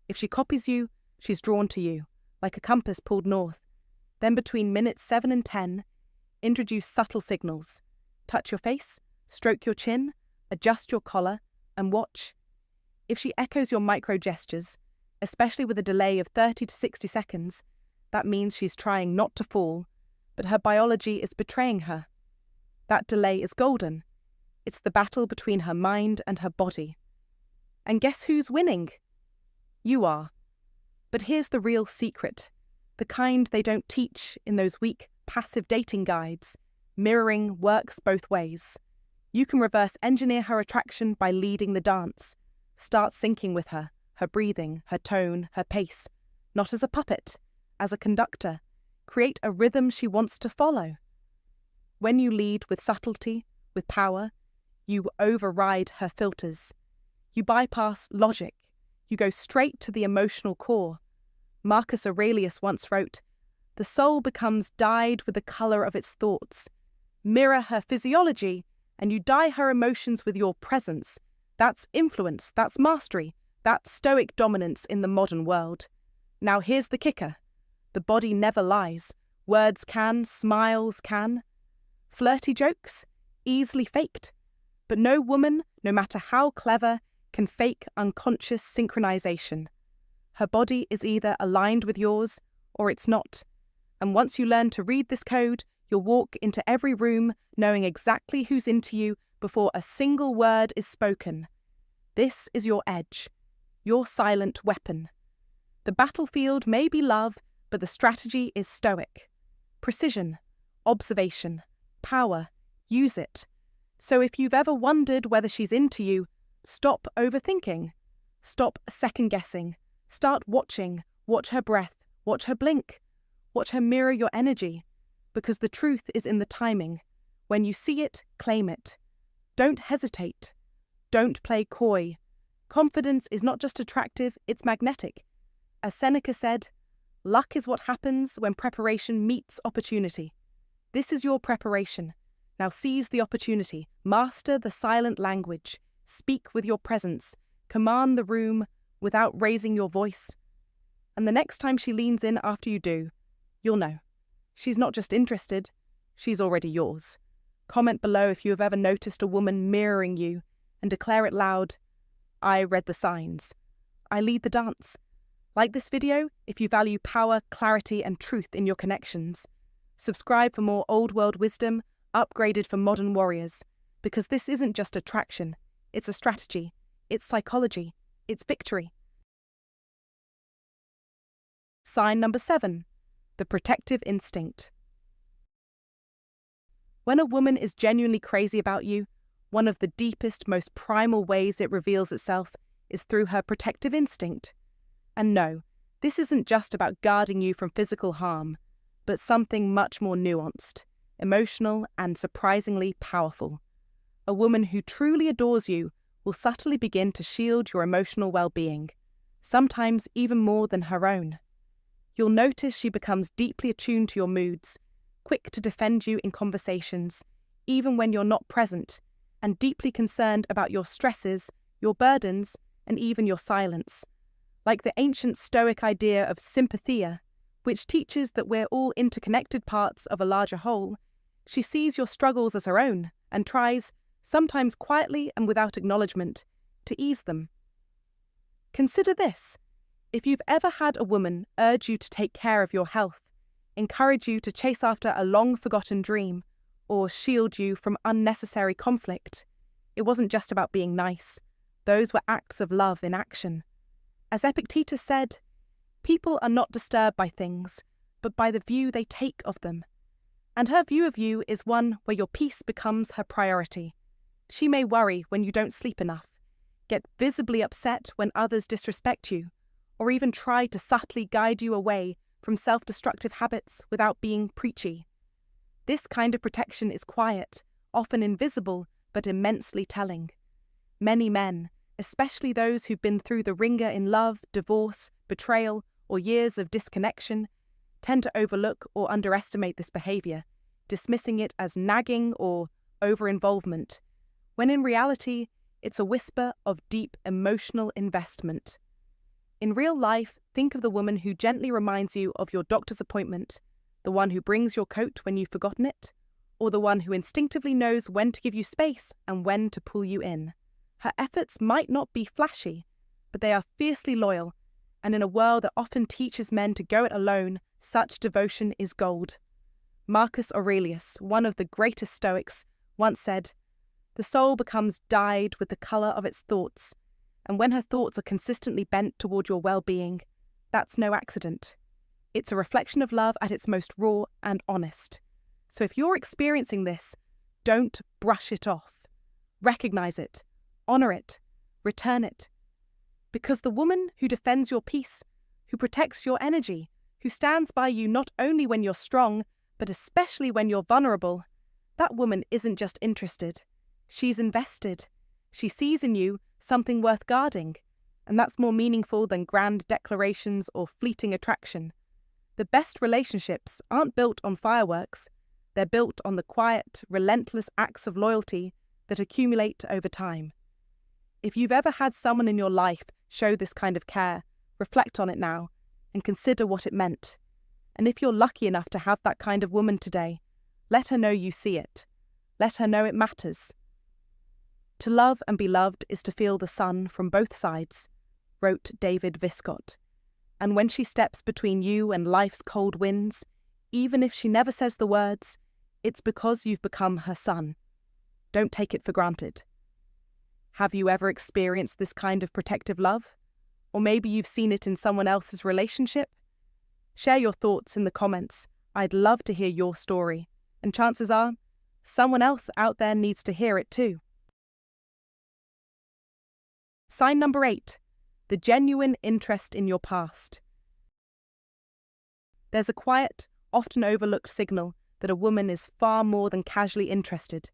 If she copies you, she's drawn to you, like a compass pulled north. Then between minutes 7 and 10, introduce subtle signals. Touch your face, stroke your chin, adjust your collar, and watch. If she echoes your micro gestures, especially with a delay of 30 to 60 seconds, that means she's trying not to fall, but her biology is betraying her. That delay is golden. It's the battle between her mind and her body. And guess who's winning? You are. But here's the real secret, the kind they don't teach in those weak, passive dating guides. Mirroring works both ways. You can reverse engineer her attraction by leading the dance. Start syncing with her breathing, her tone, her pace, not as a puppet, as a conductor. Create a rhythm she wants to follow. When you lead with subtlety, with power, you override her filters. You bypass logic. You go straight to the emotional core. Marcus Aurelius once wrote, "The soul becomes dyed with the colour of its thoughts." Mirror her physiology, and you dye her emotions with your presence. That's influence, that's mastery, that's stoic dominance in the modern world. Now here's the kicker. The body never lies. Words can, smiles can. Flirty jokes? Easily faked. But no woman, no matter how clever, can fake unconscious synchronization. Her body is either aligned with yours or it's not. And once you learn to read this code, you'll walk into every room knowing exactly who's into you before a single word is spoken. This is your edge, your silent weapon. The battlefield may be love, but the strategy is stoic. Precision, observation, power, use it. So if you've ever wondered whether she's into you, stop overthinking. Stop second-guessing. Start watching. Watch her breath. Watch her blink. Watch her mirror your energy. Because the truth is in the timing. When you see it, claim it. Don't hesitate. Don't play coy. Confidence is not just attractive, it's magnetic. As Seneca said, luck is what happens when preparation meets opportunity. This is your preparation. Now seize the opportunity. Master the silent language. Speak with your presence. Command the room without raising your voice. And the next time she leans in after you do, you'll know. She's not just interested, she's already yours. Comment below if you have ever noticed a woman mirroring you and declare it loud, I read the signs. I lead the dance. Like this video if you value power, clarity, and truth in your connections. Subscribe for more old world wisdom, upgraded for modern warriors. Because this isn't just attraction, it's a strategy. It's psychology. It's victory. Sign number 7. The protective instinct. When a woman is genuinely crazy about you, one of the deepest, most primal ways it reveals itself is through her protective instinct. And no, this isn't just about guarding you from physical harm, but something much more nuanced, emotional, and surprisingly powerful. A woman who truly adores you will subtly begin to shield your emotional well-being, sometimes even more than her own. You'll notice she becomes deeply attuned to your moods, quick to defend you in conversations, even when you're not present, and deeply concerned about your stresses, your burdens, and even your silence. Like the ancient Stoic idea of sympathia, which teaches that we're all interconnected parts of a larger whole, she sees your struggles as her own and tries, sometimes quietly and without acknowledgement, to ease them. Consider this. If you've ever had a woman urge you to take care of your health, encourage you to chase after a long-forgotten dream, or shield you from unnecessary conflict, it wasn't just about being nice. Those were acts of love in action. As Epictetus said, people are not disturbed by things, but by the view they take of them. And her view of you is one where your peace becomes her priority. She may worry when you don't sleep enough, get visibly upset when others disrespect you, or even try to subtly guide you away from self-destructive habits without being preachy. This kind of protection is quiet, often invisible, but immensely telling. Many men, especially those who've been through the ringer in love, divorce, betrayal, or years of disconnection, tend to overlook or underestimate this behavior, dismissing it as nagging or over-involvement, when in reality, it's a whisper of deep emotional investment. In real life, think of the woman who gently reminds you of your doctor's appointment, the one who brings your coat when you've forgotten it, or the one who instinctively knows when to give you space and when to pull you in. Her efforts might not be flashy, but they are fiercely loyal, and in a world that often teaches men to go it alone, such devotion is gold. Marcus Aurelius, one of the greatest Stoics, once said, "The soul becomes dyed with the colour of its thoughts, and when her thoughts are consistently bent toward your well-being, that's no accident. It's a reflection of love at its most raw and honest. So if you're experiencing this, don't brush it off. Recognize it, honour it, return it. Because the woman who defends your peace, who protects your energy, who stands by you not only when you're strong, but especially when you're vulnerable, that woman isn't just interested. She's invested. She sees in you something worth guarding, and that's more meaningful than grand declarations or fleeting attraction. The best relationships aren't built on fireworks. They're built on the quiet, relentless acts of loyalty that accumulate over time. If you've ever had someone in your life show this kind of care, reflect on it now and consider what it meant. And if you're lucky enough to have that kind of woman today, let her know you see it. Let her know it matters. To love and be loved is to feel the sun from both sides, wrote David Viscott. And when she steps between you and life's cold winds, even if she never says the words, it's because you've become her sun. Don't take it for granted. Have you ever experienced this kind of protective love? Or maybe you've seen it in someone else's relationship? Share your thoughts in the comments. I'd love to hear your story. And chances are, someone else out there needs to hear it too. Sign number 8, the genuine interest in your past. There's a quiet, often overlooked signal that a woman is far more than casually interested.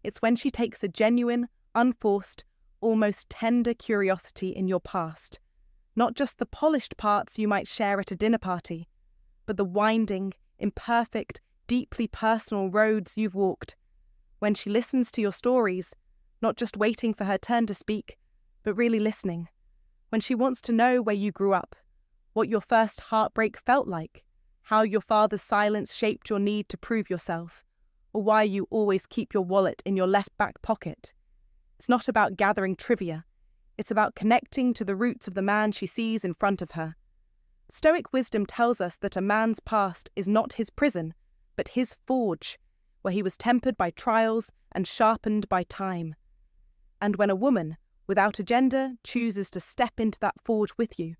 It's when she takes a genuine, unforced, almost tender curiosity in your past. Not just the polished parts you might share at a dinner party, but the winding, imperfect, deeply personal roads you've walked. When she listens to your stories, not just waiting for her turn to speak, but really listening. When she wants to know where you grew up, what your first heartbreak felt like, how your father's silence shaped your need to prove yourself, or why you always keep your wallet in your left back pocket. It's not about gathering trivia. It's about connecting to the roots of the man she sees in front of her. Stoic wisdom tells us that a man's past is not his prison, but his forge, where he was tempered by trials and sharpened by time. And when a woman, without agenda, chooses to step into that forge with you,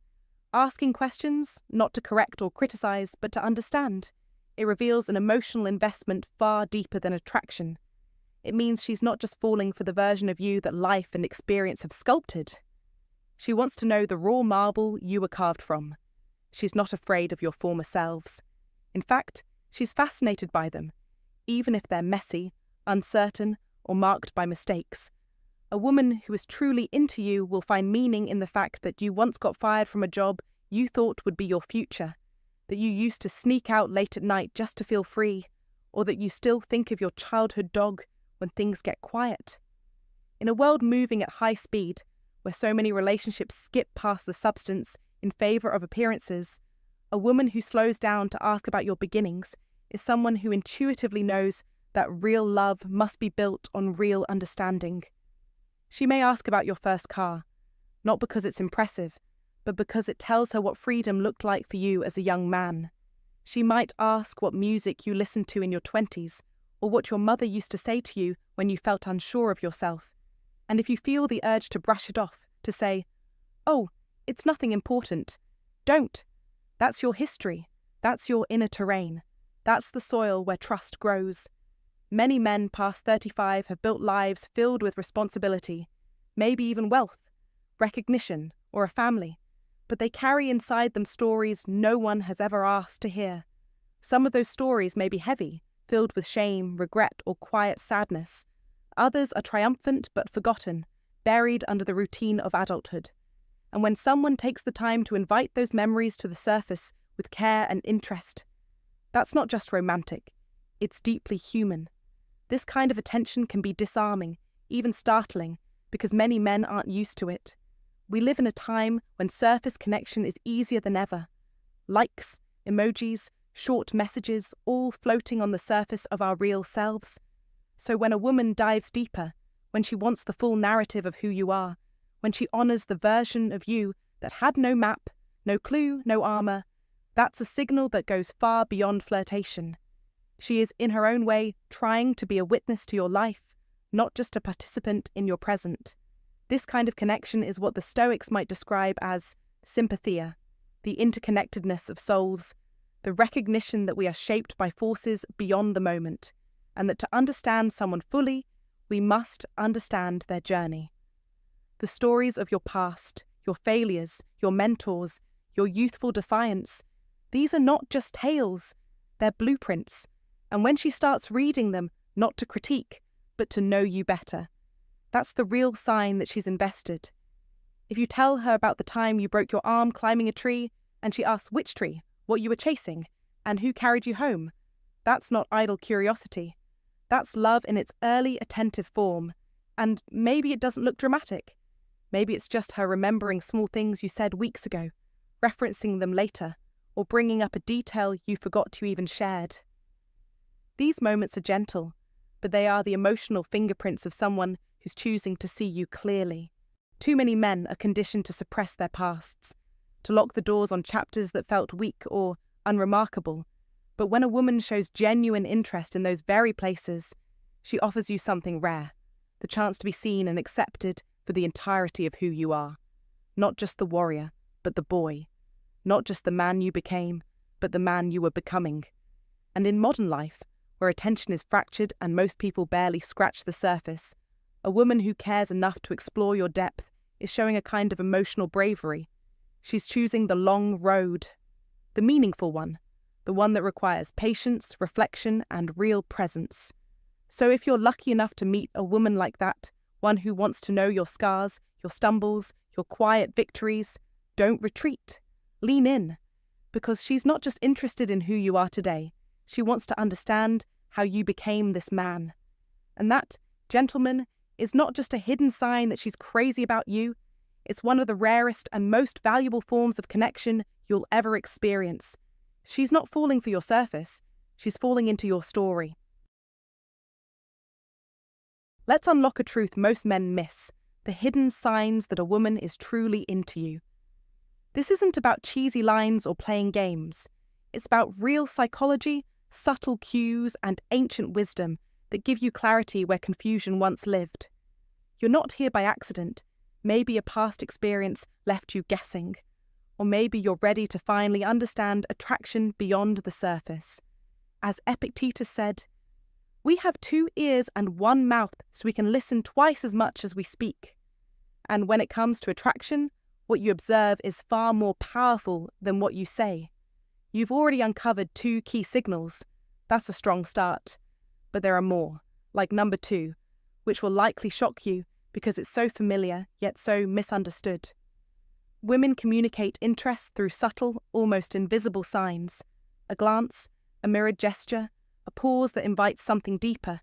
asking questions, not to correct or criticize, but to understand, it reveals an emotional investment far deeper than attraction. It means she's not just falling for the version of you that life and experience have sculpted. She wants to know the raw marble you were carved from. She's not afraid of your former selves. In fact, she's fascinated by them, even if they're messy, uncertain, or marked by mistakes. A woman who is truly into you will find meaning in the fact that you once got fired from a job you thought would be your future, that you used to sneak out late at night just to feel free, or that you still think of your childhood dog when things get quiet. In a world moving at high speed, where so many relationships skip past the substance in favor of appearances, a woman who slows down to ask about your beginnings is someone who intuitively knows that real love must be built on real understanding. She may ask about your first car, not because it's impressive, but because it tells her what freedom looked like for you as a young man. She might ask what music you listened to in your 20s, or what your mother used to say to you when you felt unsure of yourself. And if you feel the urge to brush it off, to say, "Oh, it's nothing important," don't. That's your history. That's your inner terrain. That's the soil where trust grows. Many men past 35 have built lives filled with responsibility, maybe even wealth, recognition, or a family, but they carry inside them stories no one has ever asked to hear. Some of those stories may be heavy, filled with shame, regret, or quiet sadness. Others are triumphant but forgotten, buried under the routine of adulthood. And when someone takes the time to invite those memories to the surface with care and interest, that's not just romantic, it's deeply human. This kind of attention can be disarming, even startling, because many men aren't used to it. We live in a time when surface connection is easier than ever. Likes, emojis, short messages, all floating on the surface of our real selves. So when a woman dives deeper, when she wants the full narrative of who you are, when she honors the version of you that had no map, no clue, no armor, that's a signal that goes far beyond flirtation. She is, in her own way, trying to be a witness to your life, not just a participant in your present. This kind of connection is what the Stoics might describe as sympathia, the interconnectedness of souls, the recognition that we are shaped by forces beyond the moment, and that to understand someone fully, we must understand their journey. The stories of your past, your failures, your mentors, your youthful defiance, these are not just tales, they're blueprints. And when she starts reading them, not to critique, but to know you better, that's the real sign that she's invested. If you tell her about the time you broke your arm climbing a tree, and she asks which tree, what you were chasing, and who carried you home, that's not idle curiosity. That's love in its early, attentive form. And maybe it doesn't look dramatic. Maybe it's just her remembering small things you said weeks ago, referencing them later, or bringing up a detail you forgot you even shared. These moments are gentle, but they are the emotional fingerprints of someone who's choosing to see you clearly. Too many men are conditioned to suppress their pasts, to lock the doors on chapters that felt weak or unremarkable. But when a woman shows genuine interest in those very places, she offers you something rare, the chance to be seen and accepted for the entirety of who you are. Not just the warrior, but the boy. Not just the man you became, but the man you were becoming. And in modern life, where attention is fractured and most people barely scratch the surface, a woman who cares enough to explore your depth is showing a kind of emotional bravery. She's choosing the long road, the meaningful one, the one that requires patience, reflection, and real presence. So if you're lucky enough to meet a woman like that, one who wants to know your scars, your stumbles, your quiet victories, don't retreat. Lean in, because she's not just interested in who you are today. She wants to understand how you became this man. And that, gentlemen, is not just a hidden sign that she's crazy about you. It's one of the rarest and most valuable forms of connection you'll ever experience. She's not falling for your surface. She's falling into your story. Let's unlock a truth most men miss, the hidden signs that a woman is truly into you. This isn't about cheesy lines or playing games. It's about real psychology, subtle cues, and ancient wisdom that give you clarity where confusion once lived. You're not here by accident. Maybe a past experience left you guessing. Or maybe you're ready to finally understand attraction beyond the surface. As Epictetus said, "We have 2 ears and 1 mouth so we can listen twice as much as we speak." And when it comes to attraction, what you observe is far more powerful than what you say. You've already uncovered 2 key signals. That's a strong start. But there are more, like number 2, which will likely shock you because it's so familiar yet so misunderstood. Women communicate interest through subtle, almost invisible signs. A glance, a mirrored gesture, a pause that invites something deeper.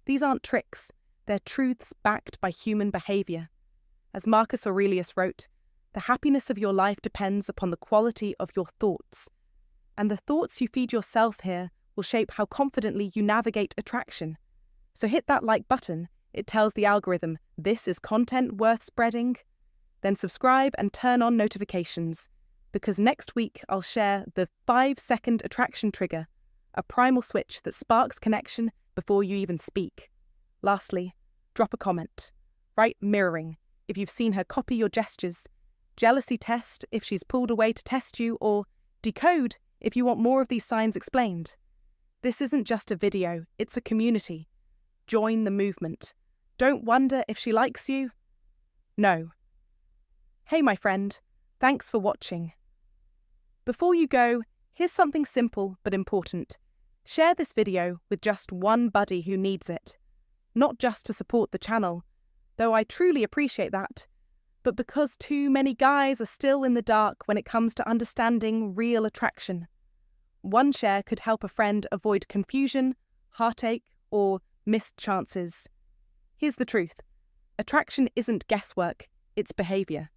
These aren't tricks, they're truths backed by human behaviour. As Marcus Aurelius wrote, the happiness of your life depends upon the quality of your thoughts. And the thoughts you feed yourself here will shape how confidently you navigate attraction. So hit that like button. It tells the algorithm, this is content worth spreading. Then subscribe and turn on notifications, because next week I'll share the 5-second attraction trigger, a primal switch that sparks connection before you even speak. Lastly, drop a comment. Write mirroring if you've seen her copy your gestures, jealousy test if she's pulled away to test you, or decode if you want more of these signs explained. This isn't just a video, it's a community. Join the movement. Don't wonder if she likes you. No. Hey, my friend, thanks for watching. Before you go, here's something simple but important. Share this video with just one buddy who needs it. Not just to support the channel, though I truly appreciate that, but because too many guys are still in the dark when it comes to understanding real attraction. One share could help a friend avoid confusion, heartache, or missed chances. Here's the truth. Attraction isn't guesswork, it's behaviour.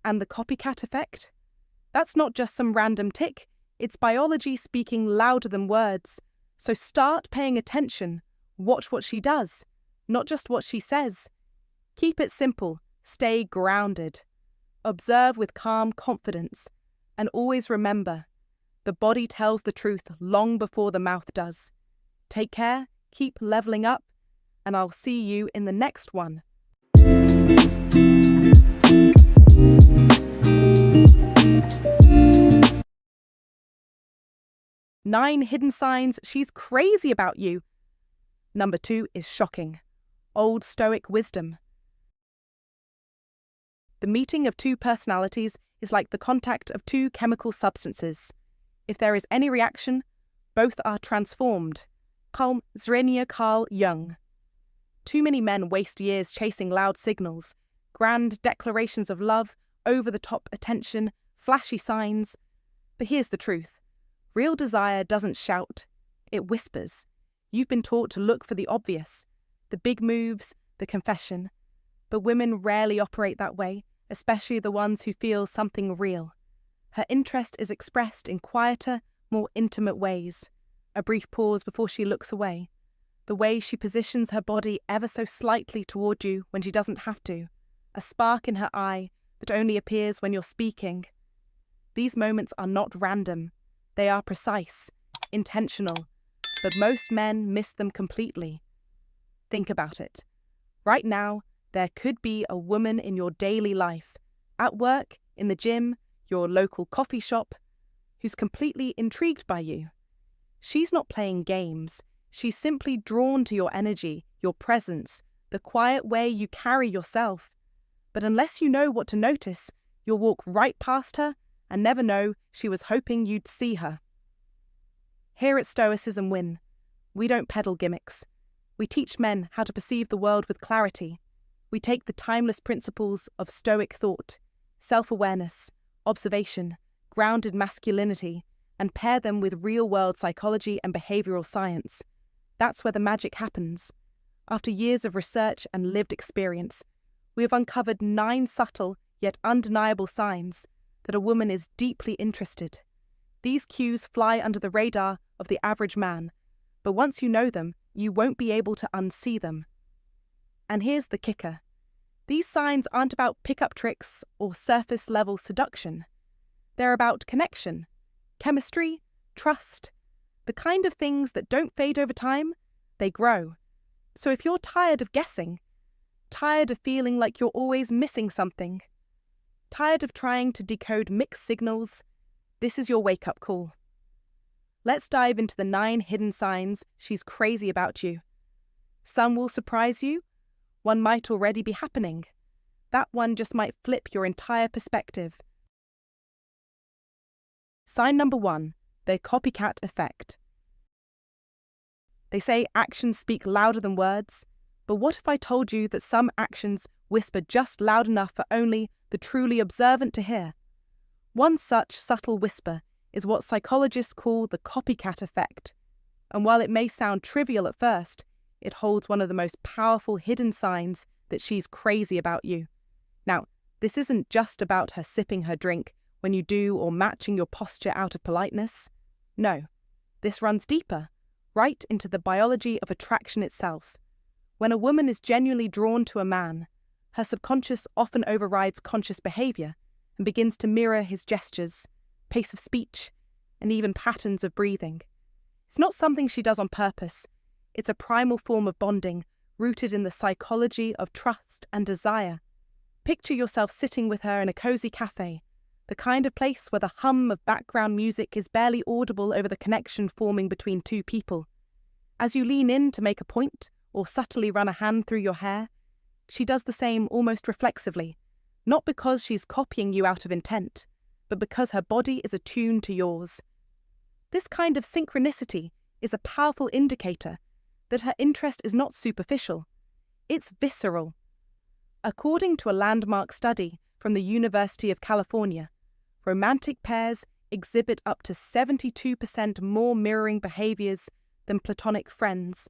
And the copycat effect? That's not just some random tick, it's biology speaking louder than words. So start paying attention. Watch what she does, not just what she says. Keep it simple, stay grounded. Observe with calm confidence, and always remember, the body tells the truth long before the mouth does. Take care, keep leveling up, and I'll see you in the next one. 9 hidden signs she's crazy about you. Number 2 is shocking. Old Stoic wisdom. The meeting of 2 personalities is like the contact of 2 chemical substances. If there is any reaction, both are transformed. Calm Zrenia Carl Jung. Too many men waste years chasing loud signals, grand declarations of love, over-the-top attention, flashy signs. But here's the truth. Real desire doesn't shout, it whispers. You've been taught to look for the obvious, the big moves, the confession. But women rarely operate that way, especially the ones who feel something real. Her interest is expressed in quieter, more intimate ways. A brief pause before she looks away. The way she positions her body ever so slightly toward you when she doesn't have to. A spark in her eye that only appears when you're speaking. These moments are not random. They are precise, intentional, but most men miss them completely. Think about it. Right now, There could be a woman in your daily life, at work, in the gym, your local coffee shop, who's completely intrigued by you. She's not playing games. She's simply drawn to your energy, your presence, the quiet way you carry yourself. But unless you know what to notice, you'll walk right past her and never know she was hoping you'd see her. Here at Stoicismwin, we don't peddle gimmicks. We teach men how to perceive the world with clarity. We take the timeless principles of Stoic thought, self-awareness, observation, grounded masculinity, and pair them with real-world psychology and behavioral science. That's where the magic happens. After years of research and lived experience, we have uncovered 9 subtle yet undeniable signs that a woman is deeply interested. These cues fly under the radar of the average man, but once you know them, you won't be able to unsee them. And here's the kicker. These signs aren't about pickup tricks or surface-level seduction. They're about connection, chemistry, trust, the kind of things that don't fade over time, they grow. So if you're tired of guessing, tired of feeling like you're always missing something, tired of trying to decode mixed signals, this is your wake-up call. Let's dive into the 9 hidden signs she's crazy about you. Some will surprise you. One might already be happening. That one just might flip your entire perspective. Sign number 1, the copycat effect. They say actions speak louder than words, but what if I told you that some actions whisper just loud enough for only the truly observant to hear? One such subtle whisper is what psychologists call the copycat effect, and while it may sound trivial at first, it holds one of the most powerful hidden signs that she's crazy about you. Now, this isn't just about her sipping her drink when you do or matching your posture out of politeness. No, this runs deeper, right into the biology of attraction itself. When a woman is genuinely drawn to a man, her subconscious often overrides conscious behavior and begins to mirror his gestures, pace of speech, and even patterns of breathing. It's not something she does on purpose. It's a primal form of bonding rooted in the psychology of trust and desire. Picture yourself sitting with her in a cozy cafe, the kind of place where the hum of background music is barely audible over the connection forming between 2 people. As you lean in to make a point or subtly run a hand through your hair, she does the same almost reflexively, not because she's copying you out of intent, but because her body is attuned to yours. This kind of synchronicity is a powerful indicator that her interest is not superficial, it's visceral. According to a landmark study from the University of California, romantic pairs exhibit up to 72% more mirroring behaviors than platonic friends,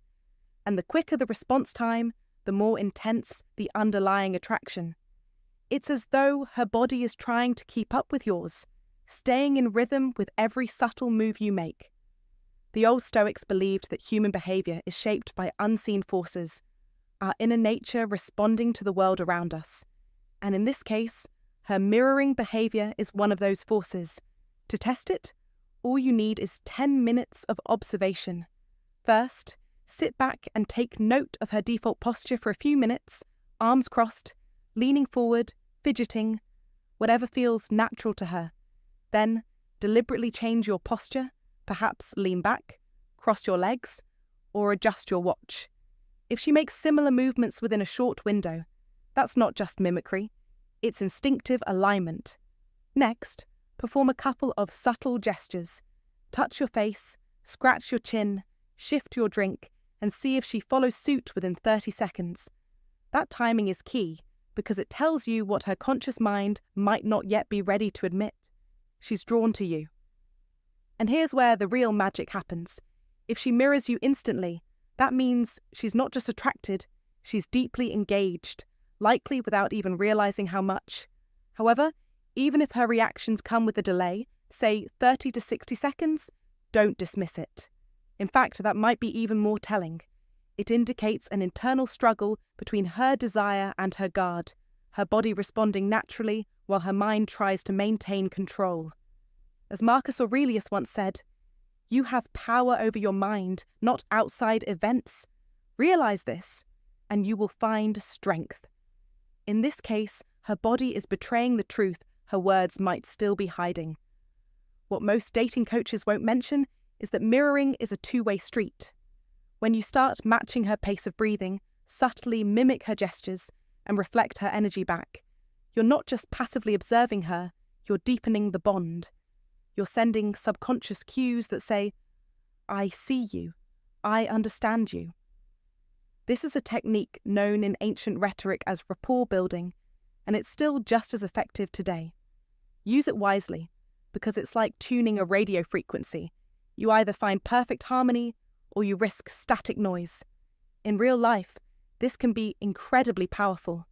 and the quicker the response time, the more intense the underlying attraction. It's as though her body is trying to keep up with yours, staying in rhythm with every subtle move you make. The old Stoics believed that human behavior is shaped by unseen forces, our inner nature responding to the world around us. And in this case, her mirroring behavior is one of those forces. To test it, all you need is 10 minutes of observation. First, sit back and take note of her default posture for a few minutes, arms crossed, leaning forward, fidgeting, whatever feels natural to her. Then, deliberately change your posture, perhaps lean back, cross your legs, or adjust your watch. If she makes similar movements within a short window, that's not just mimicry, it's instinctive alignment. Next, perform a couple of subtle gestures. Touch your face, scratch your chin, shift your drink, and see if she follows suit within 30 seconds. That timing is key because it tells you what her conscious mind might not yet be ready to admit. She's drawn to you. And here's where the real magic happens. If she mirrors you instantly, that means she's not just attracted, she's deeply engaged, likely without even realizing how much. However, even if her reactions come with a delay, say 30 to 60 seconds, don't dismiss it. In fact, that might be even more telling. It indicates an internal struggle between her desire and her guard, her body responding naturally while her mind tries to maintain control. As Marcus Aurelius once said, "You have power over your mind, not outside events. Realize this, and you will find strength." In this case, her body is betraying the truth her words might still be hiding. What most dating coaches won't mention is that mirroring is a two-way street. When you start matching her pace of breathing, subtly mimic her gestures, and reflect her energy back, you're not just passively observing her, you're deepening the bond. You're sending subconscious cues that say, I see you, I understand you. This is a technique known in ancient rhetoric as rapport building, and it's still just as effective today. Use it wisely, because it's like tuning a radio frequency. You either find perfect harmony or you risk static noise. In real life, this can be incredibly powerful.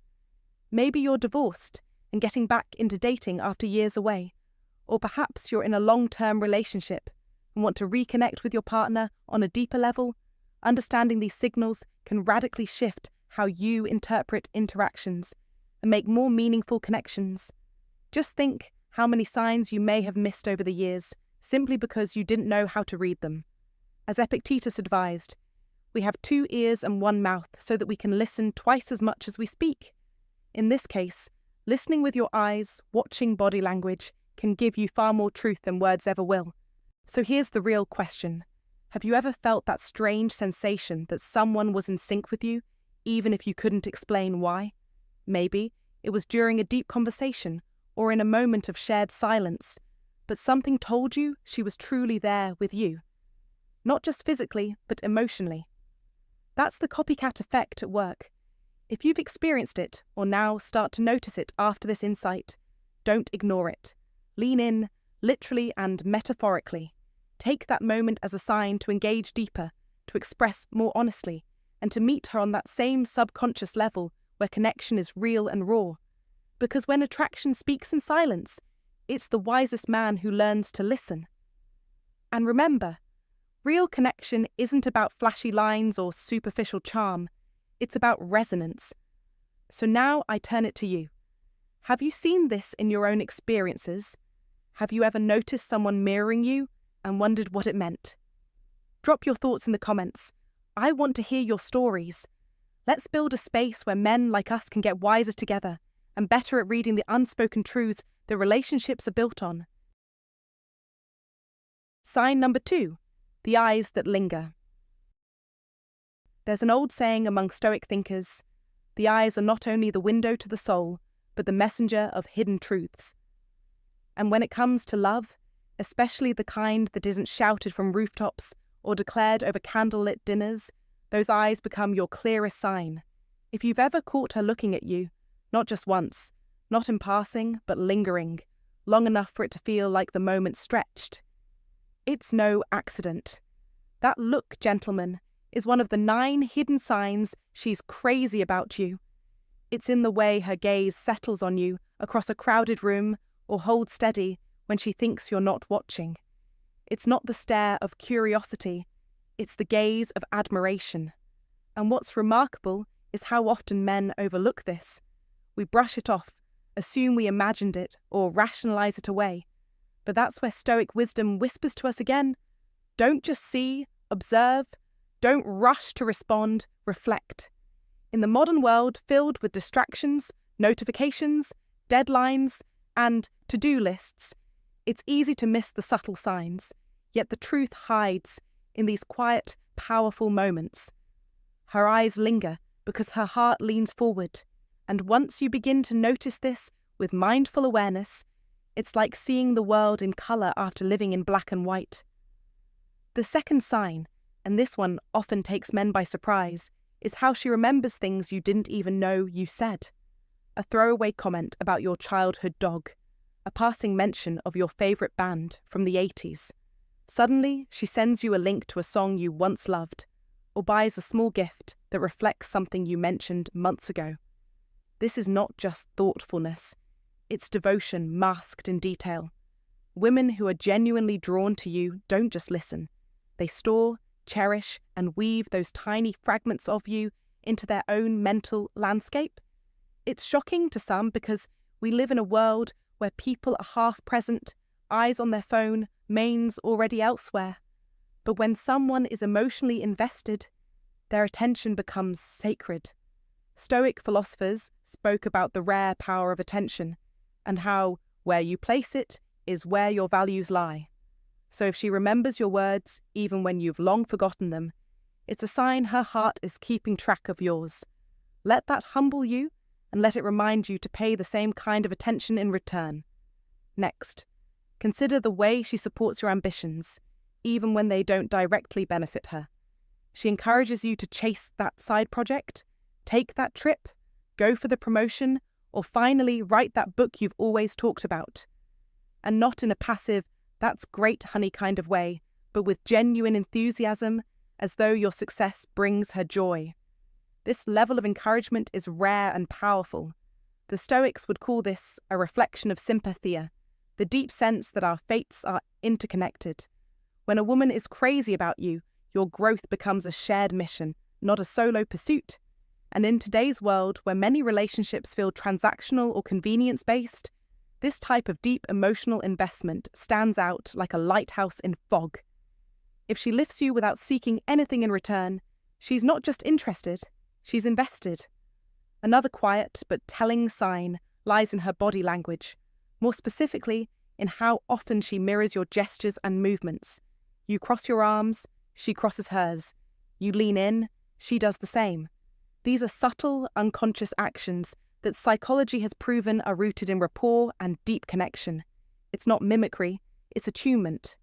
Maybe you're divorced and getting back into dating after years away, or perhaps you're in a long-term relationship and want to reconnect with your partner on a deeper level. Understanding these signals can radically shift how you interpret interactions and make more meaningful connections. Just think how many signs you may have missed over the years simply because you didn't know how to read them. As Epictetus advised, we have 2 ears and 1 mouth so that we can listen twice as much as we speak. In this case, listening with your eyes, watching body language, can give you far more truth than words ever will. So here's the real question. Have you ever felt that strange sensation that someone was in sync with you, even if you couldn't explain why? Maybe it was during a deep conversation or in a moment of shared silence, but something told you she was truly there with you. Not just physically, but emotionally. That's the copycat effect at work. If you've experienced it, or now start to notice it after this insight, don't ignore it. Lean in, literally and metaphorically. Take that moment as a sign to engage deeper, to express more honestly, and to meet her on that same subconscious level where connection is real and raw. Because when attraction speaks in silence, it's the wisest man who learns to listen. And remember, real connection isn't about flashy lines or superficial charm. It's about resonance. So now I turn it to you. Have you seen this in your own experiences? Have you ever noticed someone mirroring you and wondered what it meant? Drop your thoughts in the comments. I want to hear your stories. Let's build a space where men like us can get wiser together and better at reading the unspoken truths that relationships are built on. Sign number 2, the eyes that linger. There's an old saying among Stoic thinkers, the eyes are not only the window to the soul, but the messenger of hidden truths. And when it comes to love, especially the kind that isn't shouted from rooftops or declared over candlelit dinners, those eyes become your clearest sign. If you've ever caught her looking at you, not just once, not in passing, but lingering, long enough for it to feel like the moment stretched, it's no accident. That look, gentlemen, is one of the 9 hidden signs she's crazy about you. It's in the way her gaze settles on you across a crowded room or holds steady when she thinks you're not watching. It's not the stare of curiosity, it's the gaze of admiration. And what's remarkable is how often men overlook this. We brush it off, assume we imagined it, or rationalize it away. But that's where Stoic wisdom whispers to us again. Don't just see, observe. Don't rush to respond, reflect. In the modern world filled with distractions, notifications, deadlines, and to-do lists, it's easy to miss the subtle signs, yet the truth hides in these quiet, powerful moments. Her eyes linger because her heart leans forward, and once you begin to notice this with mindful awareness, it's like seeing the world in colour after living in black and white. The second sign, and this one often takes men by surprise, is how she remembers things you didn't even know you said. A throwaway comment about your childhood dog, a passing mention of your favourite band from the 80s. Suddenly, she sends you a link to a song you once loved, or buys a small gift that reflects something you mentioned months ago. This is not just thoughtfulness, it's devotion masked in detail. Women who are genuinely drawn to you don't just listen. They store, cherish, and weave those tiny fragments of you into their own mental landscape. It's shocking to some because we live in a world where people are half present, eyes on their phone, minds already elsewhere. But when someone is emotionally invested, their attention becomes sacred. Stoic philosophers spoke about the rare power of attention and how where you place it is where your values lie. So if she remembers your words, even when you've long forgotten them, it's a sign her heart is keeping track of yours. Let that humble you, and let it remind you to pay the same kind of attention in return. Next, consider the way she supports your ambitions, even when they don't directly benefit her. She encourages you to chase that side project, take that trip, go for the promotion, or finally write that book you've always talked about. And not in a passive, "that's great, honey" kind of way, but with genuine enthusiasm, as though your success brings her joy. This level of encouragement is rare and powerful. The Stoics would call this a reflection of sympathia, the deep sense that our fates are interconnected. When a woman is crazy about you, your growth becomes a shared mission, not a solo pursuit. And in today's world, where many relationships feel transactional or convenience-based, this type of deep emotional investment stands out like a lighthouse in fog. If she lifts you without seeking anything in return, she's not just interested, she's invested. Another quiet but telling sign lies in her body language, more specifically in how often she mirrors your gestures and movements. You cross your arms, she crosses hers. You lean in, she does the same. These are subtle, unconscious actions that psychology has proven are rooted in rapport and deep connection. It's not mimicry, it's attunement.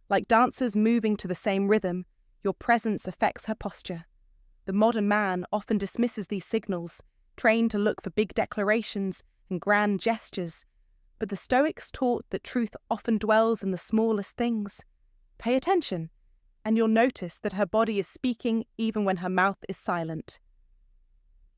Like dancers moving to the same rhythm, your presence affects her posture. The modern man often dismisses these signals, trained to look for big declarations and grand gestures. But the Stoics taught that truth often dwells in the smallest things. Pay attention, and you'll notice that her body is speaking even when her mouth is silent.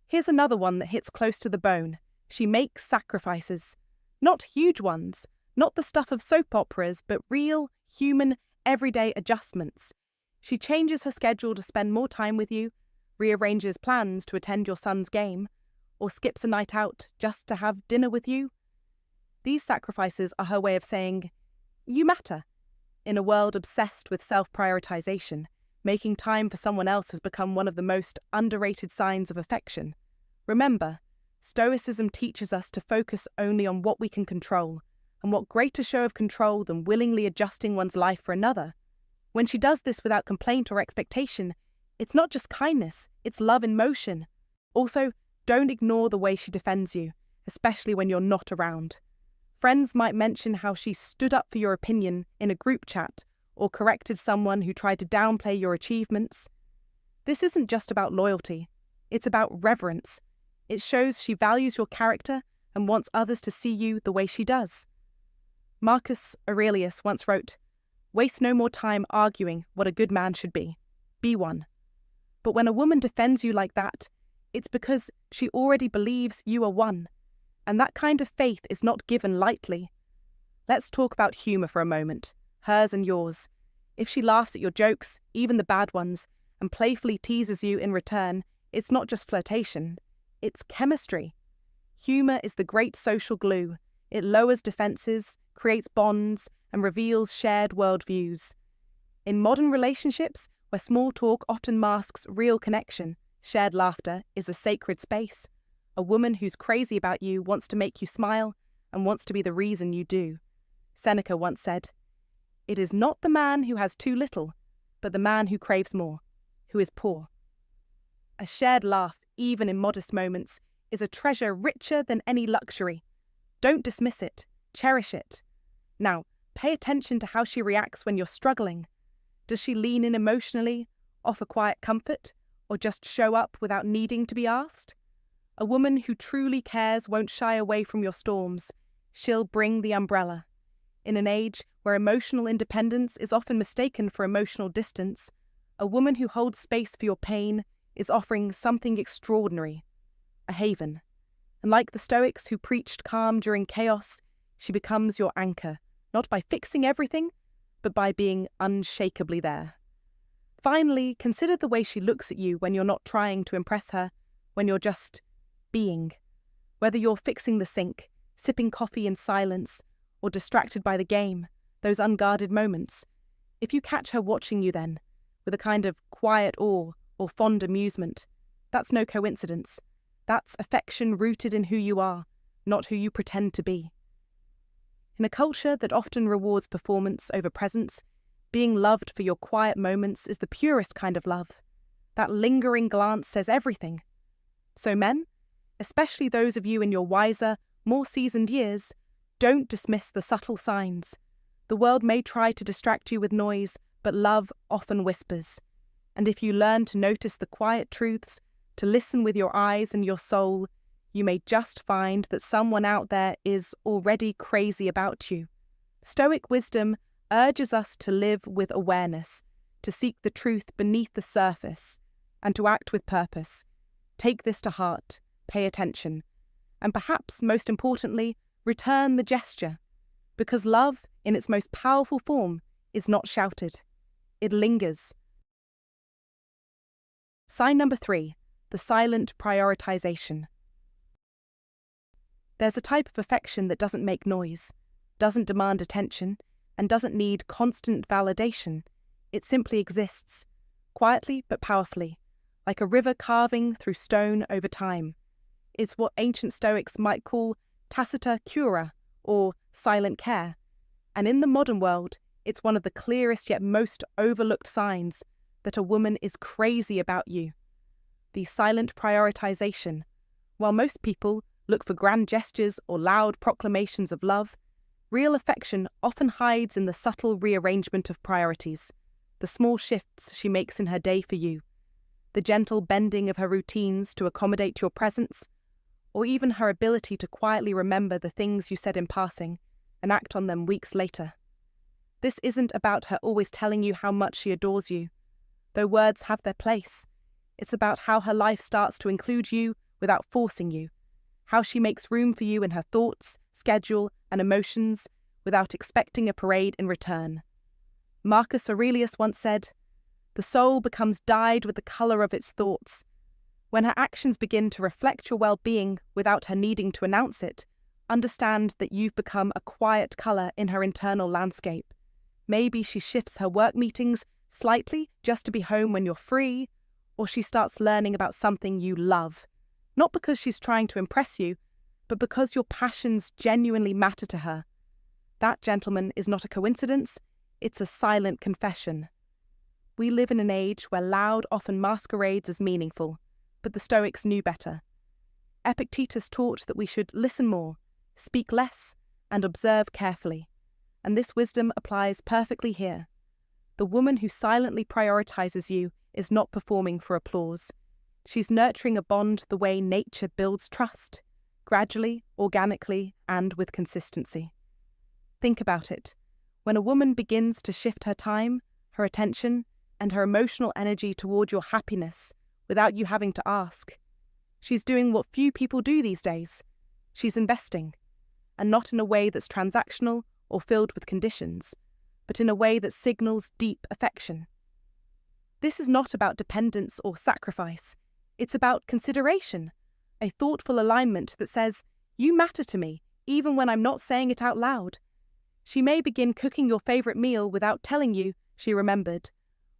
Here's another one that hits close to the bone. She makes sacrifices. Not huge ones, not the stuff of soap operas, but real, human, everyday adjustments. She changes her schedule to spend more time with you, rearranges plans to attend your son's game, or skips a night out just to have dinner with you. These sacrifices are her way of saying, "You matter." In a world obsessed with self-prioritization, making time for someone else has become one of the most underrated signs of affection. Remember, Stoicism teaches us to focus only on what we can control, and what greater show of control than willingly adjusting one's life for another? When she does this without complaint or expectation, it's not just kindness, it's love in motion. Also, don't ignore the way she defends you, especially when you're not around. Friends might mention how she stood up for your opinion in a group chat or corrected someone who tried to downplay your achievements. This isn't just about loyalty, it's about reverence. It shows she values your character and wants others to see you the way she does. Marcus Aurelius once wrote, "Waste no more time arguing what a good man should be. Be one." But when a woman defends you like that, it's because she already believes you are one. And that kind of faith is not given lightly. Let's talk about humour for a moment, hers and yours. If she laughs at your jokes, even the bad ones, and playfully teases you in return, it's not just flirtation, it's chemistry. Humour is the great social glue. It lowers defences, creates bonds, and reveals shared worldviews. In modern relationships, where small talk often masks real connection, shared laughter is a sacred space. A woman who's crazy about you wants to make you smile and wants to be the reason you do. Seneca once said, "It is not the man who has too little, but the man who craves more, who is poor." A shared laugh, even in modest moments, is a treasure richer than any luxury. Don't dismiss it, cherish it. Now, pay attention to how she reacts when you're struggling. Does she lean in emotionally, offer quiet comfort, or just show up without needing to be asked? A woman who truly cares won't shy away from your storms. She'll bring the umbrella. In an age where emotional independence is often mistaken for emotional distance, a woman who holds space for your pain is offering something extraordinary, a haven. And like the Stoics who preached calm during chaos, she becomes your anchor, not by fixing everything, but by being unshakably there. Finally, consider the way she looks at you when you're not trying to impress her, when you're just being. Whether you're fixing the sink, sipping coffee in silence, or distracted by the game, those unguarded moments, if you catch her watching you then, with a kind of quiet awe or fond amusement, that's no coincidence. That's affection rooted in who you are, not who you pretend to be. In a culture that often rewards performance over presence, being loved for your quiet moments is the purest kind of love. That lingering glance says everything. So men, especially those of you in your wiser, more seasoned years, don't dismiss the subtle signs. The world may try to distract you with noise, but love often whispers. And if you learn to notice the quiet truths, to listen with your eyes and your soul, you may just find that someone out there is already crazy about you. Stoic wisdom urges us to live with awareness, to seek the truth beneath the surface, and to act with purpose. Take this to heart, pay attention, and perhaps most importantly, return the gesture, because love, in its most powerful form, is not shouted. It lingers. Sign number 3, the silent prioritization. There's a type of affection that doesn't make noise, doesn't demand attention, and doesn't need constant validation. It simply exists, quietly but powerfully, like a river carving through stone over time. It's what ancient Stoics might call tacita cura, or silent care. And in the modern world, it's one of the clearest yet most overlooked signs that a woman is crazy about you. The silent prioritization. While most people look for grand gestures or loud proclamations of love, real affection often hides in the subtle rearrangement of priorities, the small shifts she makes in her day for you, the gentle bending of her routines to accommodate your presence, or even her ability to quietly remember the things you said in passing and act on them weeks later. This isn't about her always telling you how much she adores you, though words have their place. It's about how her life starts to include you without forcing you, how she makes room for you in her thoughts, schedule, and emotions without expecting a parade in return. Marcus Aurelius once said, "The soul becomes dyed with the colour of its thoughts." When her actions begin to reflect your well-being without her needing to announce it, understand that you've become a quiet colour in her internal landscape. Maybe she shifts her work meetings slightly just to be home when you're free, or she starts learning about something you love, not because she's trying to impress you, but because your passions genuinely matter to her. That, gentleman, is not a coincidence, it's a silent confession. We live in an age where loud often masquerades as meaningful, but the Stoics knew better. Epictetus taught that we should listen more, speak less, and observe carefully, and this wisdom applies perfectly here. The woman who silently prioritizes you is not performing for applause. She's nurturing a bond the way nature builds trust, gradually, organically, and with consistency. Think about it. When a woman begins to shift her time, her attention, and her emotional energy toward your happiness without you having to ask, she's doing what few people do these days. She's investing, and not in a way that's transactional or filled with conditions, but in a way that signals deep affection. This is not about dependence or sacrifice. It's about consideration, a thoughtful alignment that says, "You matter to me, even when I'm not saying it out loud." She may begin cooking your favourite meal without telling you she remembered,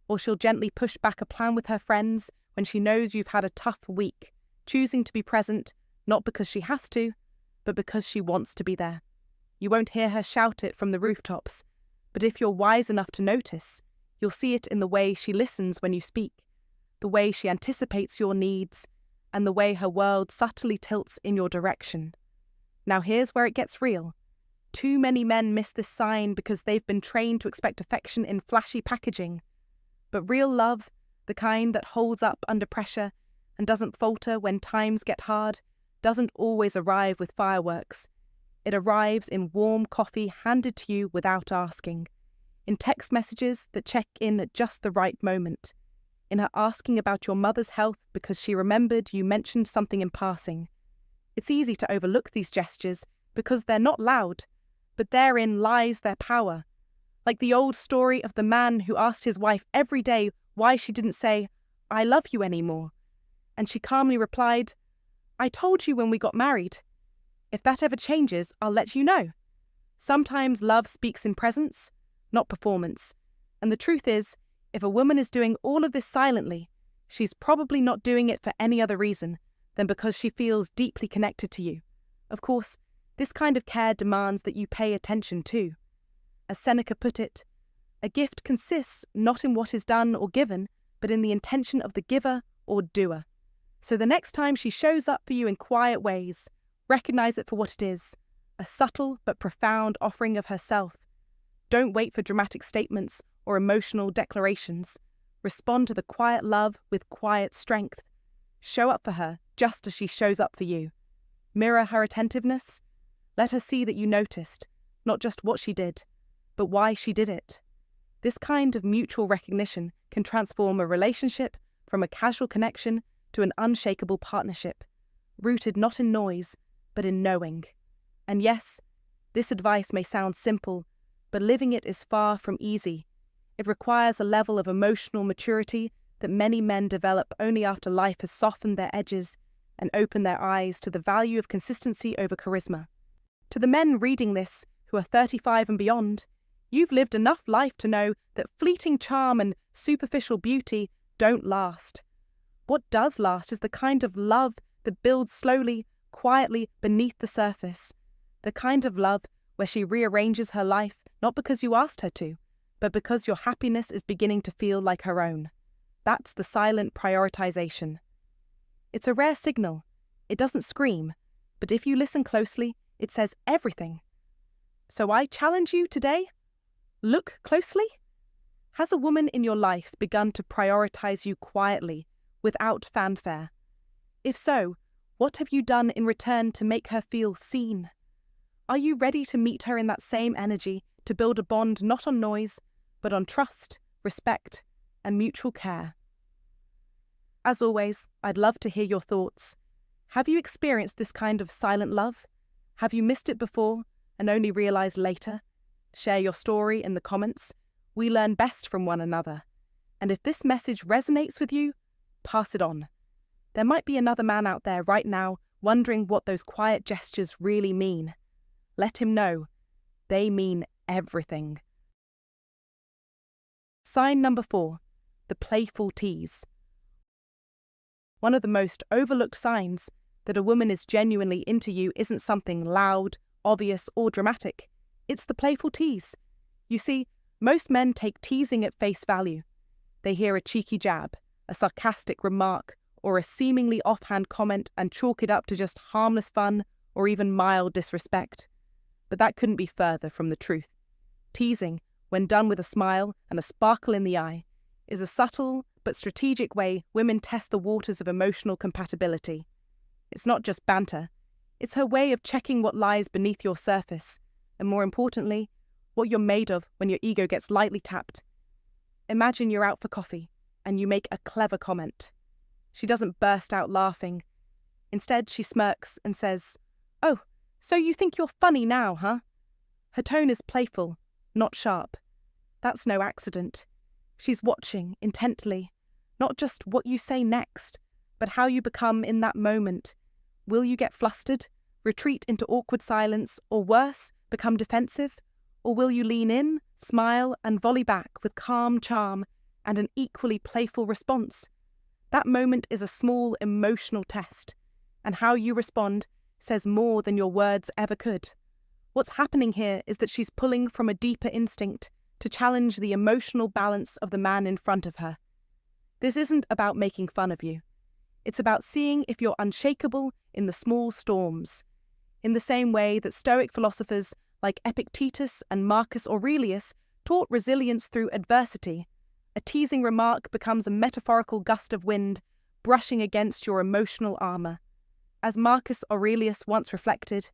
or she'll gently push back a plan with her friends when she knows you've had a tough week, choosing to be present, not because she has to, but because she wants to be there. You won't hear her shout it from the rooftops, but if you're wise enough to notice, you'll see it in the way she listens when you speak, the way she anticipates your needs, and the way her world subtly tilts in your direction. Now here's where it gets real. Too many men miss this sign because they've been trained to expect affection in flashy packaging. But real love, the kind that holds up under pressure and doesn't falter when times get hard, doesn't always arrive with fireworks. It arrives in warm coffee handed to you without asking, in text messages that check in at just the right moment, in her asking about your mother's health because she remembered you mentioned something in passing. It's easy to overlook these gestures because they're not loud, but therein lies their power. Like the old story of the man who asked his wife every day why she didn't say, "I love you" anymore. And she calmly replied, "I told you when we got married. If that ever changes, I'll let you know." Sometimes love speaks in presence, not performance. And the truth is, if a woman is doing all of this silently, she's probably not doing it for any other reason than because she feels deeply connected to you. Of course, this kind of care demands that you pay attention too. As Seneca put it, a gift consists not in what is done or given, but in the intention of the giver or doer. So the next time she shows up for you in quiet ways, recognize it for what it is, a subtle but profound offering of herself. Don't wait for dramatic statements or emotional declarations. Respond to the quiet love with quiet strength. Show up for her just as she shows up for you. Mirror her attentiveness. Let her see that you noticed, not just what she did, but why she did it. This kind of mutual recognition can transform a relationship from a casual connection to an unshakable partnership, rooted not in noise, but in knowing. And yes, this advice may sound simple, but living it is far from easy. It requires a level of emotional maturity that many men develop only after life has softened their edges and opened their eyes to the value of consistency over charisma. To the men reading this, who are 35 and beyond, you've lived enough life to know that fleeting charm and superficial beauty don't last. What does last is the kind of love that builds slowly, quietly beneath the surface. The kind of love where she rearranges her life not because you asked her to, but because your happiness is beginning to feel like her own. That's the silent prioritization. It's a rare signal. It doesn't scream, but if you listen closely, it says everything. So I challenge you today. Look closely. Has a woman in your life begun to prioritize you quietly, without fanfare? If so, what have you done in return to make her feel seen? Are you ready to meet her in that same energy, to build a bond not on noise, but on trust, respect, and mutual care? As always, I'd love to hear your thoughts. Have you experienced this kind of silent love? Have you missed it before and only realized later? Share your story in the comments. We learn best from one another. And if this message resonates with you, pass it on. There might be another man out there right now wondering what those quiet gestures really mean. Let him know. They mean everything. Sign number 4, the playful tease. One of the most overlooked signs that a woman is genuinely into you isn't something loud, obvious, or dramatic. It's the playful tease. You see, most men take teasing at face value. They hear a cheeky jab, a sarcastic remark, or a seemingly offhand comment and chalk it up to just harmless fun or even mild disrespect. But that couldn't be further from the truth. Teasing, when done with a smile and a sparkle in the eye, is a subtle but strategic way women test the waters of emotional compatibility. It's not just banter. It's her way of checking what lies beneath your surface, and more importantly, what you're made of when your ego gets lightly tapped. Imagine you're out for coffee, and you make a clever comment. She doesn't burst out laughing. Instead, she smirks and says, "Oh, so you think you're funny now, huh?" Her tone is playful, not sharp. That's no accident. She's watching intently, not just what you say next, but how you become in that moment. Will you get flustered, retreat into awkward silence, or worse, become defensive? Or will you lean in, smile, and volley back with calm charm and an equally playful response? That moment is a small emotional test, and how you respond says more than your words ever could. What's happening here is that she's pulling from a deeper instinct to challenge the emotional balance of the man in front of her. This isn't about making fun of you. It's about seeing if you're unshakable in the small storms. In the same way that Stoic philosophers like Epictetus and Marcus Aurelius taught resilience through adversity, a teasing remark becomes a metaphorical gust of wind brushing against your emotional armor. As Marcus Aurelius once reflected,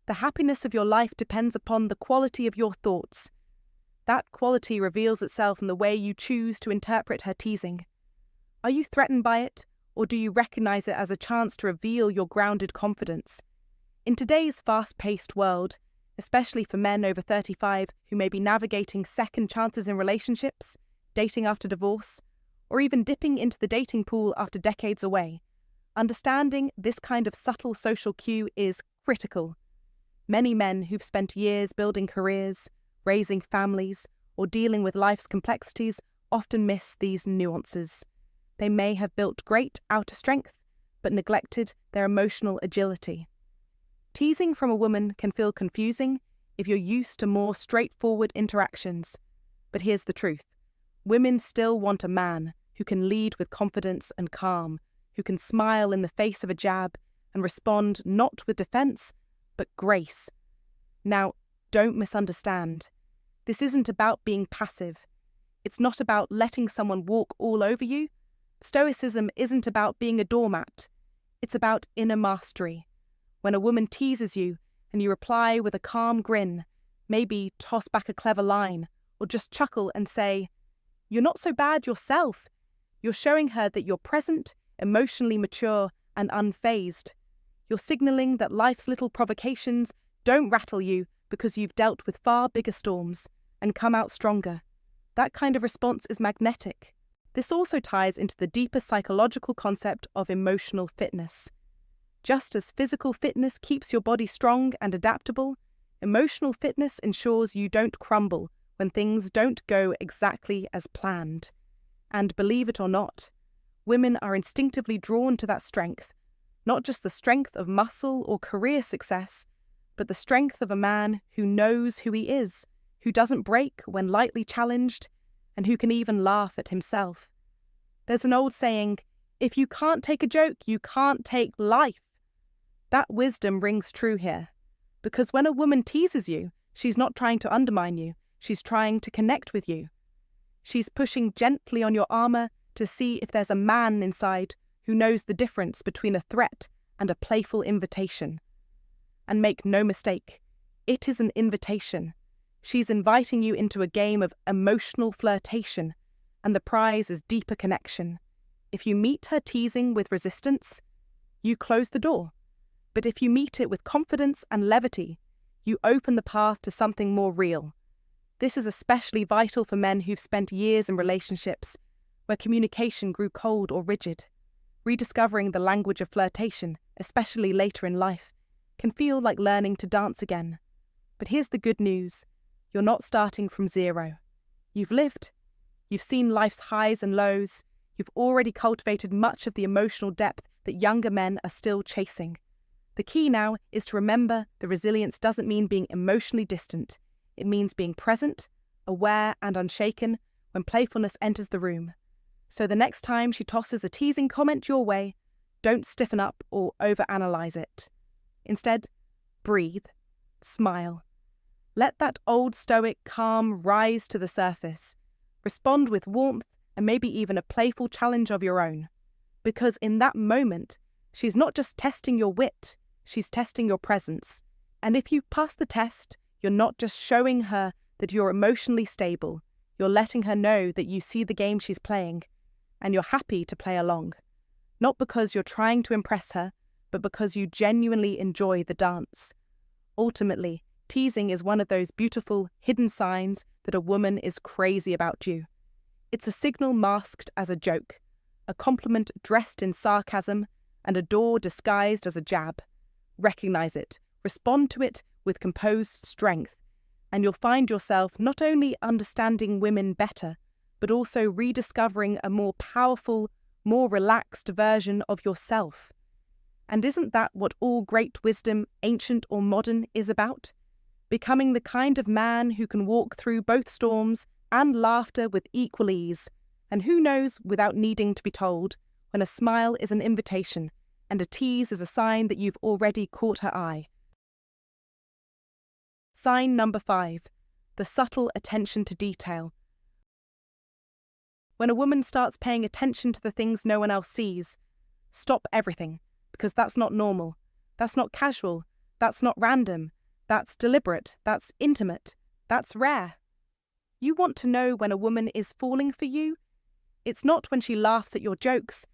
the happiness of your life depends upon the quality of your thoughts. That quality reveals itself in the way you choose to interpret her teasing. Are you threatened by it, or do you recognize it as a chance to reveal your grounded confidence? In today's fast-paced world, especially for men over 35 who may be navigating second chances in relationships, dating after divorce, or even dipping into the dating pool after decades away, understanding this kind of subtle social cue is critical. Many men who've spent years building careers, raising families, or dealing with life's complexities often miss these nuances. They may have built great outer strength, but neglected their emotional agility. Teasing from a woman can feel confusing if you're used to more straightforward interactions. But here's the truth. Women still want a man who can lead with confidence and calm, who can smile in the face of a jab and respond not with defense, but grace. Now, don't misunderstand. This isn't about being passive. It's not about letting someone walk all over you. Stoicism isn't about being a doormat. It's about inner mastery. When a woman teases you and you reply with a calm grin, maybe toss back a clever line, or just chuckle and say, "You're not so bad yourself," you're showing her that you're present, emotionally mature, and unfazed. You're signaling that life's little provocations don't rattle you because you've dealt with far bigger storms and come out stronger. That kind of response is magnetic. This also ties into the deeper psychological concept of emotional fitness. Just as physical fitness keeps your body strong and adaptable, emotional fitness ensures you don't crumble when things don't go exactly as planned. And believe it or not, women are instinctively drawn to that strength, not just the strength of muscle or career success, but the strength of a man who knows who he is, who doesn't break when lightly challenged, and who can even laugh at himself. There's an old saying, if you can't take a joke, you can't take life. That wisdom rings true here, because when a woman teases you, she's not trying to undermine you, she's trying to connect with you. She's pushing gently on your armor to see if there's a man inside who knows the difference between a threat and a playful invitation. And make no mistake, it is an invitation. She's inviting you into a game of emotional flirtation, and the prize is deeper connection. If you meet her teasing with resistance, you close the door. But if you meet it with confidence and levity, you open the path to something more real. This is especially vital for men who've spent years in relationships where communication grew cold or rigid. Rediscovering the language of flirtation, especially later in life, can feel like learning to dance again. But here's the good news. You're not starting from zero. You've lived. You've seen life's highs and lows. You've already cultivated much of the emotional depth that younger men are still chasing. The key now is to remember that resilience doesn't mean being emotionally distant. It means being present, aware, and unshaken when playfulness enters the room. So the next time she tosses a teasing comment your way, don't stiffen up or overanalyze it. Instead, breathe, smile. Let that old stoic calm rise to the surface. Respond with warmth and maybe even a playful challenge of your own. Because in that moment, she's not just testing your wit, she's testing your presence. And if you pass the test, you're not just showing her that you're emotionally stable, you're letting her know that you see the game she's playing, and you're happy to play along. Not because you're trying to impress her, but because you genuinely enjoy the dance. Ultimately, teasing is one of those beautiful, hidden signs that a woman is crazy about you. It's a signal masked as a joke, a compliment dressed in sarcasm, and a door disguised as a jab. Recognize it, respond to it with composed strength, and you'll find yourself not only understanding women better, but also rediscovering a more powerful, more relaxed version of yourself. And isn't that what all great wisdom, ancient or modern, is about? Becoming the kind of man who can walk through both storms and laughter with equal ease, and who knows, without needing to be told, when a smile is an invitation and a tease is a sign that you've already caught her eye. Sign number 5, the subtle attention to detail. When a woman starts paying attention to the things no one else sees, stop everything, because that's not normal, that's not casual, that's not random, that's deliberate, that's intimate, that's rare. You want to know when a woman is falling for you? It's not when she laughs at your jokes.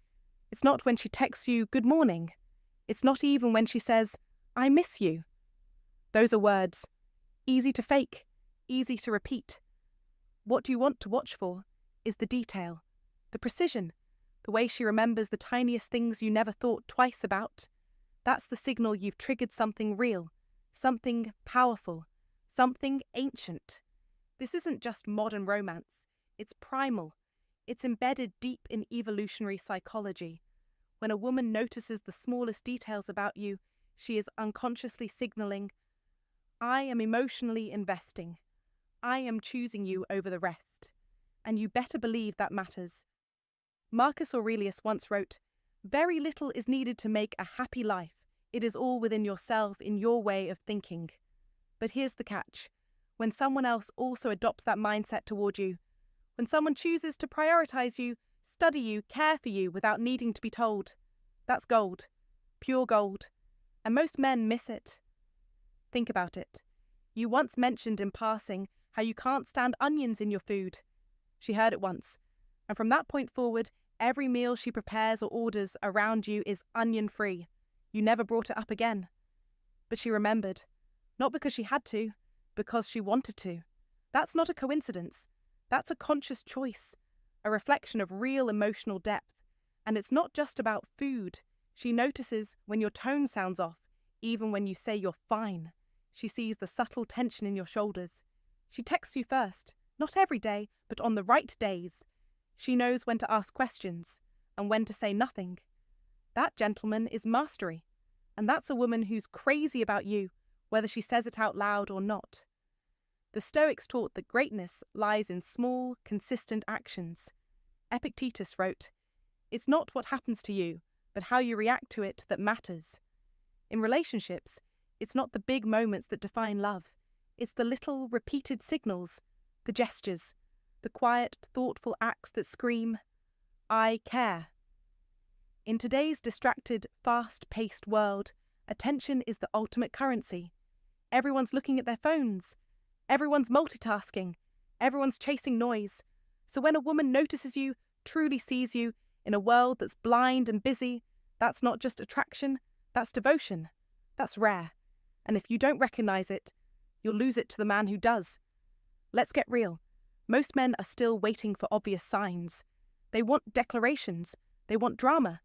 It's not when she texts you good morning. It's not even when she says, I miss you. Those are words. Easy to fake, easy to repeat. What you want to watch for is the detail, the precision, the way she remembers the tiniest things you never thought twice about. That's the signal you've triggered something real, something powerful, something ancient. This isn't just modern romance, it's primal. It's embedded deep in evolutionary psychology. When a woman notices the smallest details about you, she is unconsciously signaling, I am emotionally investing. I am choosing you over the rest. And you better believe that matters. Marcus Aurelius once wrote, very little is needed to make a happy life. It is all within yourself in your way of thinking. But here's the catch. When someone else also adopts that mindset toward you, when someone chooses to prioritize you, study you, care for you without needing to be told, that's gold. Pure gold. And most men miss it. Think about it. You once mentioned in passing how you can't stand onions in your food. She heard it once. And from that point forward, every meal she prepares or orders around you is onion-free. You never brought it up again. But she remembered. Not because she had to, because she wanted to. That's not a coincidence. That's a conscious choice, a reflection of real emotional depth. And it's not just about food. She notices when your tone sounds off, even when you say you're fine. She sees the subtle tension in your shoulders. She texts you first, not every day, but on the right days. She knows when to ask questions and when to say nothing. That, gentleman, is mastery. And that's a woman who's crazy about you, whether she says it out loud or not. The Stoics taught that greatness lies in small, consistent actions. Epictetus wrote, it's not what happens to you, but how you react to it that matters. In relationships, it's not the big moments that define love. It's the little, repeated signals, the gestures, the quiet, thoughtful acts that scream, I care. In today's distracted, fast-paced world, attention is the ultimate currency. Everyone's looking at their phones. Everyone's multitasking. Everyone's chasing noise. So when a woman notices you, truly sees you, in a world that's blind and busy, that's not just attraction, that's devotion. That's rare. And if you don't recognize it, you'll lose it to the man who does. Let's get real. Most men are still waiting for obvious signs. They want declarations. They want drama.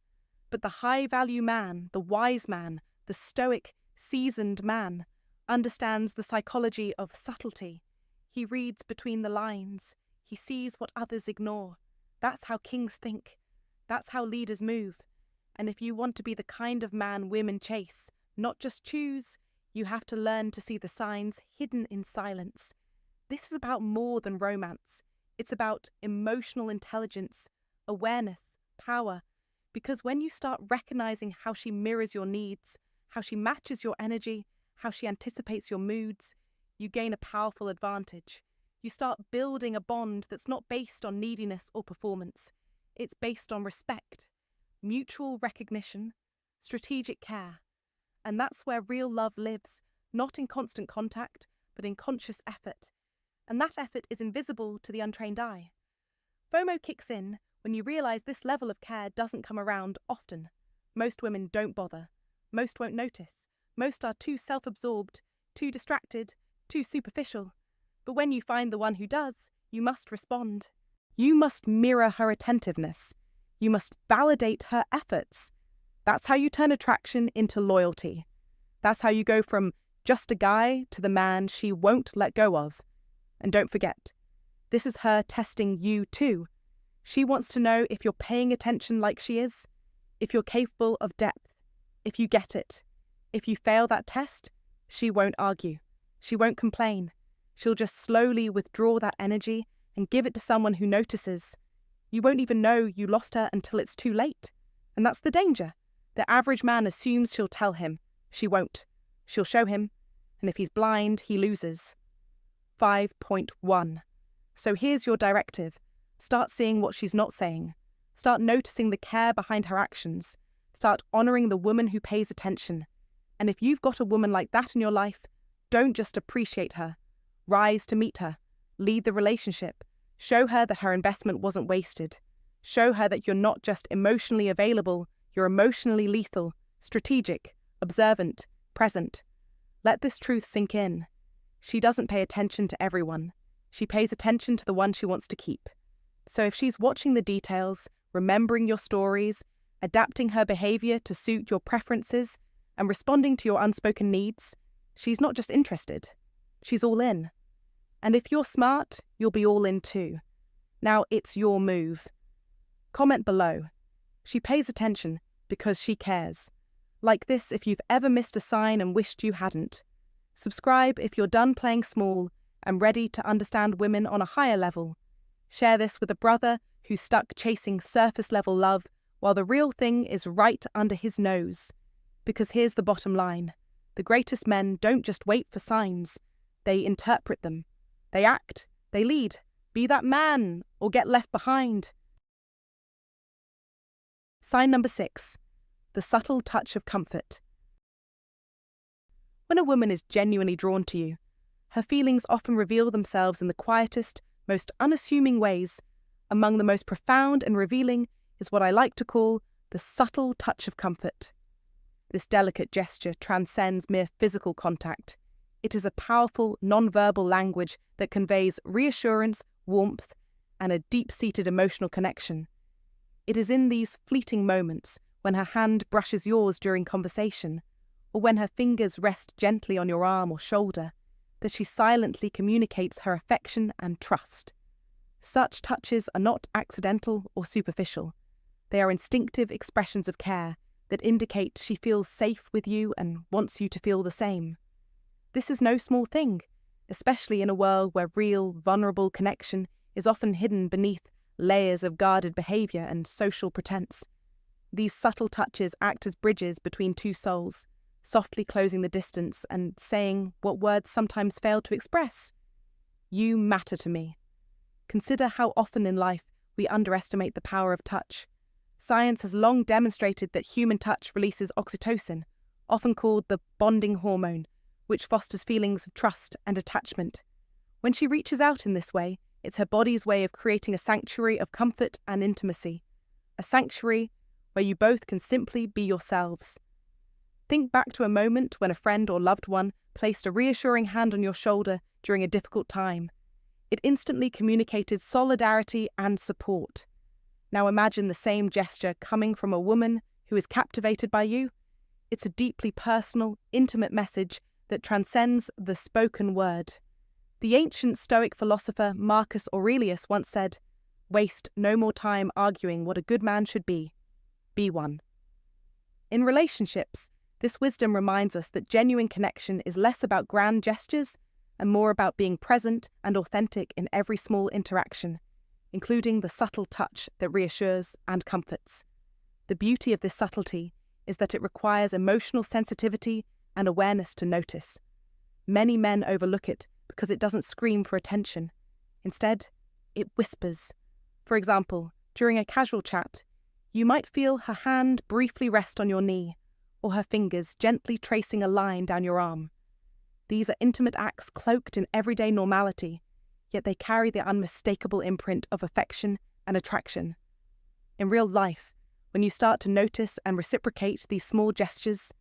But the high-value man, the wise man, the stoic, seasoned man, understands the psychology of subtlety. He reads between the lines. He sees what others ignore. That's how kings think. That's how leaders move. And if you want to be the kind of man women chase, not just choose, you have to learn to see the signs hidden in silence. This is about more than romance. It's about emotional intelligence, awareness, power. Because when you start recognizing how she mirrors your needs, how she matches your energy, how she anticipates your moods, you gain a powerful advantage. You start building a bond that's not based on neediness or performance. It's based on respect, mutual recognition, strategic care. And that's where real love lives, not in constant contact, but in conscious effort. And that effort is invisible to the untrained eye. FOMO kicks in when you realize this level of care doesn't come around often. Most women don't bother. Most won't notice. Most are too self-absorbed, too distracted, too superficial. But when you find the one who does, you must respond. You must mirror her attentiveness. You must validate her efforts. That's how you turn attraction into loyalty. That's how you go from just a guy to the man she won't let go of. And don't forget, this is her testing you too. She wants to know if you're paying attention like she is, if you're capable of depth, if you get it. If you fail that test, she won't argue. She won't complain. She'll just slowly withdraw that energy and give it to someone who notices. You won't even know you lost her until it's too late. And that's the danger. The average man assumes she'll tell him. She won't. She'll show him. And if he's blind, he loses. 5.1. So here's your directive. Start seeing what she's not saying. Start noticing the care behind her actions. Start honoring the woman who pays attention. And if you've got a woman like that in your life, don't just appreciate her. Rise to meet her. Lead the relationship. Show her that her investment wasn't wasted. Show her that you're not just emotionally available, you're emotionally lethal, strategic, observant, present. Let this truth sink in. She doesn't pay attention to everyone. She pays attention to the one she wants to keep. So if she's watching the details, remembering your stories, adapting her behavior to suit your preferences, and responding to your unspoken needs, she's not just interested. She's all in. And if you're smart, you'll be all in too. Now it's your move. Comment below. She pays attention. because she cares. Like this if you've ever missed a sign and wished you hadn't. Subscribe if you're done playing small and ready to understand women on a higher level. Share this with a brother who's stuck chasing surface-level love while the real thing is right under his nose. Because here's the bottom line. The greatest men don't just wait for signs. They interpret them. They act. They lead. Be that man or get left behind. Sign number 6. The subtle touch of comfort. When a woman is genuinely drawn to you, her feelings often reveal themselves in the quietest, most unassuming ways. Among the most profound and revealing is what I like to call the subtle touch of comfort. This delicate gesture transcends mere physical contact. It is a powerful, non-verbal language that conveys reassurance, warmth, and a deep-seated emotional connection. It is in these fleeting moments, when her hand brushes yours during conversation, or when her fingers rest gently on your arm or shoulder, that she silently communicates her affection and trust. Such touches are not accidental or superficial. They are instinctive expressions of care that indicate she feels safe with you and wants you to feel the same. This is no small thing, especially in a world where real, vulnerable connection is often hidden beneath layers of guarded behaviour and social pretense. These subtle touches act as bridges between two souls, softly closing the distance and saying what words sometimes fail to express. You matter to me. Consider how often in life we underestimate the power of touch. Science has long demonstrated that human touch releases oxytocin, often called the bonding hormone, which fosters feelings of trust and attachment. When she reaches out in this way, it's her body's way of creating a sanctuary of comfort and intimacy, a sanctuary where you both can simply be yourselves. Think back to a moment when a friend or loved one placed a reassuring hand on your shoulder during a difficult time. It instantly communicated solidarity and support. Now imagine the same gesture coming from a woman who is captivated by you. It's a deeply personal, intimate message that transcends the spoken word. The ancient Stoic philosopher Marcus Aurelius once said, "Waste no more time arguing what a good man should be. Be one." In relationships, this wisdom reminds us that genuine connection is less about grand gestures and more about being present and authentic in every small interaction, including the subtle touch that reassures and comforts. The beauty of this subtlety is that it requires emotional sensitivity and awareness to notice. Many men overlook it because it doesn't scream for attention. Instead, it whispers. For example, during a casual chat, you might feel her hand briefly rest on your knee, or her fingers gently tracing a line down your arm. These are intimate acts cloaked in everyday normality, yet they carry the unmistakable imprint of affection and attraction. In real life, when you start to notice and reciprocate these small gestures,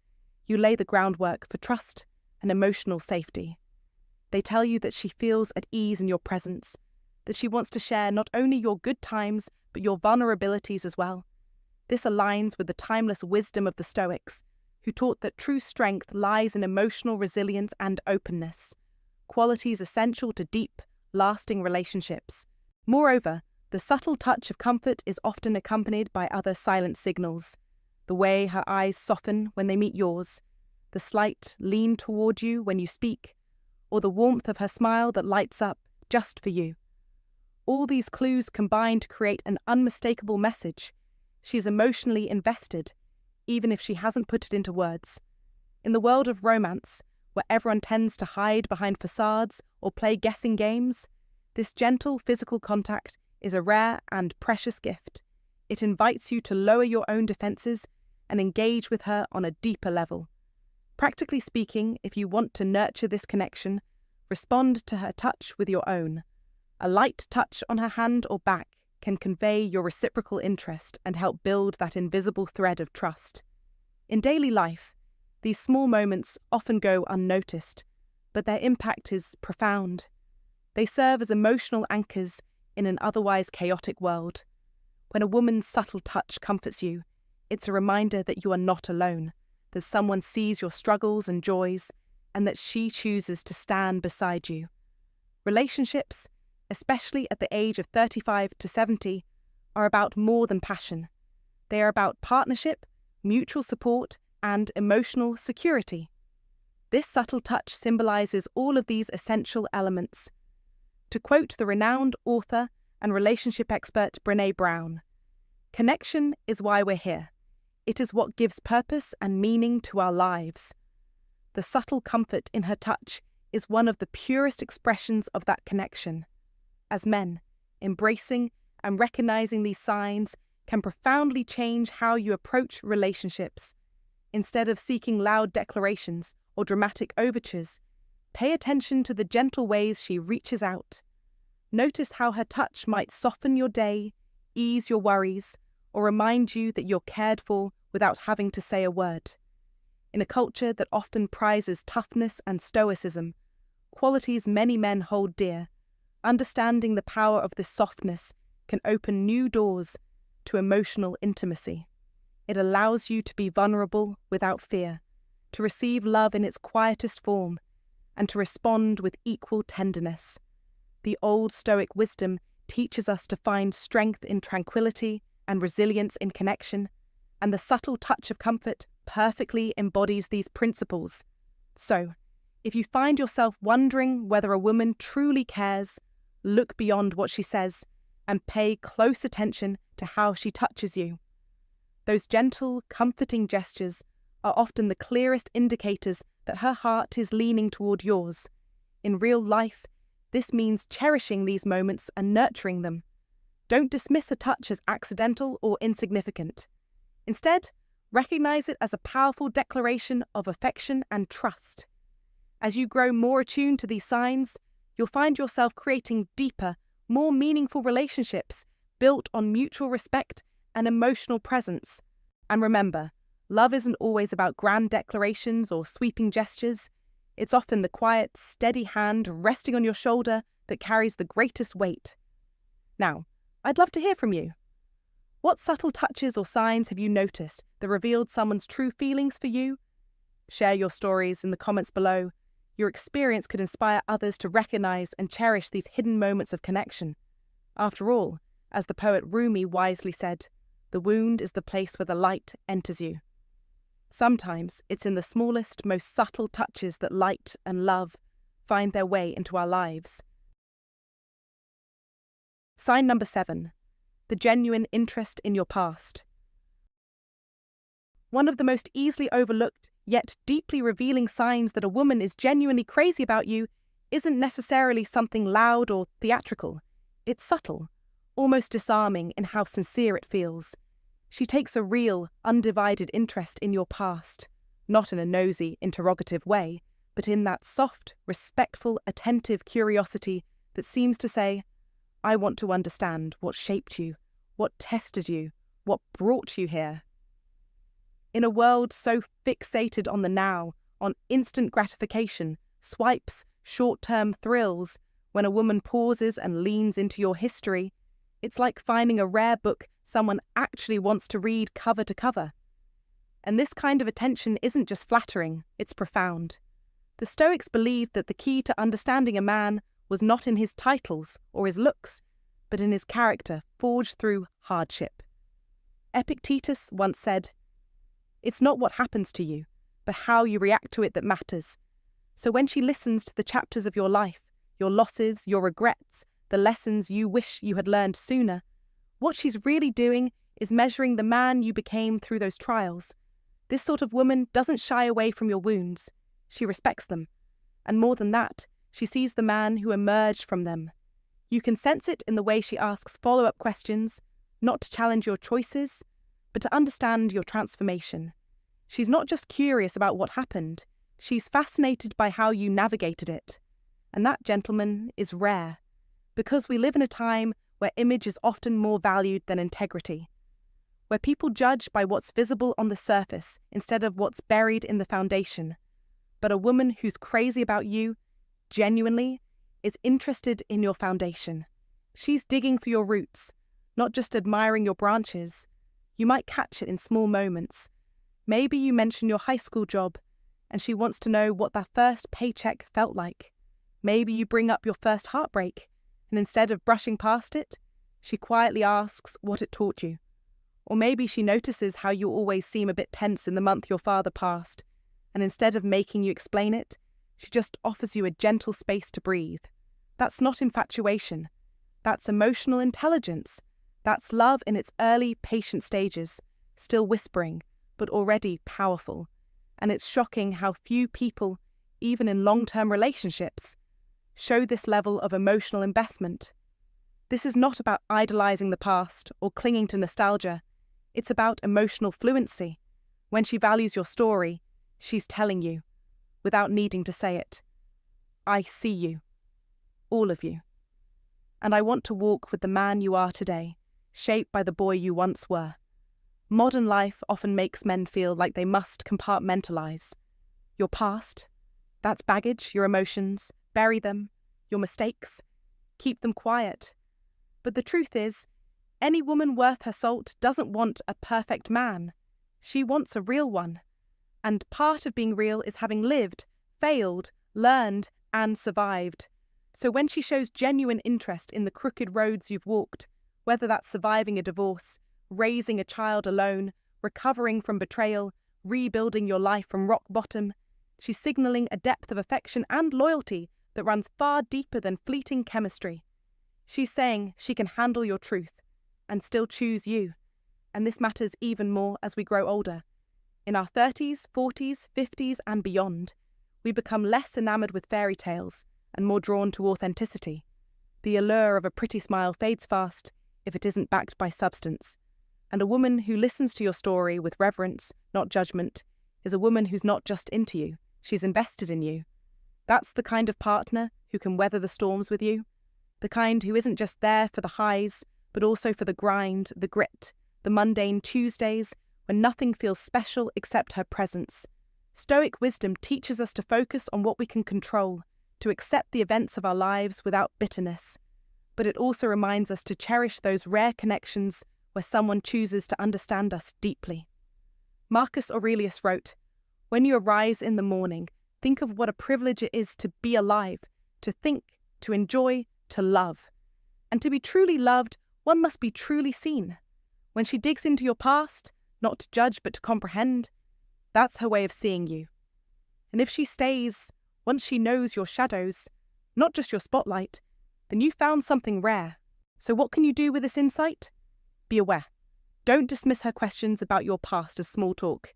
you lay the groundwork for trust and emotional safety. They tell you that she feels at ease in your presence, that she wants to share not only your good times, but your vulnerabilities as well. This aligns with the timeless wisdom of the Stoics, who taught that true strength lies in emotional resilience and openness, qualities essential to deep, lasting relationships. Moreover, the subtle touch of comfort is often accompanied by other silent signals. The way her eyes soften when they meet yours, the slight lean toward you when you speak, or the warmth of her smile that lights up just for you. All these clues combine to create an unmistakable message. She's emotionally invested, even if she hasn't put it into words. In the world of romance, where everyone tends to hide behind facades or play guessing games, this gentle physical contact is a rare and precious gift. It invites you to lower your own defenses and engage with her on a deeper level. Practically speaking, if you want to nurture this connection, respond to her touch with your own. A light touch on her hand or back can convey your reciprocal interest and help build that invisible thread of trust. In daily life, these small moments often go unnoticed, but their impact is profound. They serve as emotional anchors in an otherwise chaotic world. When a woman's subtle touch comforts you, it's a reminder that you are not alone, that someone sees your struggles and joys, and that she chooses to stand beside you. Relationships, especially at the age of 35 to 70, are about more than passion. They are about partnership, mutual support, and emotional security. This subtle touch symbolizes all of these essential elements. To quote the renowned author and relationship expert Brené Brown, "Connection is why we're here. It is what gives purpose and meaning to our lives." The subtle comfort in her touch is one of the purest expressions of that connection. As men, embracing and recognizing these signs can profoundly change how you approach relationships. Instead of seeking loud declarations or dramatic overtures, pay attention to the gentle ways she reaches out. Notice how her touch might soften your day, ease your worries, or remind you that you're cared for without having to say a word. In a culture that often prizes toughness and stoicism, qualities many men hold dear, understanding the power of this softness can open new doors to emotional intimacy. It allows you to be vulnerable without fear, to receive love in its quietest form, and to respond with equal tenderness. The Old Stoic wisdom teaches us to find strength in tranquility and resilience in connection, and the subtle touch of comfort perfectly embodies these principles. So, if you find yourself wondering whether a woman truly cares, look beyond what she says and pay close attention to how she touches you. Those gentle, comforting gestures are often the clearest indicators that her heart is leaning toward yours. In real life, this means cherishing these moments and nurturing them. Don't dismiss a touch as accidental or insignificant. Instead, recognize it as a powerful declaration of affection and trust. As you grow more attuned to these signs, you'll find yourself creating deeper, more meaningful relationships built on mutual respect and emotional presence. And remember, love isn't always about grand declarations or sweeping gestures. It's often the quiet, steady hand resting on your shoulder that carries the greatest weight. Now, I'd love to hear from you. What subtle touches or signs have you noticed that revealed someone's true feelings for you? Share your stories in the comments below. Your experience could inspire others to recognize and cherish these hidden moments of connection. After all, as the poet Rumi wisely said, "The wound is the place where the light enters you." Sometimes it's in the smallest, most subtle touches that light and love find their way into our lives. Sign number 7. The genuine interest in your past. One of the most easily overlooked, yet deeply revealing signs that a woman is genuinely crazy about you isn't necessarily something loud or theatrical. It's subtle, almost disarming in how sincere it feels. She takes a real, undivided interest in your past, not in a nosy, interrogative way, but in that soft, respectful, attentive curiosity that seems to say, "I want to understand what shaped you, what tested you, what brought you here." In a world so fixated on the now, on instant gratification, swipes, short-term thrills, when a woman pauses and leans into your history, it's like finding a rare book someone actually wants to read cover to cover. And this kind of attention isn't just flattering, it's profound. The Stoics believed that the key to understanding a man was not in his titles or his looks, but in his character forged through hardship. Epictetus once said, "It's not what happens to you, but how you react to it that matters." So when she listens to the chapters of your life, your losses, your regrets, the lessons you wish you had learned sooner, what she's really doing is measuring the man you became through those trials. This sort of woman doesn't shy away from your wounds. She respects them. And more than that, she sees the man who emerged from them. You can sense it in the way she asks follow-up questions, not to challenge your choices, but to understand your transformation. She's not just curious about what happened, she's fascinated by how you navigated it. And that, gentleman, is rare, because we live in a time where image is often more valued than integrity, where people judge by what's visible on the surface instead of what's buried in the foundation. But a woman who's crazy about you, genuinely, is interested in your foundation. She's digging for your roots, not just admiring your branches. You might catch it in small moments. Maybe you mention your high school job, and she wants to know what that first paycheck felt like. Maybe you bring up your first heartbreak, and instead of brushing past it, she quietly asks what it taught you. Or maybe she notices how you always seem a bit tense in the month your father passed, and instead of making you explain it, she just offers you a gentle space to breathe. That's not infatuation. That's emotional intelligence. That's love in its early, patient stages, still whispering, but already powerful. And it's shocking how few people, even in long-term relationships, show this level of emotional investment. This is not about idolizing the past or clinging to nostalgia. It's about emotional fluency. When she values your story, she's telling you, without needing to say it, I see you, all of you. And I want to walk with the man you are today, shaped by the boy you once were. Modern life often makes men feel like they must compartmentalize. Your past, that's baggage, your emotions, bury them, your mistakes, keep them quiet. But the truth is, any woman worth her salt doesn't want a perfect man. She wants a real one. And part of being real is having lived, failed, learned, and survived. So when she shows genuine interest in the crooked roads you've walked, whether that's surviving a divorce, raising a child alone, recovering from betrayal, rebuilding your life from rock bottom, she's signaling a depth of affection and loyalty that runs far deeper than fleeting chemistry. She's saying she can handle your truth and still choose you. And this matters even more as we grow older. In our 30s, 40s, 50s, and beyond, we become less enamored with fairy tales and more drawn to authenticity. The allure of a pretty smile fades fast if it isn't backed by substance. And a woman who listens to your story with reverence, not judgment, is a woman who's not just into you, she's invested in you. That's the kind of partner who can weather the storms with you. The kind who isn't just there for the highs, but also for the grind, the grit, the mundane Tuesdays when nothing feels special except her presence. Stoic wisdom teaches us to focus on what we can control, to accept the events of our lives without bitterness. But it also reminds us to cherish those rare connections where someone chooses to understand us deeply. Marcus Aurelius wrote, "When you arise in the morning, think of what a privilege it is to be alive, to think, to enjoy, to love. And to be truly loved, one must be truly seen." When she digs into your past, not to judge but to comprehend, that's her way of seeing you. And if she stays, once she knows your shadows, not just your spotlight, then you found something rare. So what can you do with this insight? Be aware. Don't dismiss her questions about your past as small talk.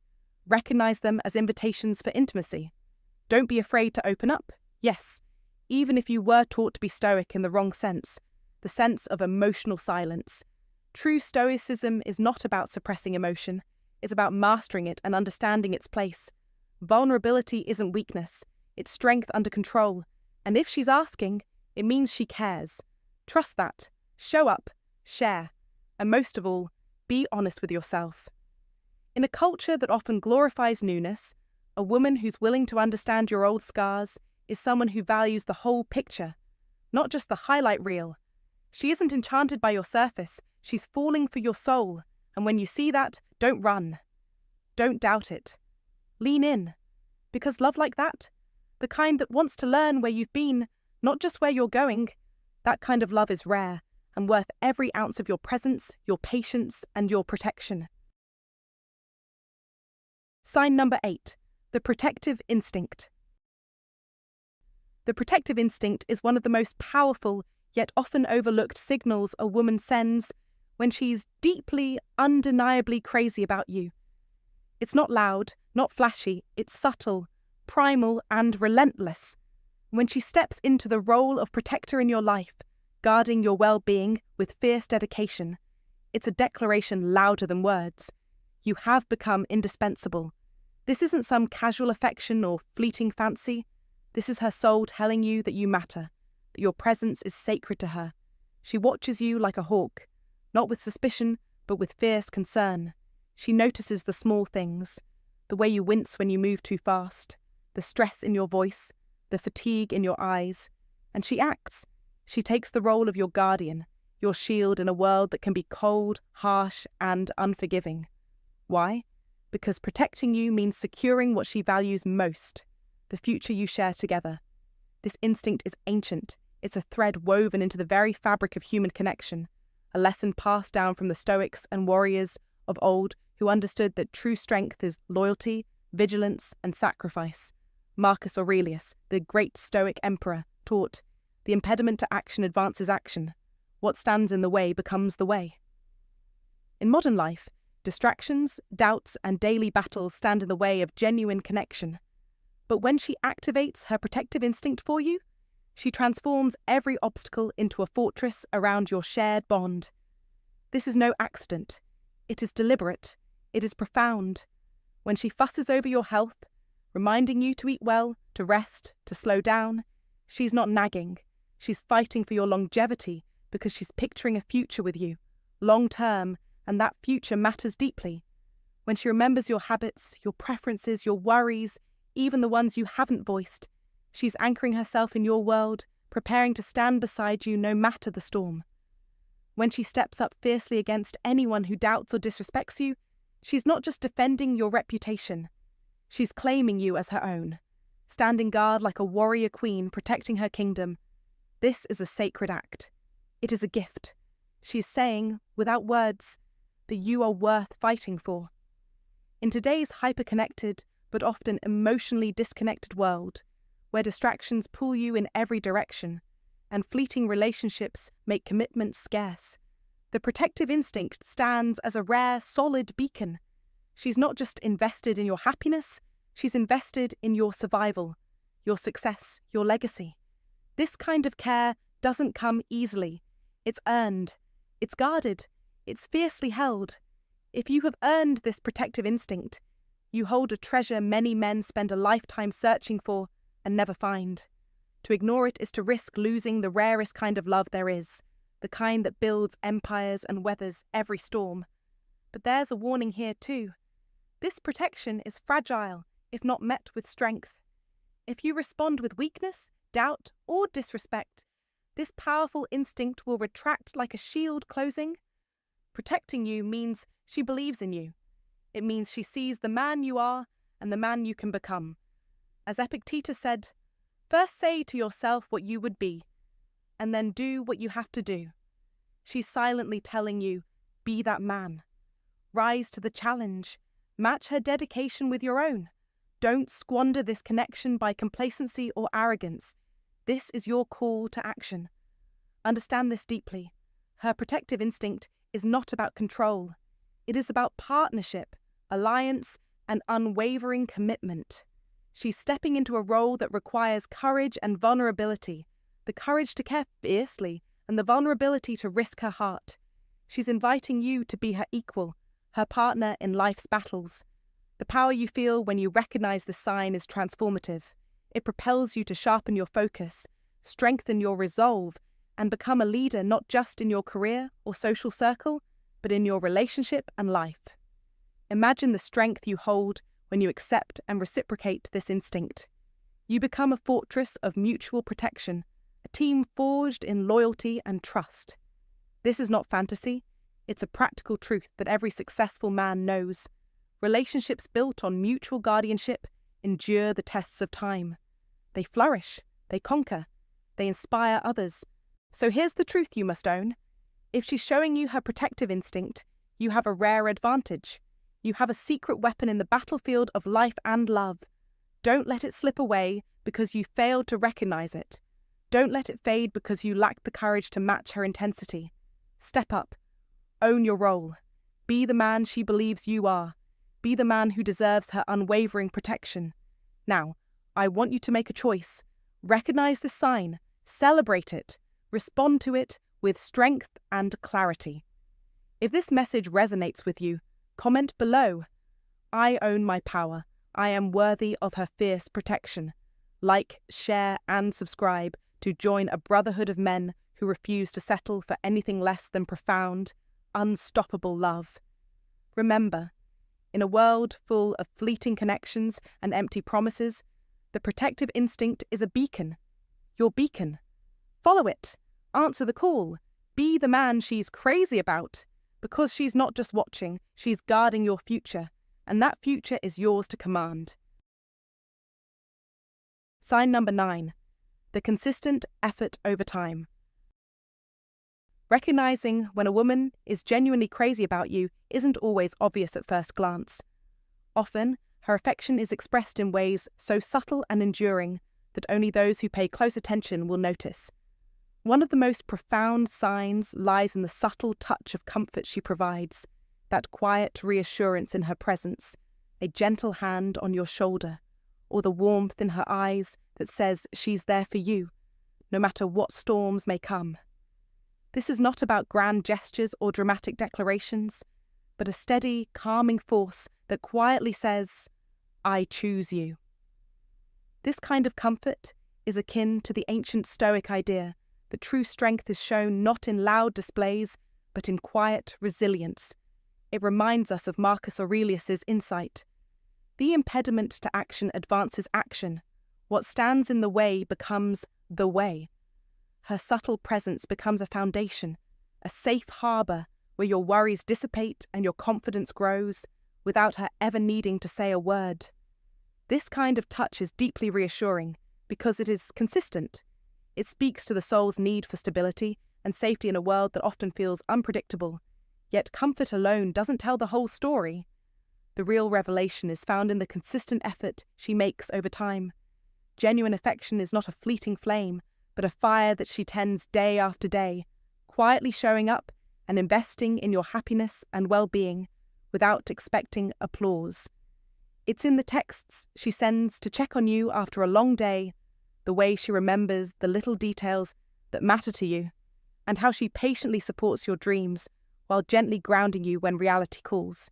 Recognize them as invitations for intimacy. Don't be afraid to open up. Yes, even if you were taught to be stoic in the wrong sense, the sense of emotional silence. True stoicism is not about suppressing emotion. It's about mastering it and understanding its place. Vulnerability isn't weakness. It's strength under control. And if she's asking, it means she cares. Trust that. Show up. Share. And most of all, be honest with yourself. In a culture that often glorifies newness, a woman who's willing to understand your old scars is someone who values the whole picture, not just the highlight reel. She isn't enchanted by your surface, she's falling for your soul. And when you see that, don't run. Don't doubt it. Lean in. Because love like that, the kind that wants to learn where you've been, not just where you're going, that kind of love is rare and worth every ounce of your presence, your patience, and your protection. Sign number 8, the protective instinct. The protective instinct is one of the most powerful yet often overlooked signals a woman sends when she's deeply, undeniably crazy about you. It's not loud, not flashy, it's subtle, primal, and relentless. When she steps into the role of protector in your life, guarding your well-being with fierce dedication, it's a declaration louder than words. You have become indispensable. This isn't some casual affection or fleeting fancy. This is her soul telling you that you matter, that your presence is sacred to her. She watches you like a hawk, not with suspicion, but with fierce concern. She notices the small things, the way you wince when you move too fast, the stress in your voice, the fatigue in your eyes, and she acts. She takes the role of your guardian, your shield in a world that can be cold, harsh, and unforgiving. Why? Because protecting you means securing what she values most, the future you share together. This instinct is ancient. It's a thread woven into the very fabric of human connection, a lesson passed down from the Stoics and warriors of old who understood that true strength is loyalty, vigilance, and sacrifice. Marcus Aurelius, the great Stoic emperor, taught, "The impediment to action advances action. What stands in the way becomes the way." In modern life, distractions, doubts, and daily battles stand in the way of genuine connection. But when she activates her protective instinct for you, she transforms every obstacle into a fortress around your shared bond. This is no accident. It is deliberate. It is profound. When she fusses over your health, reminding you to eat well, to rest, to slow down, she's not nagging. She's fighting for your longevity because she's picturing a future with you, long-term, and that future matters deeply. When she remembers your habits, your preferences, your worries, even the ones you haven't voiced, she's anchoring herself in your world, preparing to stand beside you no matter the storm. When she steps up fiercely against anyone who doubts or disrespects you, she's not just defending your reputation. She's claiming you as her own, standing guard like a warrior queen protecting her kingdom. This is a sacred act. It is a gift. She is saying, without words, that you are worth fighting for. In today's hyper-connected, but often emotionally disconnected world, where distractions pull you in every direction, and fleeting relationships make commitment scarce, the protective instinct stands as a rare, solid beacon. She's not just invested in your happiness, she's invested in your survival, your success, your legacy. This kind of care doesn't come easily. It's earned, it's guarded, it's fiercely held. If you have earned this protective instinct, you hold a treasure many men spend a lifetime searching for and never find. To ignore it is to risk losing the rarest kind of love there is, the kind that builds empires and weathers every storm. But there's a warning here too. This protection is fragile if not met with strength. If you respond with weakness, doubt, or disrespect, this powerful instinct will retract like a shield closing. Protecting you means she believes in you. It means she sees the man you are and the man you can become. As Epictetus said, first say to yourself what you would be, and then do what you have to do. She's silently telling you, be that man. Rise to the challenge. Match her dedication with your own. Don't squander this connection by complacency or arrogance. This is your call to action. Understand this deeply. Her protective instinct is not about control. It is about partnership, alliance, and unwavering commitment. She's stepping into a role that requires courage and vulnerability, the courage to care fiercely and the vulnerability to risk her heart. She's inviting you to be her equal, her partner in life's battles. The power you feel when you recognize the sign is transformative. It propels you to sharpen your focus, strengthen your resolve, and become a leader not just in your career or social circle, but in your relationship and life. Imagine the strength you hold when you accept and reciprocate this instinct. You become a fortress of mutual protection, a team forged in loyalty and trust. This is not fantasy. It's a practical truth that every successful man knows. Relationships built on mutual guardianship endure the tests of time. They flourish, they conquer, they inspire others. So here's the truth you must own. If she's showing you her protective instinct, you have a rare advantage. You have a secret weapon in the battlefield of life and love. Don't let it slip away because you failed to recognize it. Don't let it fade because you lacked the courage to match her intensity. Step up. Own your role. Be the man she believes you are. Be the man who deserves her unwavering protection. Now, I want you to make a choice. Recognize the sign. Celebrate it. Respond to it with strength and clarity. If this message resonates with you, comment below. I own my power. I am worthy of her fierce protection. Like, share, and subscribe to join a brotherhood of men who refuse to settle for anything less than profound, unstoppable love. Remember, in a world full of fleeting connections and empty promises, the protective instinct is a beacon. Your beacon. Follow it. Answer the call. Be the man she's crazy about. Because she's not just watching, she's guarding your future, and that future is yours to command. Sign number 9. The consistent effort over time. Recognizing when a woman is genuinely crazy about you isn't always obvious at first glance. Often, her affection is expressed in ways so subtle and enduring that only those who pay close attention will notice. One of the most profound signs lies in the subtle touch of comfort she provides, that quiet reassurance in her presence, a gentle hand on your shoulder, or the warmth in her eyes that says she's there for you, no matter what storms may come. This is not about grand gestures or dramatic declarations, but a steady, calming force that quietly says, "I choose you." This kind of comfort is akin to the ancient Stoic idea that true strength is shown not in loud displays, but in quiet resilience. It reminds us of Marcus Aurelius's insight. The impediment to action advances action. What stands in the way becomes the way. Her subtle presence becomes a foundation, a safe harbour where your worries dissipate and your confidence grows, without her ever needing to say a word. This kind of touch is deeply reassuring because it is consistent. It speaks to the soul's need for stability and safety in a world that often feels unpredictable. Yet comfort alone doesn't tell the whole story. The real revelation is found in the consistent effort she makes over time. Genuine affection is not a fleeting flame, but a fire that she tends day after day, quietly showing up and investing in your happiness and well-being without expecting applause. It's in the texts she sends to check on you after a long day, the way she remembers the little details that matter to you, and how she patiently supports your dreams while gently grounding you when reality calls.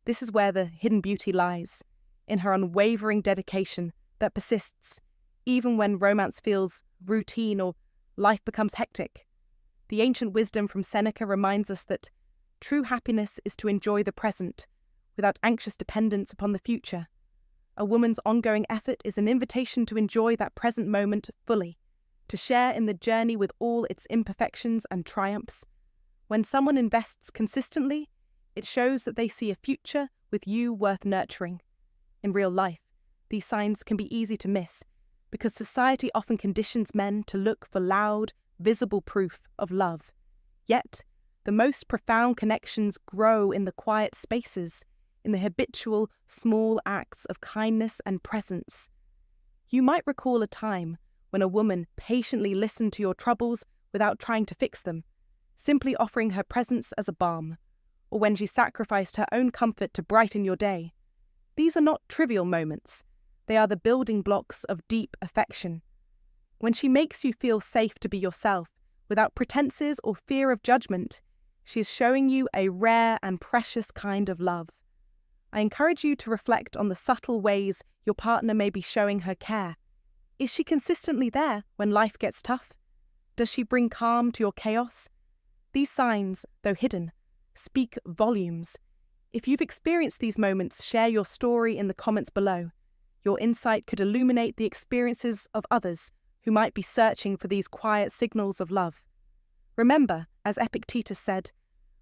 This is where the hidden beauty lies, in her unwavering dedication that persists, even when romance feels routine or life becomes hectic. The ancient wisdom from Seneca reminds us that true happiness is to enjoy the present, without anxious dependence upon the future. A woman's ongoing effort is an invitation to enjoy that present moment fully, to share in the journey with all its imperfections and triumphs. When someone invests consistently, it shows that they see a future with you worth nurturing. In real life, these signs can be easy to miss, because society often conditions men to look for loud, visible proof of love. Yet, the most profound connections grow in the quiet spaces, in the habitual, small acts of kindness and presence. You might recall a time when a woman patiently listened to your troubles without trying to fix them, simply offering her presence as a balm, or when she sacrificed her own comfort to brighten your day. These are not trivial moments. They are the building blocks of deep affection. When she makes you feel safe to be yourself, without pretenses or fear of judgment, she is showing you a rare and precious kind of love. I encourage you to reflect on the subtle ways your partner may be showing her care. Is she consistently there when life gets tough? Does she bring calm to your chaos? These signs, though hidden, speak volumes. If you've experienced these moments, share your story in the comments below. Your insight could illuminate the experiences of others who might be searching for these quiet signals of love. Remember, as Epictetus said,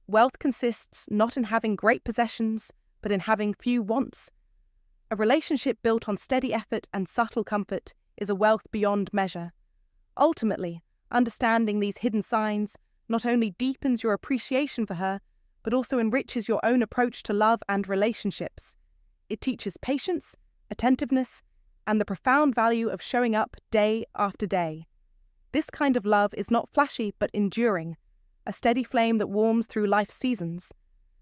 wealth consists not in having great possessions, but in having few wants. A relationship built on steady effort and subtle comfort is a wealth beyond measure. Ultimately, understanding these hidden signs not only deepens your appreciation for her, but also enriches your own approach to love and relationships. It teaches patience, attentiveness, and the profound value of showing up day after day. This kind of love is not flashy but enduring, a steady flame that warms through life's seasons.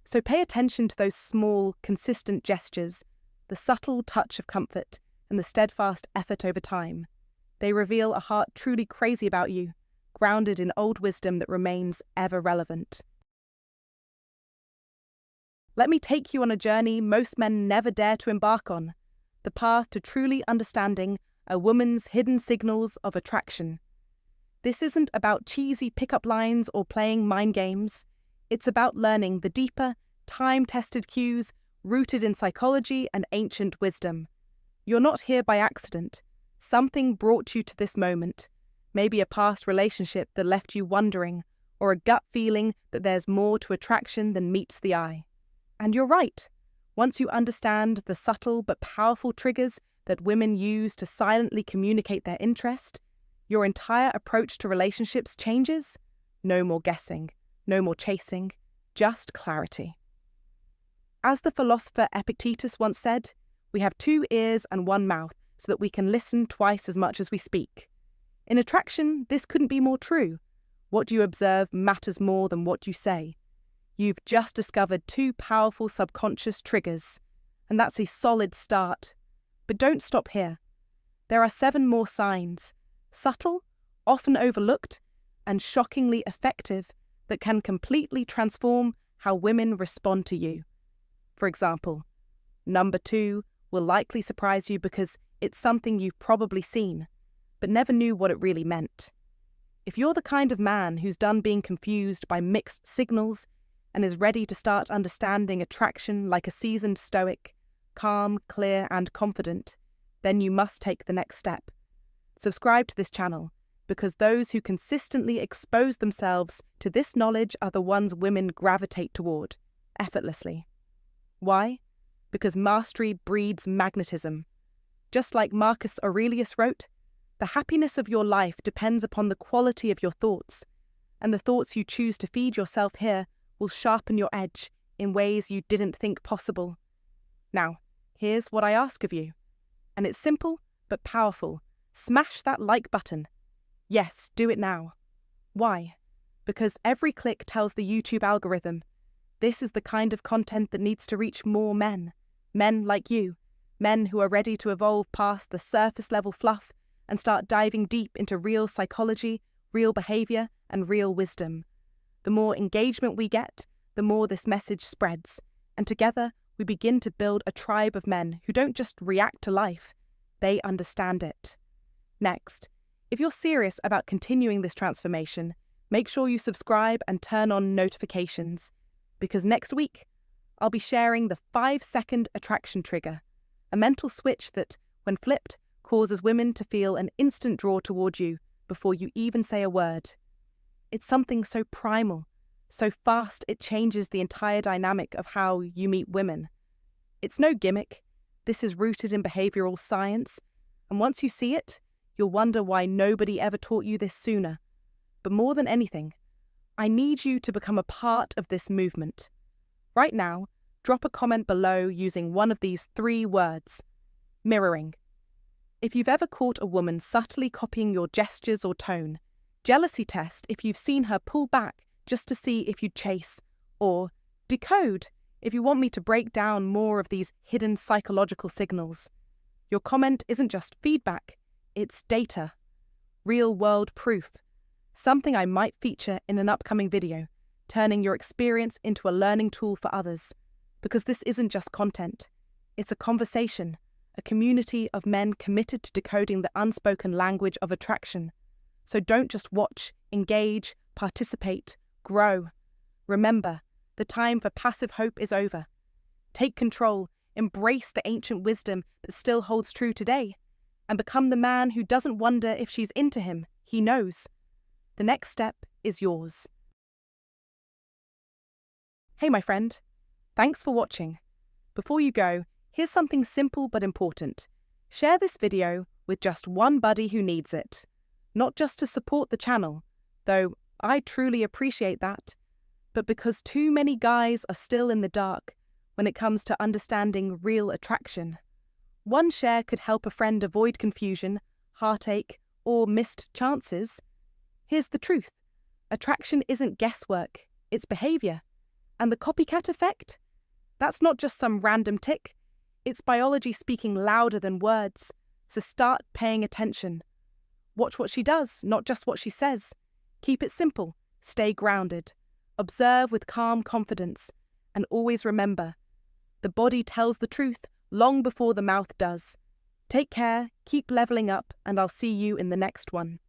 So pay attention to those small, consistent gestures, the subtle touch of comfort, and the steadfast effort over time. They reveal a heart truly crazy about you, grounded in old wisdom that remains ever relevant. Let me take you on a journey most men never dare to embark on, the path to truly understanding a woman's hidden signals of attraction. This isn't about cheesy pickup lines or playing mind games. It's about learning the deeper, time-tested cues rooted in psychology and ancient wisdom. You're not here by accident. Something brought you to this moment. Maybe a past relationship that left you wondering, or a gut feeling that there's more to attraction than meets the eye. And you're right. Once you understand the subtle but powerful triggers that women use to silently communicate their interest, your entire approach to relationships changes. No more guessing, no more chasing, just clarity. As the philosopher Epictetus once said, we have 2 ears and 1 mouth so that we can listen twice as much as we speak. In attraction, this couldn't be more true. What you observe matters more than what you say. You've just discovered 2 powerful subconscious triggers, and that's a solid start. But don't stop here. There are 7 more signs, subtle, often overlooked, and shockingly effective, that can completely transform how women respond to you. For example, number 2 will likely surprise you because it's something you've probably seen, but never knew what it really meant. If you're the kind of man who's done being confused by mixed signals and is ready to start understanding attraction like a seasoned Stoic, calm, clear, and confident, then you must take the next step. Subscribe to this channel, because those who consistently expose themselves to this knowledge are the ones women gravitate toward, effortlessly. Why? Because mastery breeds magnetism. Just like Marcus Aurelius wrote, the happiness of your life depends upon the quality of your thoughts, and the thoughts you choose to feed yourself here will sharpen your edge in ways you didn't think possible. Now, here's what I ask of you. And it's simple but powerful. Smash that like button. Yes, do it now. Why? Because every click tells the YouTube algorithm, this is the kind of content that needs to reach more men. Men like you. Men who are ready to evolve past the surface level fluff and start diving deep into real psychology, real behavior, and real wisdom. The more engagement we get, the more this message spreads, and together we begin to build a tribe of men who don't just react to life, they understand it. Next, if you're serious about continuing this transformation, make sure you subscribe and turn on notifications, because next week I'll be sharing the 5-second attraction trigger, a mental switch that, when flipped, causes women to feel an instant draw toward you before you even say a word. It's something so primal, so fast it changes the entire dynamic of how you meet women. It's no gimmick. This is rooted in behavioral science, and once you see it, you'll wonder why nobody ever taught you this sooner. But more than anything, I need you to become a part of this movement. Right now, drop a comment below using one of these 3 words. Mirroring. If you've ever caught a woman subtly copying your gestures or tone, jealousy test if you've seen her pull back just to see if you'd chase, or decode if you want me to break down more of these hidden psychological signals. Your comment isn't just feedback, it's data. Real-world proof. Something I might feature in an upcoming video, turning your experience into a learning tool for others. Because this isn't just content, it's a conversation, a community of men committed to decoding the unspoken language of attraction. So don't just watch, engage, participate, grow. Remember, the time for passive hope is over. Take control, embrace the ancient wisdom that still holds true today, and become the man who doesn't wonder if she's into him, he knows. The next step is yours. Hey my friend, thanks for watching. Before you go, here's something simple but important. Share this video with just one buddy who needs it. Not just to support the channel, though I truly appreciate that, but because too many guys are still in the dark when it comes to understanding real attraction. One share could help a friend avoid confusion, heartache, or missed chances. Here's the truth. Attraction isn't guesswork, it's behavior. And the copycat effect? That's not just some random tick. It's biology speaking louder than words. So start paying attention. Watch what she does, not just what she says. Keep it simple. Stay grounded. Observe with calm confidence. And always remember, the body tells the truth long before the mouth does. Take care, keep leveling up, and I'll see you in the next one.